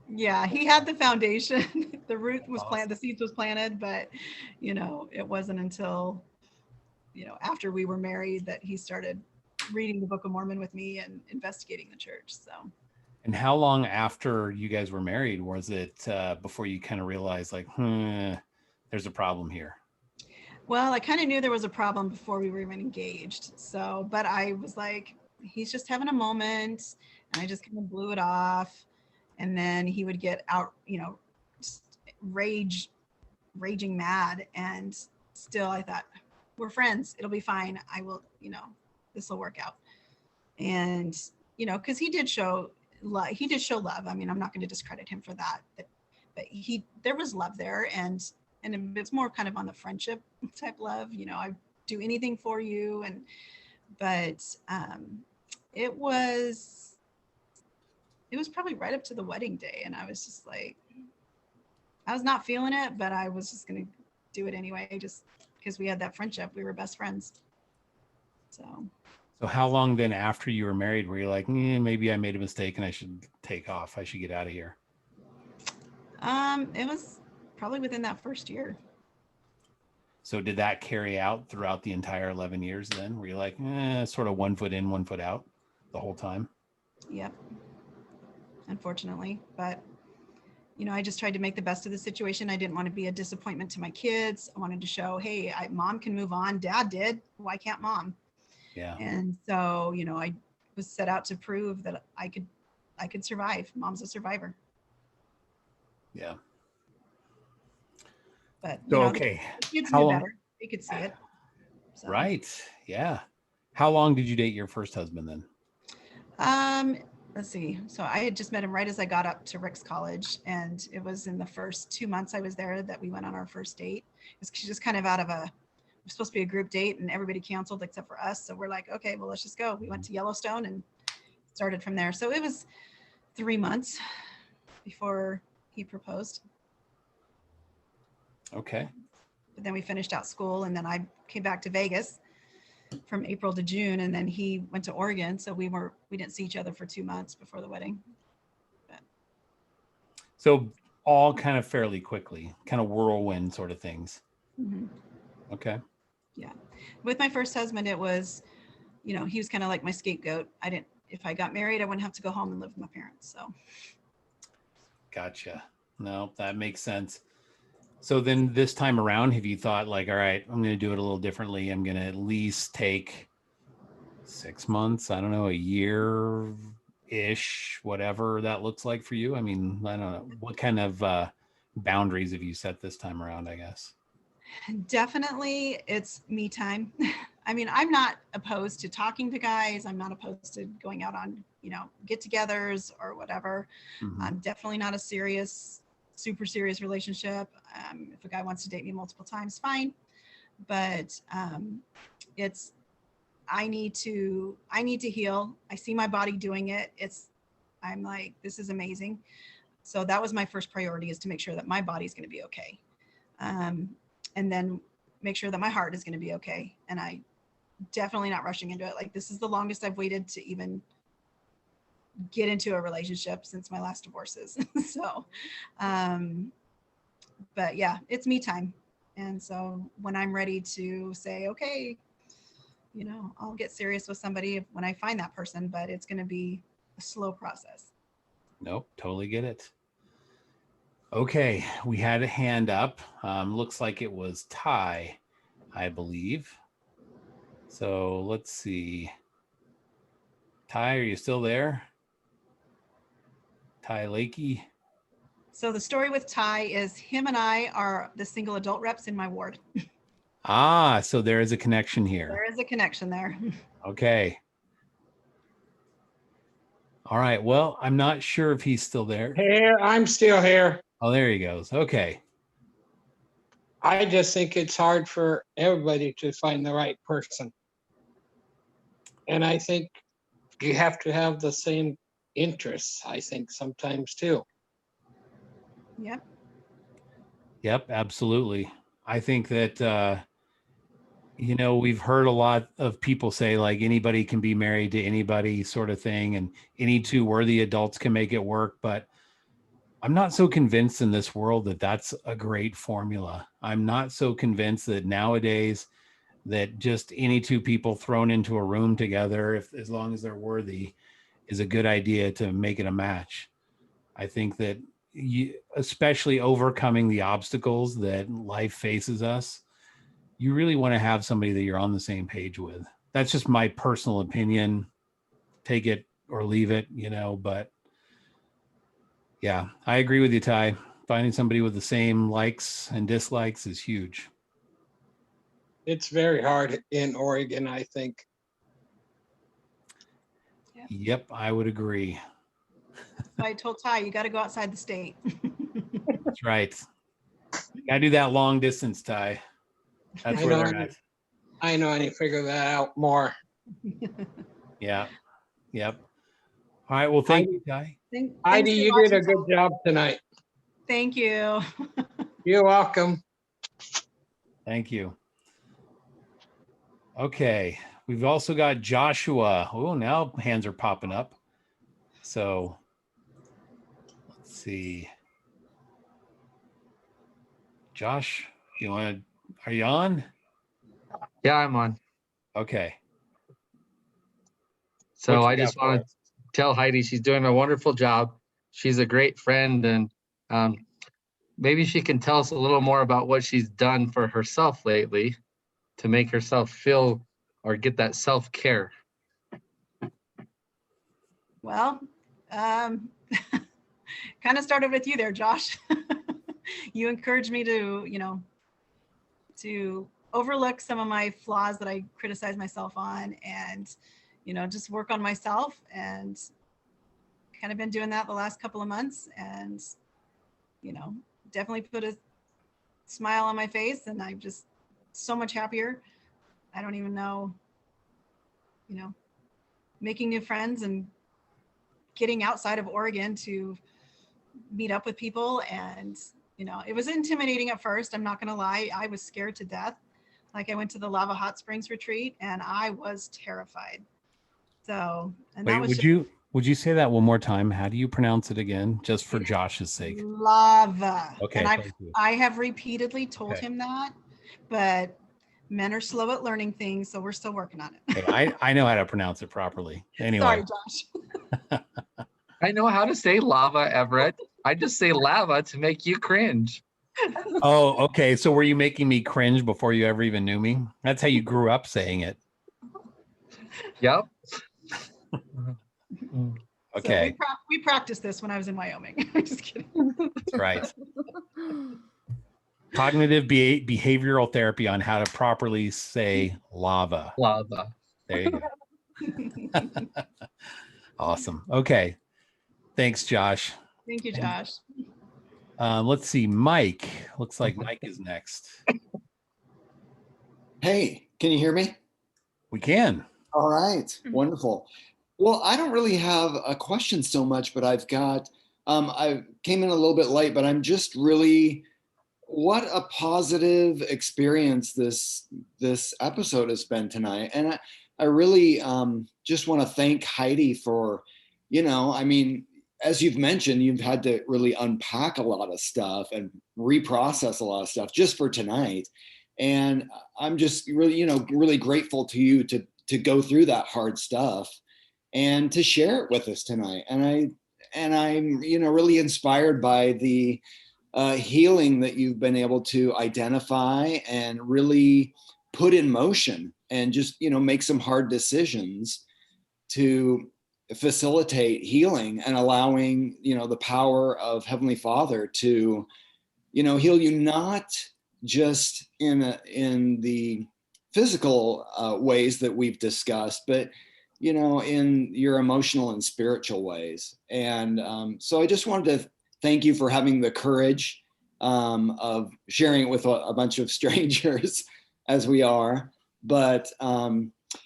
Speaker 2: Yeah, he had the foundation. The root was planted, the seeds was planted, but you know, it wasn't until, you know, after we were married that he started reading the Book of Mormon with me and investigating the church. So.
Speaker 1: And how long after you guys were married was it before you kind of realized like, there's a problem here?
Speaker 2: Well, I kind of knew there was a problem before we were even engaged. So, but I was like, he's just having a moment, and I just kind of blew it off. And then he would get out, you know, just raging mad. And still I thought, we're friends. It'll be fine. I will, you know, this will work out. And, you know, because he did show love. I mean, I'm not going to discredit him for that. But there was love there. And it's more kind of on the friendship type love. You know, I do anything for you. But it was probably right up to the wedding day. And I was just like, I was not feeling it, but I was just going to do it anyway, just because we had that friendship. We were best friends. So
Speaker 1: how long then after you were married were you like, maybe I made a mistake and I should take off. I should get out of here?
Speaker 2: It was probably within that first year.
Speaker 1: So did that carry out throughout the entire 11 years then? Were you like, sort of 1 foot in, 1 foot out the whole time?
Speaker 2: Yep. Unfortunately, but you know, I just tried to make the best of the situation. I didn't want to be a disappointment to my kids. I wanted to show, hey, mom can move on. Dad did. Why can't mom?
Speaker 1: Yeah.
Speaker 2: And so, you know, I was set out to prove that I could survive. Mom's a survivor.
Speaker 1: Yeah.
Speaker 2: But
Speaker 1: so,
Speaker 2: you know,
Speaker 1: okay.
Speaker 2: The kids knew better. They could see it. So.
Speaker 1: Right. Yeah. How long did you date your first husband then?
Speaker 2: Let's see. So I had just met him right as I got up to Rick's college, and it was in the first 2 months I was there that we went on our first date. It was just kind of out of was supposed to be a group date and everybody canceled except for us. So we're like, okay, well, let's just go. We went to Yellowstone and started from there. So it was 3 months before he proposed.
Speaker 1: Okay.
Speaker 2: But then we finished out school, and then I came back to Vegas from April to June, and then he went to Oregon. So we didn't see each other for 2 months before the wedding.
Speaker 1: So all kind of fairly quickly, kind of whirlwind sort of things.
Speaker 2: Mm-hmm.
Speaker 1: Okay.
Speaker 2: Yeah. With my first husband, it was, he was kind of like my scapegoat. If I got married, I wouldn't have to go home and live with my parents. So.
Speaker 1: Gotcha. No, that makes sense. So then this time around, have you thought like, all right, I'm going to do it a little differently. I'm going to at least take 6 months, I don't know, a year-ish, whatever that looks like for you? I mean, I don't know. What kind of boundaries have you set this time around, I guess?
Speaker 2: Definitely it's me time. I mean, I'm not opposed to talking to guys. I'm not opposed to going out on, get-togethers or whatever.
Speaker 1: Mhm.
Speaker 2: I'm definitely not a super serious relationship. If a guy wants to date me multiple times, fine. But I need to heal. I see my body doing it. I'm like, this is amazing. So that was my first priority, is to make sure that my body's going to be okay. And then make sure that my heart is going to be okay. And I definitely not rushing into it. Like, this is the longest I've waited to even get into a relationship since my last divorces. So, but yeah, it's me time. And so when I'm ready to say, okay, I'll get serious with somebody when I find that person, but it's going to be a slow process.
Speaker 1: Nope, totally get it. Okay, we had a hand up. Looks like it was Ty, I believe. So let's see. Ty, are you still there? Ty Lakey?
Speaker 2: So the story with Ty is him and I are the single adult reps in my ward.
Speaker 1: Ah, so there is a connection here.
Speaker 2: There is a connection there.
Speaker 1: Okay. All right. Well, I'm not sure if he's still there.
Speaker 7: Here, I'm still here.
Speaker 1: Oh, there he goes. Okay.
Speaker 7: I just think it's hard for everybody to find the right person. And I think you have to have the same interests, I think, sometimes too.
Speaker 2: Yep.
Speaker 1: Yep, absolutely. I think that, we've heard a lot of people say like anybody can be married to anybody sort of thing, and any two worthy adults can make it work. But I'm not so convinced in this world that that's a great formula. I'm not so convinced that nowadays that just any two people thrown into a room together, as long as they're worthy, is a good idea to make it a match. I think that especially overcoming the obstacles that life faces us, you really want to have somebody that you're on the same page with. That's just my personal opinion. Take it or leave it, but yeah, I agree with you, Ty. Finding somebody with the same likes and dislikes is huge.
Speaker 7: It's very hard in Oregon, I think.
Speaker 1: Yep, I would agree.
Speaker 2: So I told Ty, you got to go outside the state.
Speaker 1: That's right. Gotta do that long distance, Ty. That's where they're at.
Speaker 7: I know, I need to figure that out more.
Speaker 1: Yeah. Yep. All right. Well, thank you, Ty.
Speaker 7: Heidi, you did a good job tonight.
Speaker 2: Thank you.
Speaker 7: You're welcome.
Speaker 1: Thank you. Okay. We've also got Joshua. Oh, now hands are popping up. So let's see. Josh, are you on?
Speaker 8: Yeah, I'm on.
Speaker 1: Okay.
Speaker 8: So I just want to tell Heidi she's doing a wonderful job. She's a great friend, and maybe she can tell us a little more about what she's done for herself lately to make herself feel or get that self-care.
Speaker 2: Well, kind of started with you there, Josh. You encouraged me to, to overlook some of my flaws that I criticize myself on, and, just work on myself, and kind of been doing that the last couple of months, and, definitely put a smile on my face, and I've just so much happier. I don't even know, making new friends and getting outside of Oregon to meet up with people. And, it was intimidating at first. I'm not going to lie. I was scared to death. Like I went to the Lava Hot Springs retreat and I was terrified. So, and
Speaker 1: Wait,
Speaker 2: that was
Speaker 1: would you say that one more time? How do you pronounce it again, just for Josh's sake?
Speaker 2: lava.
Speaker 1: Okay,
Speaker 2: And
Speaker 1: thank you.
Speaker 2: I have repeatedly told
Speaker 1: Okay.
Speaker 2: him that, but men are slow at learning things. So we're still working on it.
Speaker 1: Hey, I know how to pronounce it properly. Anyway.
Speaker 2: Sorry, Josh.
Speaker 8: I know how to say lava, Everett. I just say lava to make you cringe.
Speaker 1: Oh, okay. So were you making me cringe before you ever even knew me? That's how you grew up saying it.
Speaker 8: Yep.
Speaker 1: Okay.
Speaker 2: So we practiced this when I was in Wyoming. I'm just kidding.
Speaker 1: That's right. Cognitive behavioral therapy on how to properly say lava.
Speaker 8: Lava.
Speaker 1: There you go. Awesome. Okay. Thanks, Josh.
Speaker 2: Thank you, Josh.
Speaker 1: Let's see. Mike. Looks like Mike is next.
Speaker 9: Hey, can you hear me?
Speaker 1: We can.
Speaker 9: All right, wonderful. Well, I don't really have a question so much, but I've got, I came in a little bit late, but I'm just really, what a positive experience this episode has been tonight. And I really just want to thank Heidi for, I mean, as you've mentioned, you've had to really unpack a lot of stuff and reprocess a lot of stuff just for tonight. And I'm just really, really grateful to you to go through that hard stuff and to share it with us tonight. And I'm, really inspired by the healing that you've been able to identify and really put in motion and just, make some hard decisions to facilitate healing and allowing, the power of Heavenly Father to, heal you, not just in the physical ways that we've discussed, but in your emotional and spiritual ways. And so I just wanted to thank you for having the courage of sharing it with a bunch of strangers as we are. But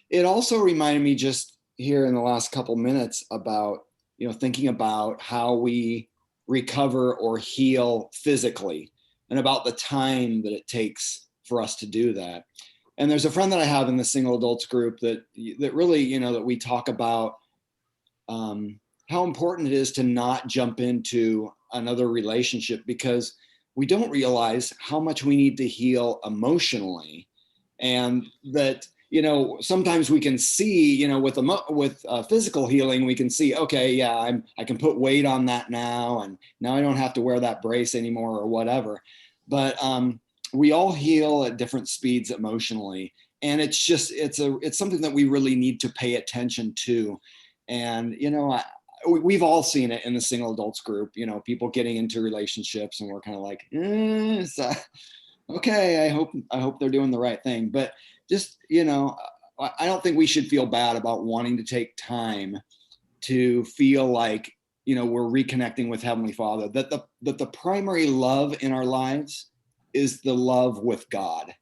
Speaker 9: it also reminded me just here in the last couple minutes about, thinking about how we recover or heal physically and about the time that it takes for us to do that. And there's a friend that I have in the single adults group that really, that we talk about how important it is to not jump into another relationship, because we don't realize how much we need to heal emotionally. And that, sometimes we can see, with physical healing, we can see, okay, yeah, I can put weight on that now, and now I don't have to wear that brace anymore or whatever. But we all heal at different speeds emotionally, and it's something that we really need to pay attention to. And we've all seen it in the single adults group. People getting into relationships, and we're kind of like, okay, I hope they're doing the right thing. But just, I don't think we should feel bad about wanting to take time to feel like, we're reconnecting with Heavenly Father, that the primary love in our lives is the love with God.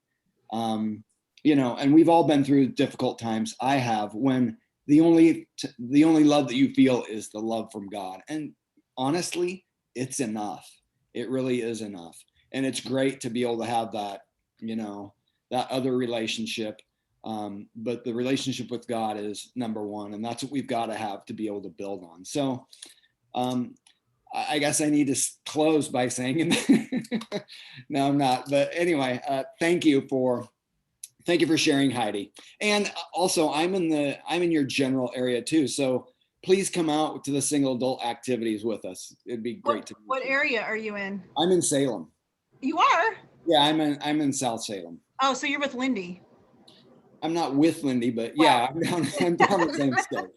Speaker 9: And we've all been through difficult times. I have, when the only love that you feel is the love from God. And honestly, it's enough. It really is enough. And it's great to be able to have that, that other relationship. But the relationship with God is number one. And that's what we've got to have to be able to build on. So I guess I need to close by saying, no, I'm not. But anyway, thank you for sharing, Heidi. And also, I'm in your general area too. So please come out to the single adult activities with us. It'd be great to meet
Speaker 2: What
Speaker 9: you.
Speaker 2: area are you in?
Speaker 9: I'm in Salem.
Speaker 2: You are?
Speaker 9: Yeah, I'm in South Salem.
Speaker 2: Oh, so you're with Lindy.
Speaker 9: I'm not with Lindy, but yeah, I'm down the same state.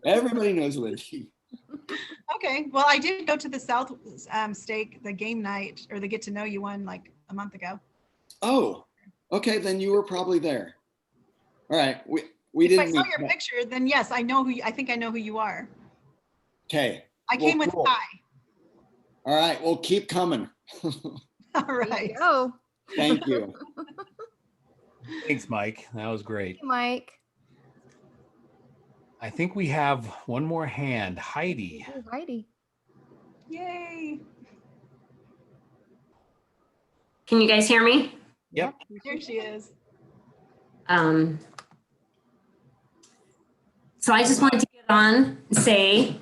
Speaker 9: Everybody knows Lindy.
Speaker 2: Okay. Well, I did go to the South Stake, the game night or the get to know you one like a month ago.
Speaker 9: Oh, okay. Then you were probably there. All right. We
Speaker 2: If
Speaker 9: didn't
Speaker 2: I saw
Speaker 9: meet,
Speaker 2: your picture, then yes, I think I know who you are.
Speaker 9: okay.
Speaker 2: I came with
Speaker 9: cool.
Speaker 2: Ty.
Speaker 9: All right. Well, keep coming.
Speaker 2: All right.
Speaker 3: Oh,
Speaker 9: Thank you.
Speaker 1: Thanks, Mike. That was great.
Speaker 3: Mike.
Speaker 1: I think we have one more hand. Heidi.
Speaker 3: Ooh, Heidi.
Speaker 2: Yay.
Speaker 10: Can you guys hear me?
Speaker 1: Yep.
Speaker 2: Here she is.
Speaker 10: So I just wanted to get on and say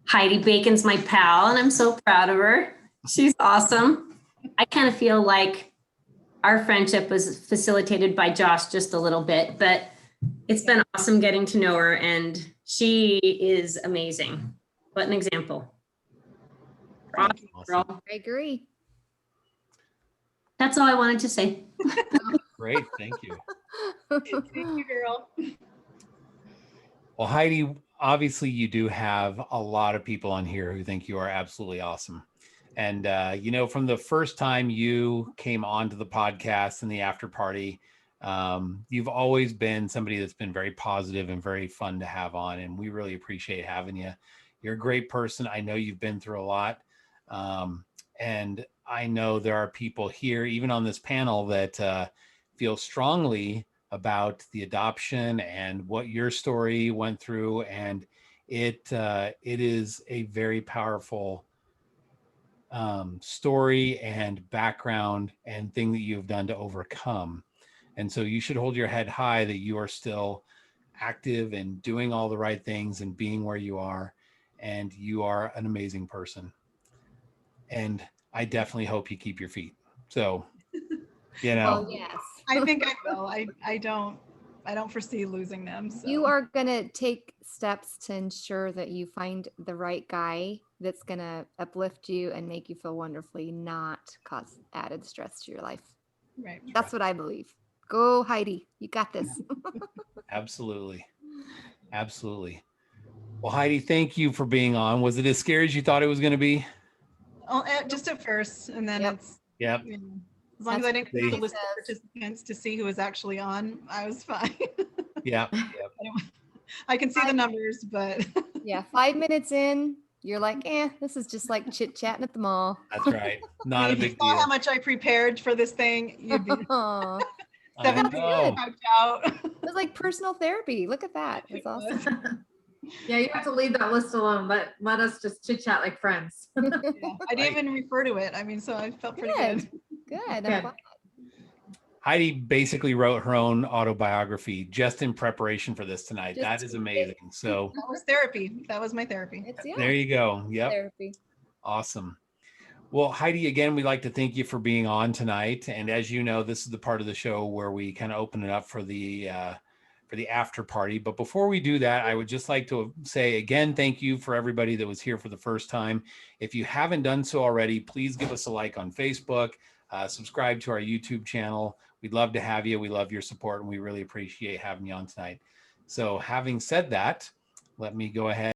Speaker 10: Heidi Bacon's my pal, and I'm so proud of her. She's awesome. I kind of feel like our friendship was facilitated by Josh just a little bit, but it's been awesome getting to know her, and she is amazing. What an example. Awesome, girl.
Speaker 3: I agree.
Speaker 10: That's all I wanted to say.
Speaker 1: Great. Thank you.
Speaker 2: Thank you, girl.
Speaker 1: Well, Heidi, obviously you do have a lot of people on here who think you are absolutely awesome. And, from the first time you came onto the podcast and the after party, you've always been somebody that's been very positive and very fun to have on. And we really appreciate having you. You're a great person. I know you've been through a lot. And I know there are people here, even on this panel, that feel strongly about the adoption and what your story went through. And it is a very powerful story and background and thing that you've done to overcome. And so you should hold your head high that you are still active and doing all the right things and being where you are. And you are an amazing person. And I definitely hope you keep your feet. So,
Speaker 3: Oh, yes.
Speaker 2: I think I will. I don't foresee losing them. So.
Speaker 3: You are going to take steps to ensure that you find the right guy that's going to uplift you and make you feel wonderfully, not cause added stress to your life.
Speaker 2: Right.
Speaker 3: That's what I believe. Go, Heidi. You got this.
Speaker 1: Absolutely. Absolutely. Well, Heidi, thank you for being on. Was it as scary as you thought it was going to be?
Speaker 2: Oh, just at first, and then it's
Speaker 1: Yep.
Speaker 2: As long as I didn't
Speaker 1: They-
Speaker 2: have to list the participants to see who was actually on, I was fine.
Speaker 1: Yeah.
Speaker 2: I can see the numbers, but
Speaker 3: Yeah, 5 minutes in, you're like, this is just like chit chatting at the mall.
Speaker 1: That's right. Not a
Speaker 2: if you
Speaker 1: big
Speaker 2: saw
Speaker 1: deal.
Speaker 2: how much I prepared for this thing, you'd be
Speaker 3: Aw,
Speaker 2: 7
Speaker 1: I
Speaker 2: people
Speaker 1: know.
Speaker 2: knocked out.
Speaker 3: it was like personal therapy. Look at that. It's awesome.
Speaker 4: Yeah, you have to leave that list alone. Let us just chit chat like friends.
Speaker 2: Yeah, I didn't even refer to it. I mean, so I felt pretty good.
Speaker 3: Good. I'm
Speaker 4: Good.
Speaker 3: glad.
Speaker 1: Heidi basically wrote her own autobiography just in preparation for this tonight.
Speaker 3: Just
Speaker 1: That is
Speaker 3: to-
Speaker 1: amazing. So
Speaker 2: That was therapy. That was my therapy.
Speaker 3: It's
Speaker 1: there you go. Yep.
Speaker 3: therapy.
Speaker 1: Awesome. Well, Heidi, again, we'd like to thank you for being on tonight. And as you know, this is the part of the show where we kind of open it up for the after party. But before we do that, I would just like to say again, thank you for everybody that was here for the first time. If you haven't done so already, please give us a like on Facebook, subscribe to our YouTube channel. We'd love to have you. We love your support, and we really appreciate having you on tonight. So having said that, let me go ahead